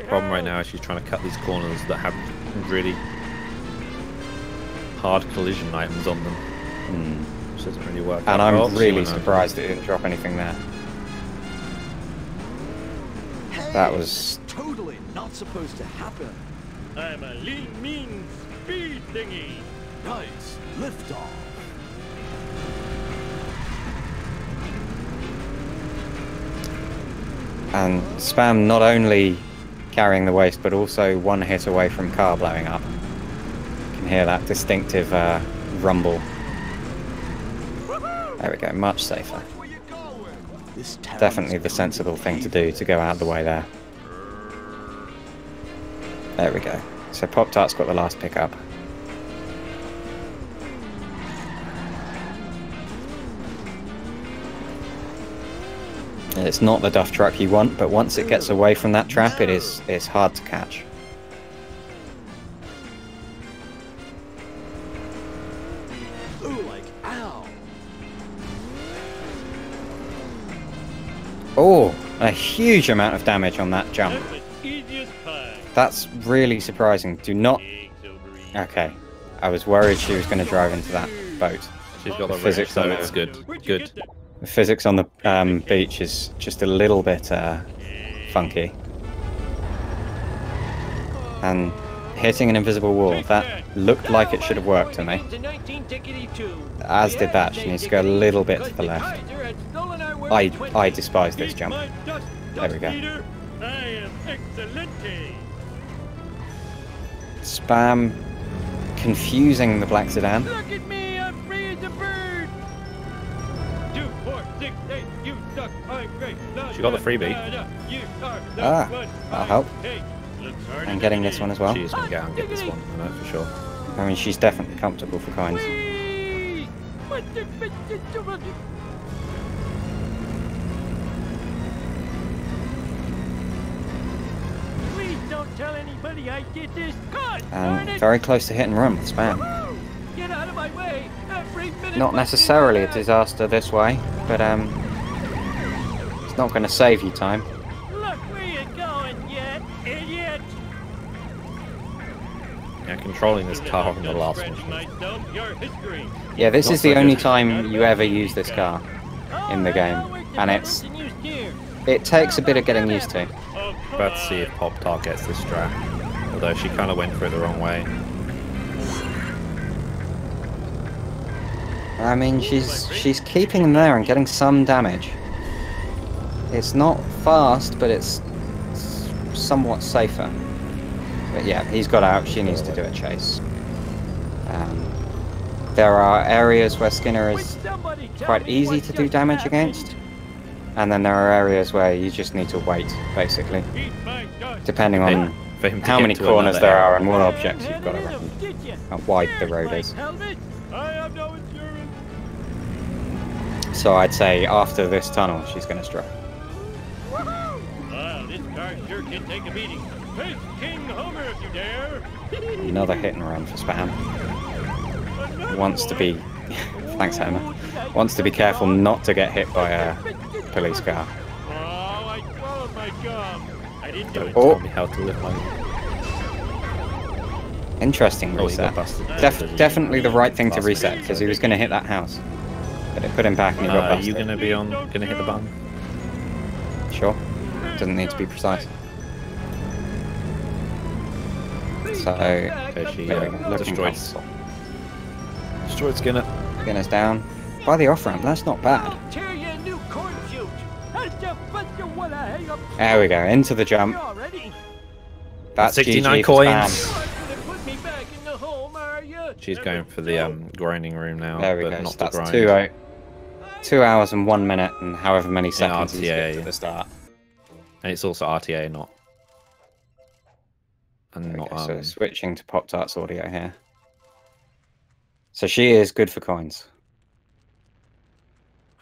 Problem right now is she's trying to cut these corners that have really hard collision items on them. Which doesn't really work. And out. I'm Oh, really she went surprised it didn't drop anything there. That was... totally not supposed to happen. I'm a lean, mean speed thingy. Nice liftoff. And Spam not only carrying the waste, but also 1 hit away from car blowing up. You can hear that distinctive rumble. There we go, much safer. Definitely the sensible thing to do, to go out the way there. There we go. So Pop-Tart's got the last pickup. It's not the duff truck you want, but once it gets away from that trap, it's hard to catch. Ooh, like ow. Oh, a huge amount of damage on that jump. That's the easiest pie. That's really surprising. Do not... Eggs over easy. Okay. I was worried she was going to drive into that boat. She's got the Physics wrench, so on it's it. good. Where'd you Good. get that? The physics on the beach is just a little bit funky. And hitting an invisible wall, that looked like it should have worked to me. As did that. She needs to go a little bit to the left. I despise this jump. There we go. I am excelente. Spam confusing the black sedan. Look at me, I'm free as a bird. 2, 4, 6, 8, you suck, I'm great. She got the freebie. That'll help. And getting this one as well. She's gonna go out and get this one, I know for sure. I mean, she's definitely comfortable for coins. Please don't tell anybody I did this. God, And very close to hit and run with Spam. get out of my way. Every minute Not must be necessarily a worth. disaster this way, but it's not going to save you time. Look where you're going, yet, idiot. Yeah, controlling this car on the last one. Myself, your history. Yeah, this Not is the so only good. time you ever use this car in the game, and it takes a bit of getting used to. About to see if Pop-Tart gets this strap. Although she kind of went for it the wrong way. I mean, she's keeping him there and getting some damage. It's not fast, but it's somewhat safer. But yeah, he's got out. She needs to do a chase. There are areas where Skinner is quite easy to do damage against, and then there are areas where you just need to wait, basically, depending on how many corners there are and what objects you've got around, how wide the road is. So I'd say after this tunnel, she's going to struggle. Wow, this car sure can take a beating. Hey, King Homer, if you dare. Another hit and run for Spam. Wants to be... Thanks, Homer. Wants to be careful not to get hit by a police car. Oh, I swallowed my gum. I didn't do it. Don't tell me how to live my... Interesting reset. Definitely the right thing to reset, because he was going to hit that house. But it put him back and he got busted. Are you going to be on... going to hit the button? Sure. Doesn't need to be precise. So... Destroyed Skinner. Skinner's down. By the off-ramp, that's not bad. There we go, into the jump. That's 69 GG for coins. Spam. She's going for the grinding room now. There we but go, not so that's grind. 2 hours and 1 minute and however many seconds he's RTA. at the start. And it's also RTA, not... And not, Okay, so switching to Pop-Tart's audio here. So she is good for coins.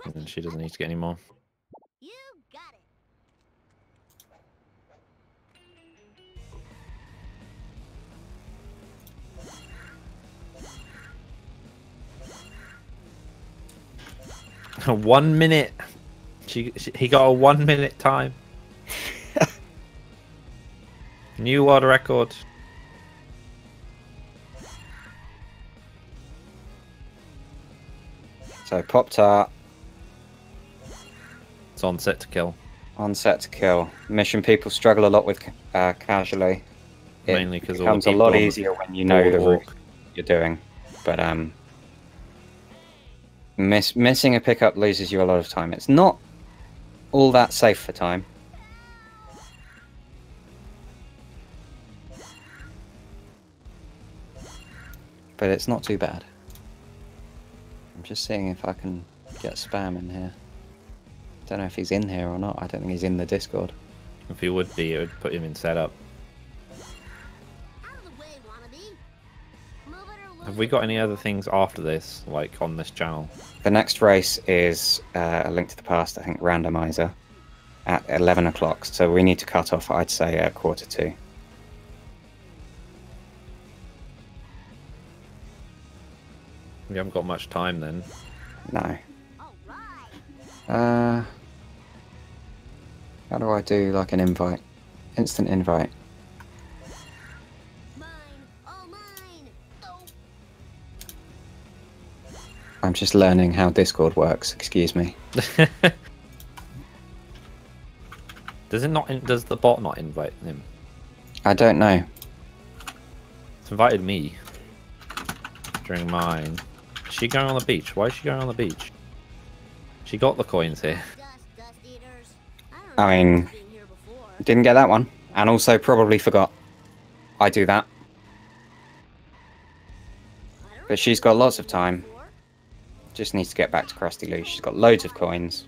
And she doesn't need to get any more. You got it. 1 minute. He got a 1 minute time. New world record. So Pop-Tart. It's on set to kill. On set to kill. Mission people struggle a lot with casually. Mainly because it becomes a lot easier when you know the route you're doing. But missing a pickup loses you a lot of time. It's not all that safe for time. But it's not too bad. I'm just seeing if I can get Spam in here. Don't know if he's in here or not. I don't think he's in the Discord. If he would be, it would put him in setup. Have we got any other things after this, like on this channel? The next race is A Link to the Past, I think, randomizer at 11 o'clock. So we need to cut off, I'd say, at 1:45. We haven't got much time then. No. How do I do like an invite? Instant invite. I'm just learning how Discord works, excuse me. Does the bot not invite him? I don't know. It's invited me during mine. Is she going on the beach? Why is she going on the beach? She got the coins here. I mean, didn't get that one. And also probably forgot. I do that. But she's got lots of time. Just needs to get back to Krusty Lou. She's got loads of coins.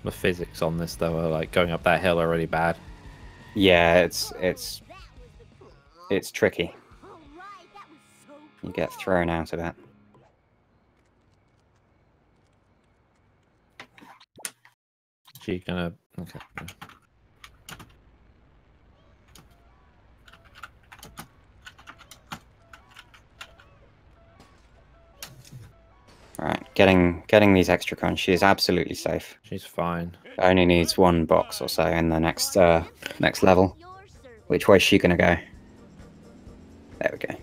The physics on this though are like going up that hill are really bad. Yeah, it's tricky. You get thrown out of it. She gonna okay. Alright, getting these extra coins. She is absolutely safe. She's fine. Only needs one box or so in the next next level. Which way is she gonna go? There we go.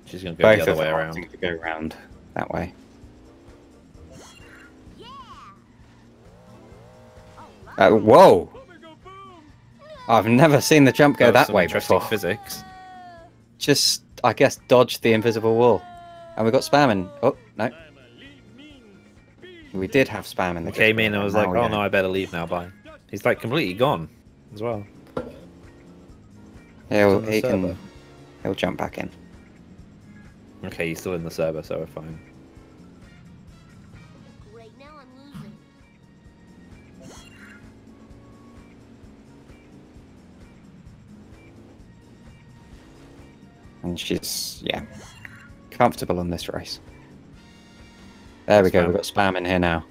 She's gonna go Both the other of way them around. wanting to go around that way. Whoa! I've never seen the jump go that way interesting before. Physics. Just, I guess, dodged the invisible wall. And we got spam in... Oh, no. We did have spam in the Came in and was like, we oh don't. no, I better leave now, bye. He's like completely gone as well. He'll jump back in. Okay, he's still in the server, so we're fine. Great, now I'm losing. And she's, yeah, comfortable on this race. There we go, we've got spam in here now.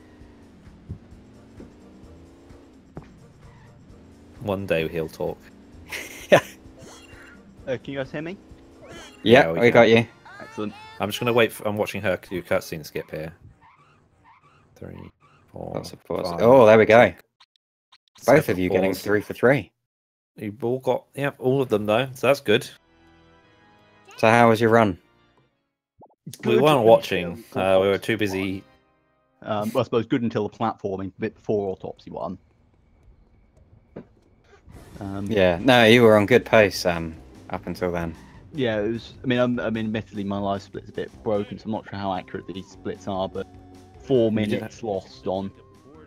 One day he'll talk. Yeah. Can you guys hear me? Yeah, we got you. Excellent. I'm just gonna wait. I'm watching her do cutscene skip here. 3, 4. Lots of pause. 5, Oh, there we go. Both 7 of you getting pause. 3 for 3. You've all got, yeah, all of them though, so that's good. So how was your run? We weren't watching. We were too busy. Well, I suppose good until the platforming bit before Autopsy 1. Yeah, no, you were on good pace up until then. Yeah, it was. I mean, admittedly, my live split's a bit broken, so I'm not sure how accurate these splits are. But 4 minutes lost on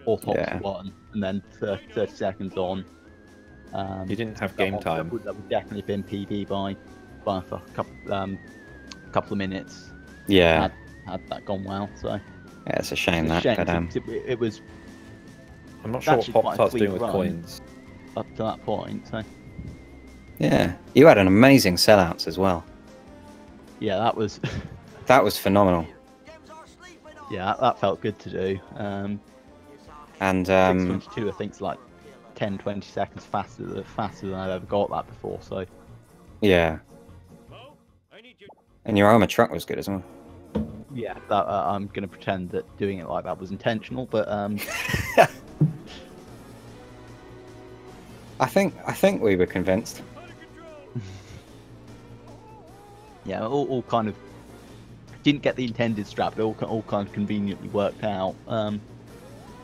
Autopsy 1, and then 30 seconds on. You didn't have game time. That would definitely been PB by a couple of minutes. Yeah. Had that gone well, so. Yeah, it's a shame It's that, a shame, but it was I'm not sure what actually quite a Pop-Tart's sweet doing with run. coins. up to that point. So yeah, you had an amazing sellouts as well. yeah, that was That was phenomenal. yeah, that felt good to do. And 6:22, I think, is like 10-20 seconds faster than I've ever got that before. So yeah, and your armor truck was good as well. yeah, that I'm gonna pretend that doing it like that was intentional, but I think we were convinced. yeah, all kind of didn't get the intended strap, but all kind of conveniently worked out.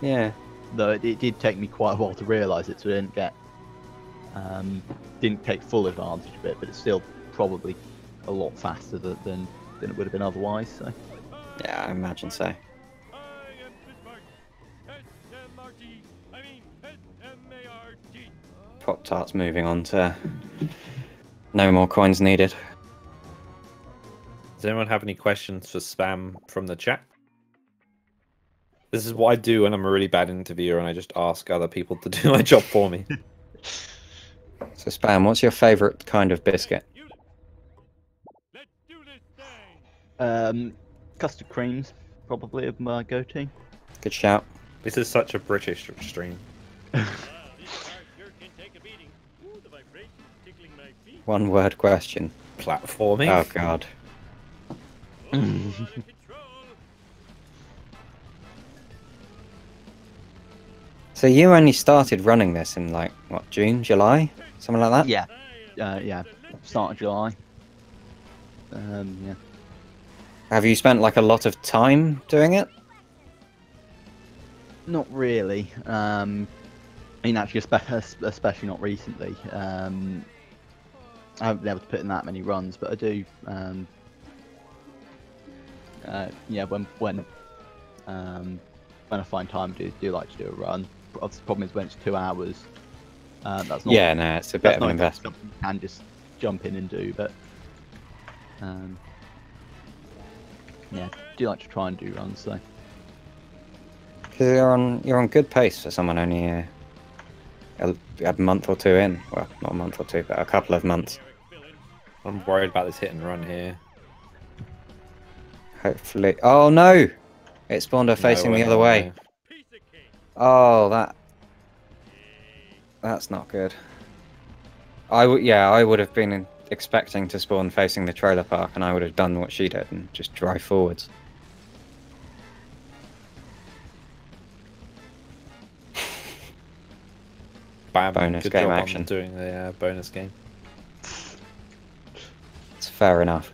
Yeah. Though it did take me quite a while to realise it, so I didn't take full advantage of it, but it's still probably a lot faster than it would have been otherwise. So Yeah, I imagine so. Pop-Tart's moving on to no more coins needed. Does anyone have any questions for Spam from the chat? This is what I do when I'm a really bad interviewer and I just ask other people to do my job for me. So Spam, what's your favourite kind of biscuit? Custard creams probably of my go-to. Good shout. This is such a British stream. One word question. Platforming? Oh god. So you only started running this in like, what, June, July? Something like that? Yeah, yeah, start of July. Yeah. Have you spent like a lot of time doing it? Not really. I mean, actually, especially not recently. I haven't been able to put in that many runs, but I do. Yeah, when I find time, do like to do a run. The problem is when it's 2 hours. That's not. Yeah, no, it's a bit of an not investment. something you can just jump in and do, but. Yeah, do like to try and do runs, so. Because you're on good pace for someone only a month or two in. Well, not a month or two, but a couple of months. I'm worried about this hit and run here. Hopefully. Oh no! It spawned her facing the other way. Oh, that's not good. I would have been expecting to spawn facing the trailer park, and I would have done what she did and just drive forwards. Bam, bonus good game job action. on doing the bonus game. It's fair enough.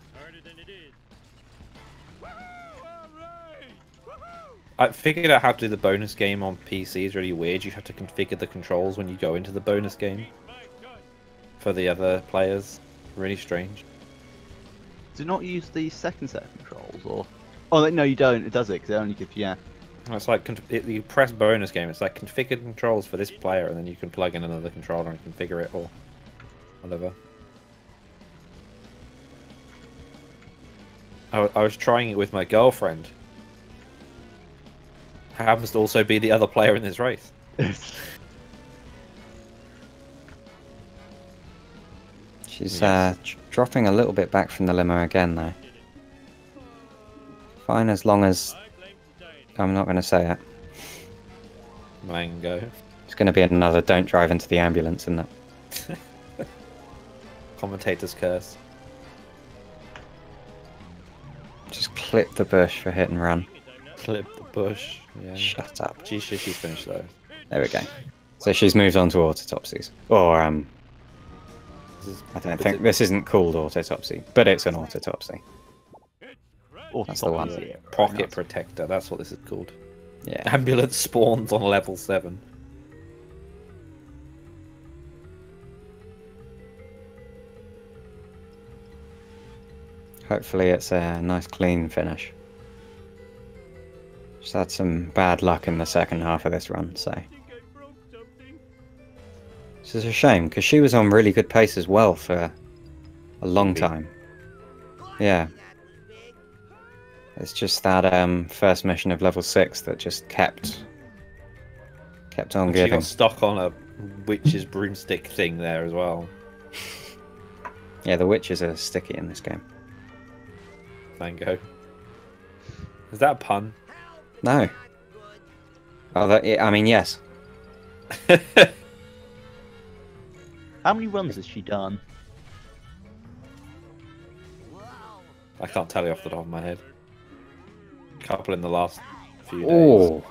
I figured out how to do the bonus game on PC. It's really weird. You have to configure the controls when you go into the bonus game for the other players. Really strange. Do not use the second set of controls, or... Oh, no, you don't. It does it, because it only gives you... Yeah. It's like you press bonus game. It's like configured controls for this player, and then you can plug in another controller and configure it or whatever. I was trying it with my girlfriend. Happens to also be the other player in this race. She's dropping a little bit back from the limo again, though. Fine, as long as... I'm not going to say it. Mango. It's going to be another don't drive into the ambulance, isn't it? Commentator's curse. Just clip the bush for hit and run. Clip the bush. Yeah. Shut up. She's finished though. There we go. So she's moved on to autotopsies. Or, I don't think... This isn't called autotopsy, but it's an autotopsy. That's the one. Pocket protector, that's what this is called. Yeah. Ambulance spawns on level 7. Hopefully it's a nice clean finish. Just had some bad luck in the second half of this run, so... This is a shame, because she was on really good pace as well for a long time. Yeah. It's just that first mission of level 6 that just kept on She giving. got stuck on a witch's broomstick thing there as well. Yeah, the witches are sticky in this game. Mango. Is that a pun? No. Oh, I mean, yes. How many runs has she done? I can't tell you off the top of my head. A couple in the last few days. Oh,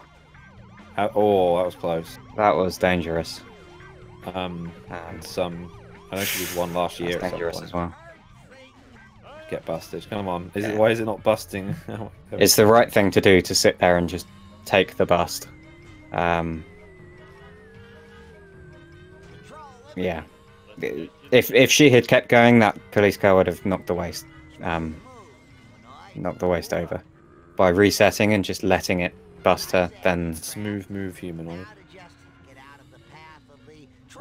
Oh, that was close. that was dangerous. And some... I know she did one last year That's at some dangerous point. as well. Get busted. Come on. Why is it not busting? It's the right thing to do to sit there and just take the bust. Yeah. If she had kept going, that police car would have knocked the waste over. By resetting and just letting it bust her, then... Smooth move, humanoid.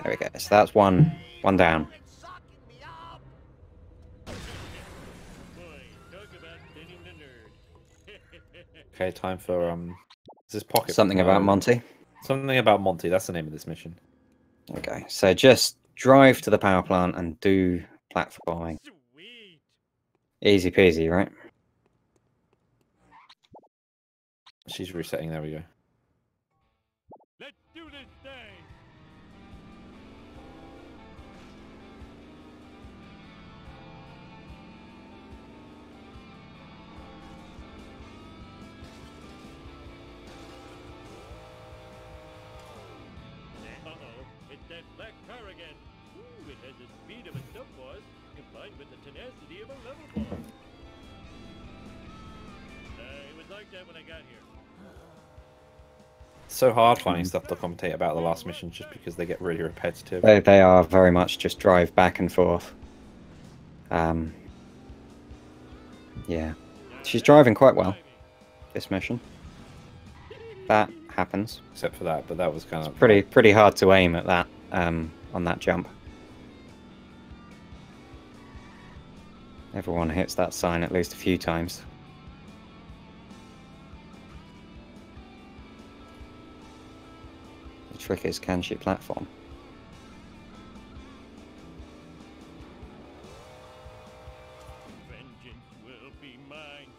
There we go. So that's one down. Okay, time for is this pocket? Something about Monty. Something about Monty. That's the name of this mission. Okay, so just drive to the power plant and do platforming. Easy peasy, right? She's resetting. There we go. Let's do this thing. It's that black car again. Ooh, it has the speed of a sub boss combined with the tenacity of a level boss. It was like that when I got here. It's so hard finding stuff to commentate about the last mission just because they get really repetitive. They are very much just drive back and forth. Yeah. She's driving quite well, this mission. That happens. Except for that, but that was kind of... Pretty hard to aim at that, on that jump. Everyone hits that sign at least a few times. The trick is, can she platform? Vengeance will be mine.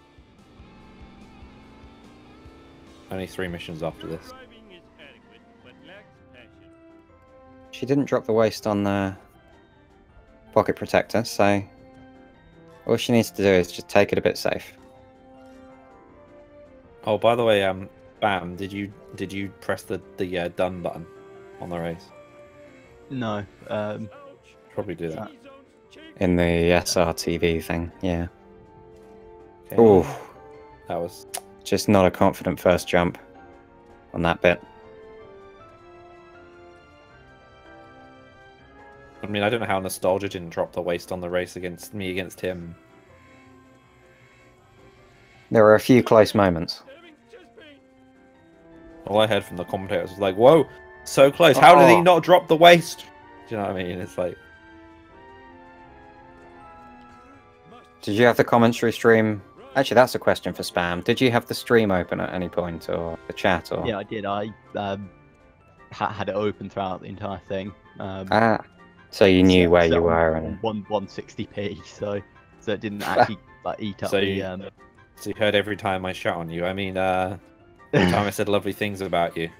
Only 3 missions after this. Driving is adequate, but lacks passion. She didn't drop the waste on the pocket protector, so all she needs to do is just take it a bit safe. Oh, by the way, Bam, did you press the done button on the race? No. Probably do that. In the SRTV thing, yeah. Okay. Ooh, That was Just not a confident first jump on that bit. I mean, I don't know how Nostalgia didn't drop the waist on the race against me against him. There were a few close moments. All I heard from the commentators was like, "Whoa, so close! How did he not drop the waist?" Do you know what I mean? It's like. Did you have the commentary stream? Actually, that's a question for Spam. Did you have the stream open at any point, or the chat? Or Yeah, I did. I had it open throughout the entire thing. So you knew where you were, and 160p, so it didn't actually like eat up the. So you heard every time I shout on you. I mean, every time I said lovely things about you.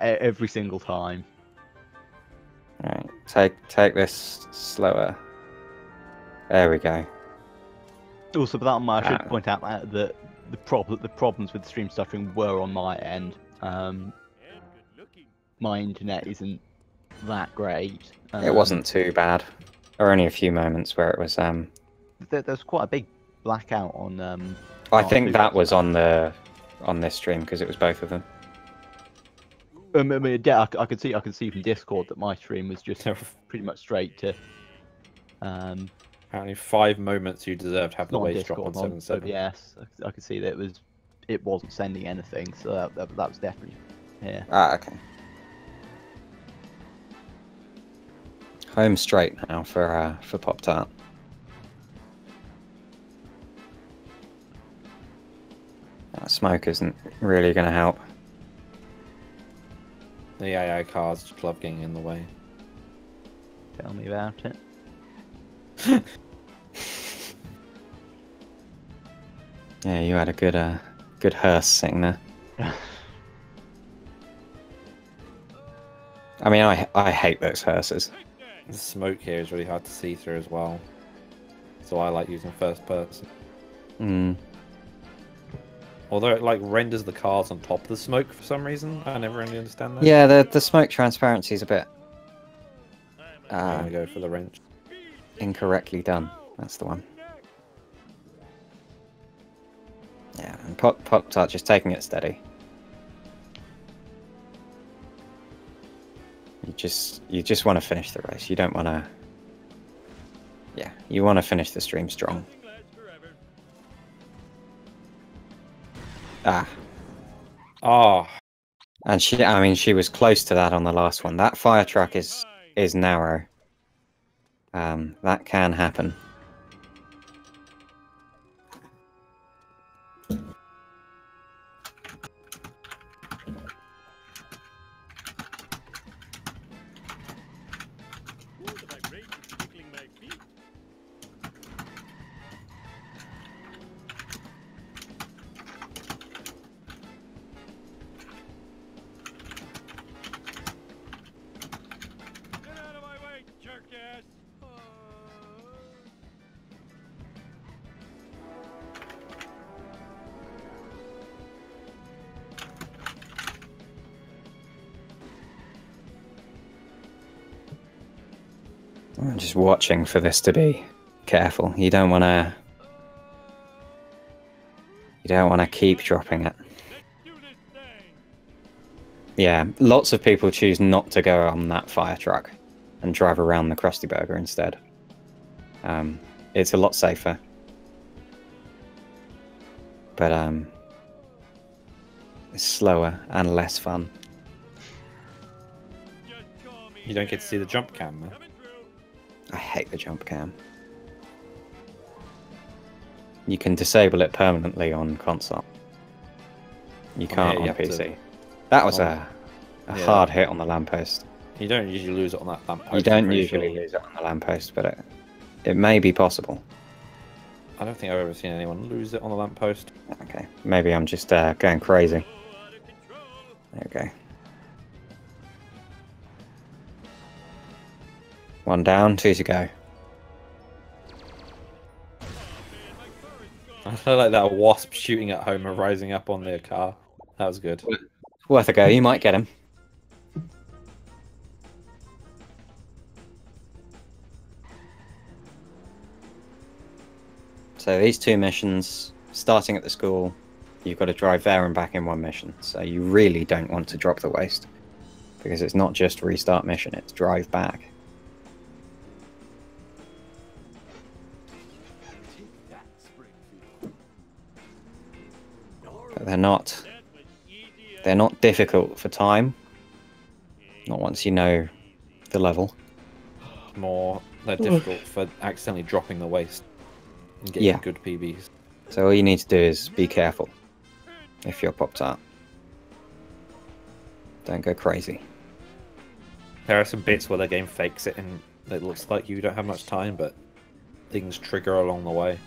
Every single time. Right, take this slower. There we go. Also, but that I should point out that the problems with the stream stuttering were on my end. My internet isn't that great. It wasn't too bad. There were only a few moments where it was. There's quite a big blackout on. I think that was on this stream because it was both of them. I mean, yeah, I could see from Discord that my stream was just pretty much straight to. Apparently 5 moments you deserved have the waist drop on 7.7. Yes, I could see that it wasn't sending anything, so that was definitely here. Okay. Home straight now for Pop-Tart. Smoke isn't really going to help. The AI cars just love getting in the way. Tell me about it. Yeah, you had a good hearse sitting there. I mean, I hate those hearses. The smoke here is really hard to see through as well, so I like using first person. Although it like renders the cars on top of the smoke for some reason, I never really understand that. Yeah, the smoke transparency is a bit. I'm gonna go for the wrench. Incorrectly done. That's the one. Yeah, and Pop-Tart just taking it steady. You just want to finish the race. You don't want to. Yeah, you want to finish the stream strong. And she was close to that on the last one. That fire truck is narrow. That can happen. I'm just watching for this to be careful. You don't want to keep dropping it. Yeah, lots of people choose not to go on that fire truck and drive around the Krusty Burger instead. It's a lot safer. But it's slower and less fun. You don't get to see the jump cam, though. I hate the jump cam. You can disable it permanently on console. You can't on PC. That was a hard hit on the lamppost. You don't usually lose it on that lamppost. You don't usually lose it on the lamppost, but it may be possible. I don't think I've ever seen anyone lose it on the lamppost. Okay, maybe I'm just going crazy. There we go. One down, 2 to go. I feel like that wasp shooting at Homer rising up on their car. That was good. Worth a go, you might get him. So these 2 missions, starting at the school, you've got to drive there and back in one mission. So you really don't want to drop the waste, because it's not just restart mission, it's drive back. But they're not difficult for time. Not once you know the level. They're difficult for accidentally dropping the waste and getting good PBs. So all you need to do is be careful if you're Pop-Tart. Don't go crazy. There are some bits where the game fakes it and it looks like you don't have much time, but things trigger along the way.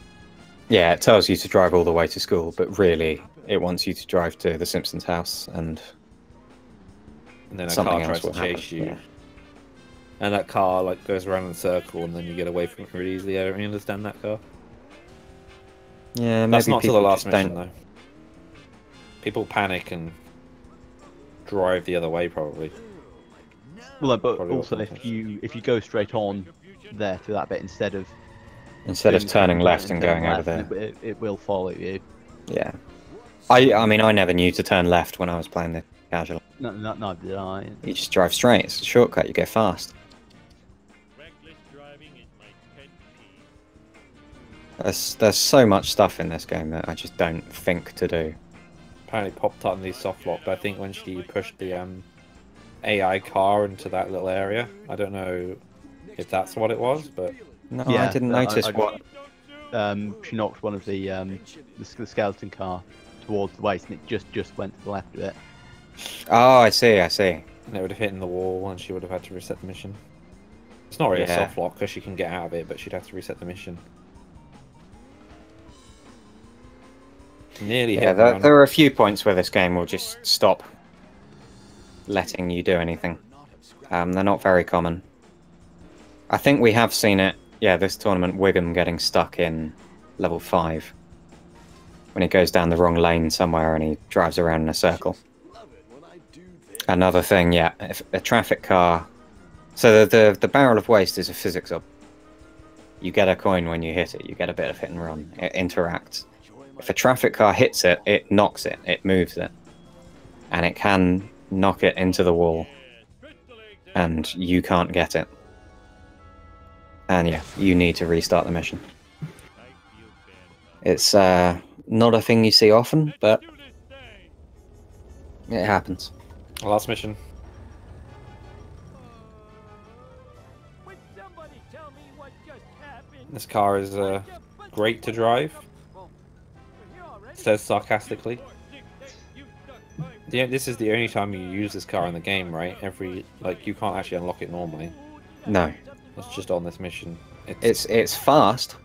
Yeah, it tells you to drive all the way to school, but really it wants you to drive to the Simpsons house, and then a car tries to chase you. Yeah. And that car like goes around in a circle, and then you get away from it really easily. I don't really understand that car. Yeah, maybe that's not till the last mission don't... though. People panic and drive the other way probably. Well, but probably also if you go straight on there to that bit instead of turning left and going over there, it will follow you. Yeah. I mean, I never knew to turn left when I was playing the casual. No, did I. You just drive straight. It's a shortcut. You go fast. There's so much stuff in this game that I just don't think to do. Apparently Pop-Tart and these soft locked. I think when she pushed the AI car into that little area, I don't know if that's what it was, but no, yeah, I didn't notice what. She knocked one of the skeleton car towards the waist, and it just went to the left of it. Oh, I see. And it would have hit in the wall, and she would have had to reset the mission. It's not really a soft lock because she can get out of it, but she'd have to reset the mission. Nearly hit. Yeah, there are a few points where this game will just stop letting you do anything. They're not very common. I think we have seen it. Yeah, this tournament, Wiggum getting stuck in level 5 when he goes down the wrong lane somewhere and he drives around in a circle. Another thing, yeah, if a traffic car. So the barrel of waste is a physics op. You get a coin when you hit it. You get a bit of hit and run. It interacts. If a traffic car hits it, it knocks it. It moves it, and it can knock it into the wall, and you can't get it. And yeah, you need to restart the mission. It's not a thing you see often, but it happens. Last mission. This car is great to drive. Says sarcastically. Yeah, this is the only time you use this car in the game, right? You can't actually unlock it normally. No. It's just on this mission. It's fast.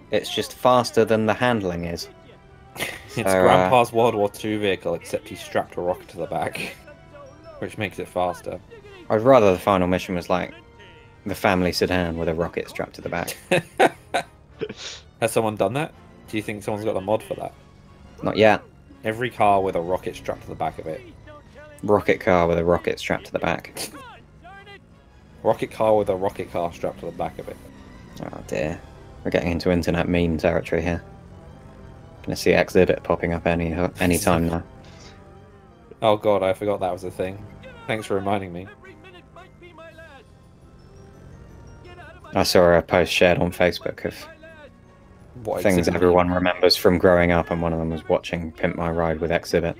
It's just faster than the handling is. It's Grandpa's World War II vehicle, except he strapped a rocket to the back, which makes it faster. I'd rather the final mission was like the family sedan with a rocket strapped to the back. Has someone done that? Do you think someone's got a mod for that? Not yet. Every car with a rocket strapped to the back of it. Rocket car with a rocket strapped to the back. Rocket car with a rocket car strapped to the back of it. Oh dear. We're getting into internet meme territory here. Gonna see Exhibit popping up any time now. Oh god, I forgot that was a thing. Thanks for reminding me. I saw a post shared on Facebook of things everyone remembers from growing up, and one of them was watching Pimp My Ride with Exhibit.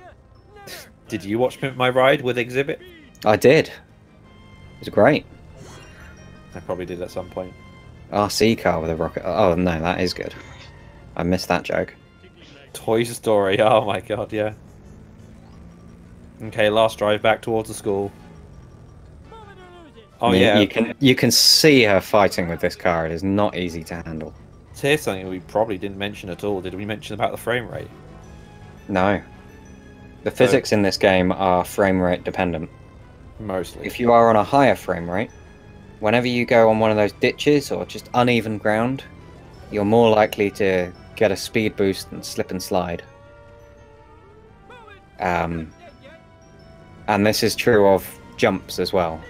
Did you watch Pimp My Ride with Exhibit? I did. It was great. I probably did at some point. RC car with a rocket. Oh no, that is good. I missed that joke. Toy Story. Oh my god, yeah. Okay, last drive back towards the school. Oh yeah. You can see her fighting with this car. It is not easy to handle. So here's something we probably didn't mention at all. Did we mention about the frame rate? No. The physics in this game are frame rate dependent. Mostly. If you are on a higher frame rate, whenever you go on one of those ditches or just uneven ground, you're more likely to get a speed boost and slip and slide. And this is true of jumps as well.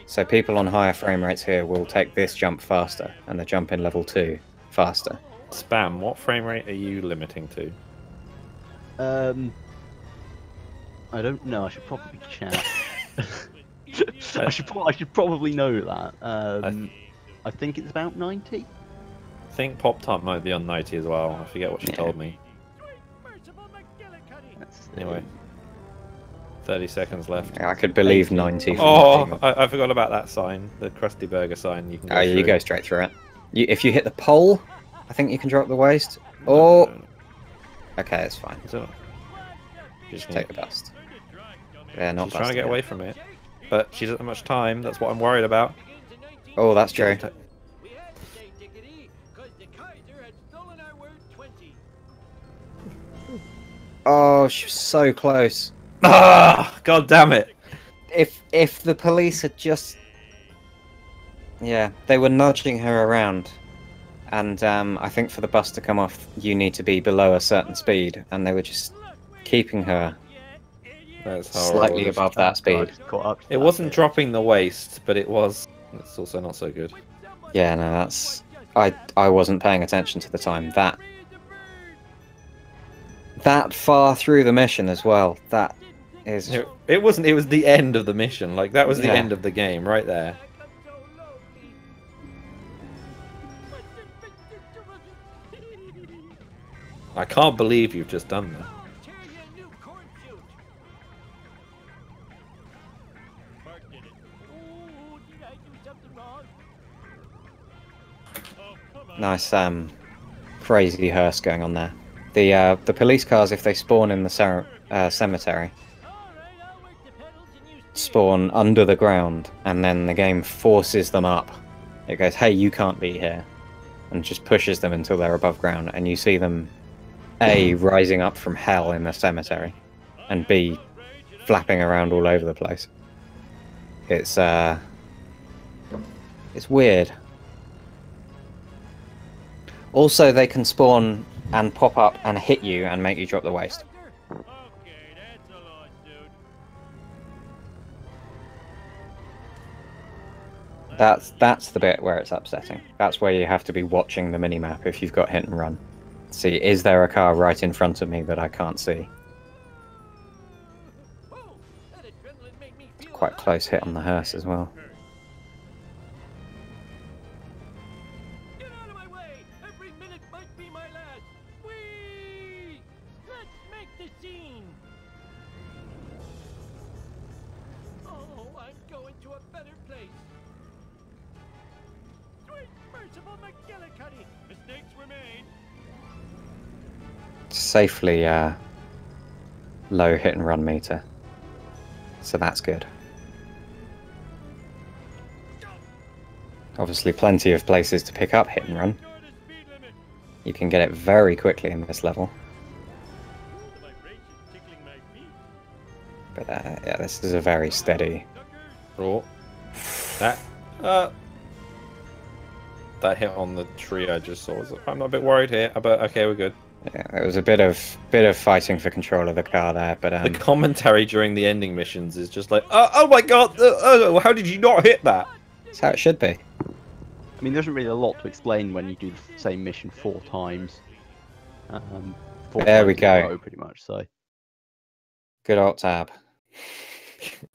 So people on higher frame rates here will take this jump faster, and the jump in level 2 faster. Spam, what frame rate are you limiting to? I don't know. I should probably check. I should probably know that. I think it's about 90. I think Pop-Tart might be on 90 as well. I forget what she told me. Anyway, 30 seconds left. Yeah, I could believe 90. Oh, I forgot about that sign, the Krusty Burger sign. You can go you go straight through it. If you hit the pole, I think you can drop the waste. Or okay, it's fine. Just take the bust. Yeah, not. She's trying to get away from it, but she doesn't have much time. That's what I'm worried about. Oh, that's true. Oh, she was so close. Ah, God damn it! If the police had just, yeah, they were nudging her around, and I think for the bus to come off, you need to be below a certain speed, and they were just keeping her slightly above that speed. It wasn't dropping the waste, but it was. It's also not so good. Yeah, no, that's. I wasn't paying attention to the time. That far through the mission as well. That is. It wasn't. It was the end of the mission. Like that was the end of the game right there. I can't believe you've just done that. Nice, crazy hearse going on there. The police cars, if they spawn in the cemetery, spawn under the ground, and then the game forces them up. It goes, "Hey, you can't be here," and just pushes them until they're above ground, and you see them, A, rising up from hell in the cemetery, and B, flapping around all over the place. It's weird. Also, they can spawn and pop up and hit you and make you drop the waste. That's the bit where it's upsetting. That's where you have to be watching the minimap if you've got hit and run. See, is there a car right in front of me that I can't see? It's quite close hit on the hearse as well. Safely low hit and run meter, so that's good. Obviously plenty of places to pick up hit and run. You can get it very quickly in this level. But yeah, this is a very steady. Oh, that hit on the tree I just saw. I'm a bit worried here, but okay, we're good. Yeah, there was a bit of fighting for control of the car there, but the commentary during the ending missions is just like, oh my god, how did you not hit that? That's how it should be. I mean, there isn't really a lot to explain when you do the same mission 4 times. There we go. Pretty much, so. Good alt tab.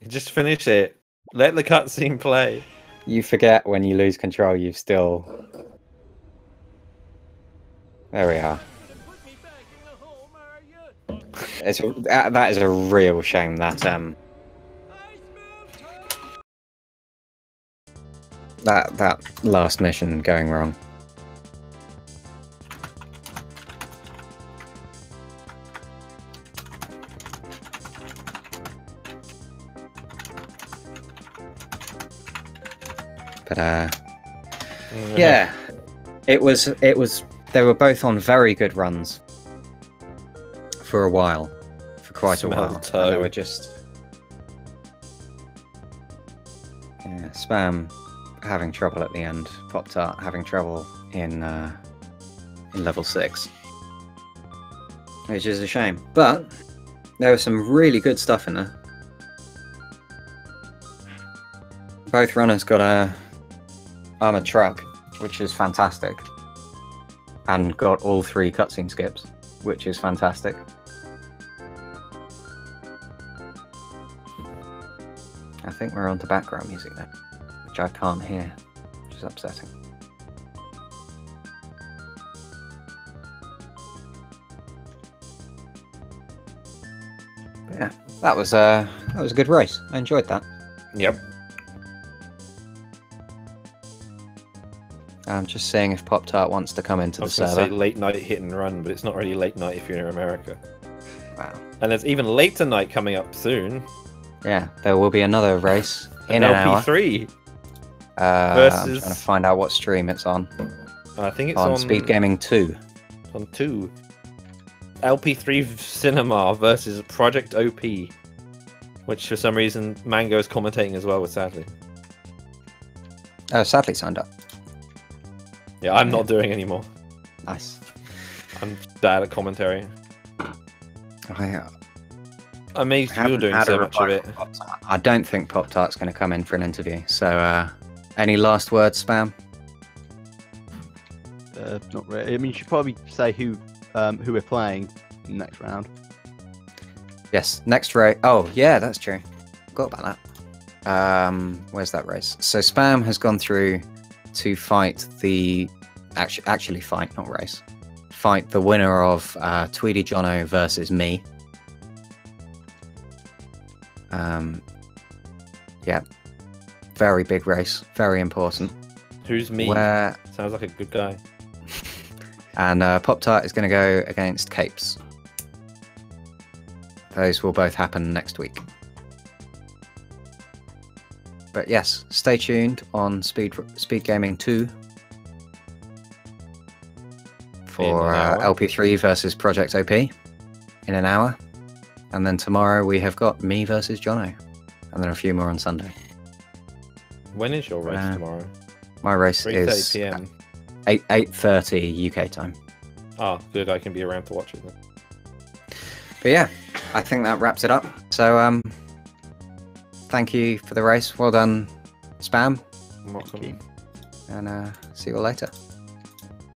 Just finish it. Let the cutscene play. You forget when you lose control, you've still... There we are. That is a real shame that that last mission going wrong. But yeah, it was they were both on very good runs for a while, for quite a while. And they were just Spam having trouble at the end, PopTart having trouble in level 6, which is a shame. But there was some really good stuff in there. Both runners got a armored truck, which is fantastic, and got all 3 cutscene skips, which is fantastic. I think we're on to background music now, which I can't hear, which is upsetting. But yeah, that was a good race. I enjoyed that. Yep. I'm just seeing if Pop-Tart wants to come into I the was going to server. say late night hit and run, but it's not really late night if you're in America. Wow. And there's even later night coming up soon. Yeah, there will be another race in an hour. LP3 I'm versus. trying to find out what stream it's on. I think it's on on Speed Gaming 2. On 2. LP3 Cinema versus Project OP, which for some reason Mango is commentating as well, sadly. Oh, sadly signed up. Yeah, I'm not doing anymore. Nice. I'm bad at commentary. Amazed you're doing so much of it. I don't think Pop-Tart's going to come in for an interview. So, any last words, Spam? Not really. I mean, you should probably say who we're playing in the next round. Yes, next race. Oh, yeah, that's true. Forgot about that. Where's that race? So Spam has gone through to fight the actually fight, not race. Fight the winner of Tweedy Jono versus me. Yeah, very big race, very important. Who's me? Sounds like a good guy. And Pop-Tart is going to go against Capes. Those will both happen next week. But yes, stay tuned on Speed Gaming 2 for LP3 versus Project OP in an hour. And then tomorrow we have got me versus Jono. And then a few more on Sunday. When is your race tomorrow? My race 3:30 is PM. 8:30 UK time. Oh, good. I can be around to watch it then. But yeah, I think that wraps it up. So thank you for the race. Well done, Spam. Welcome. And see you all later.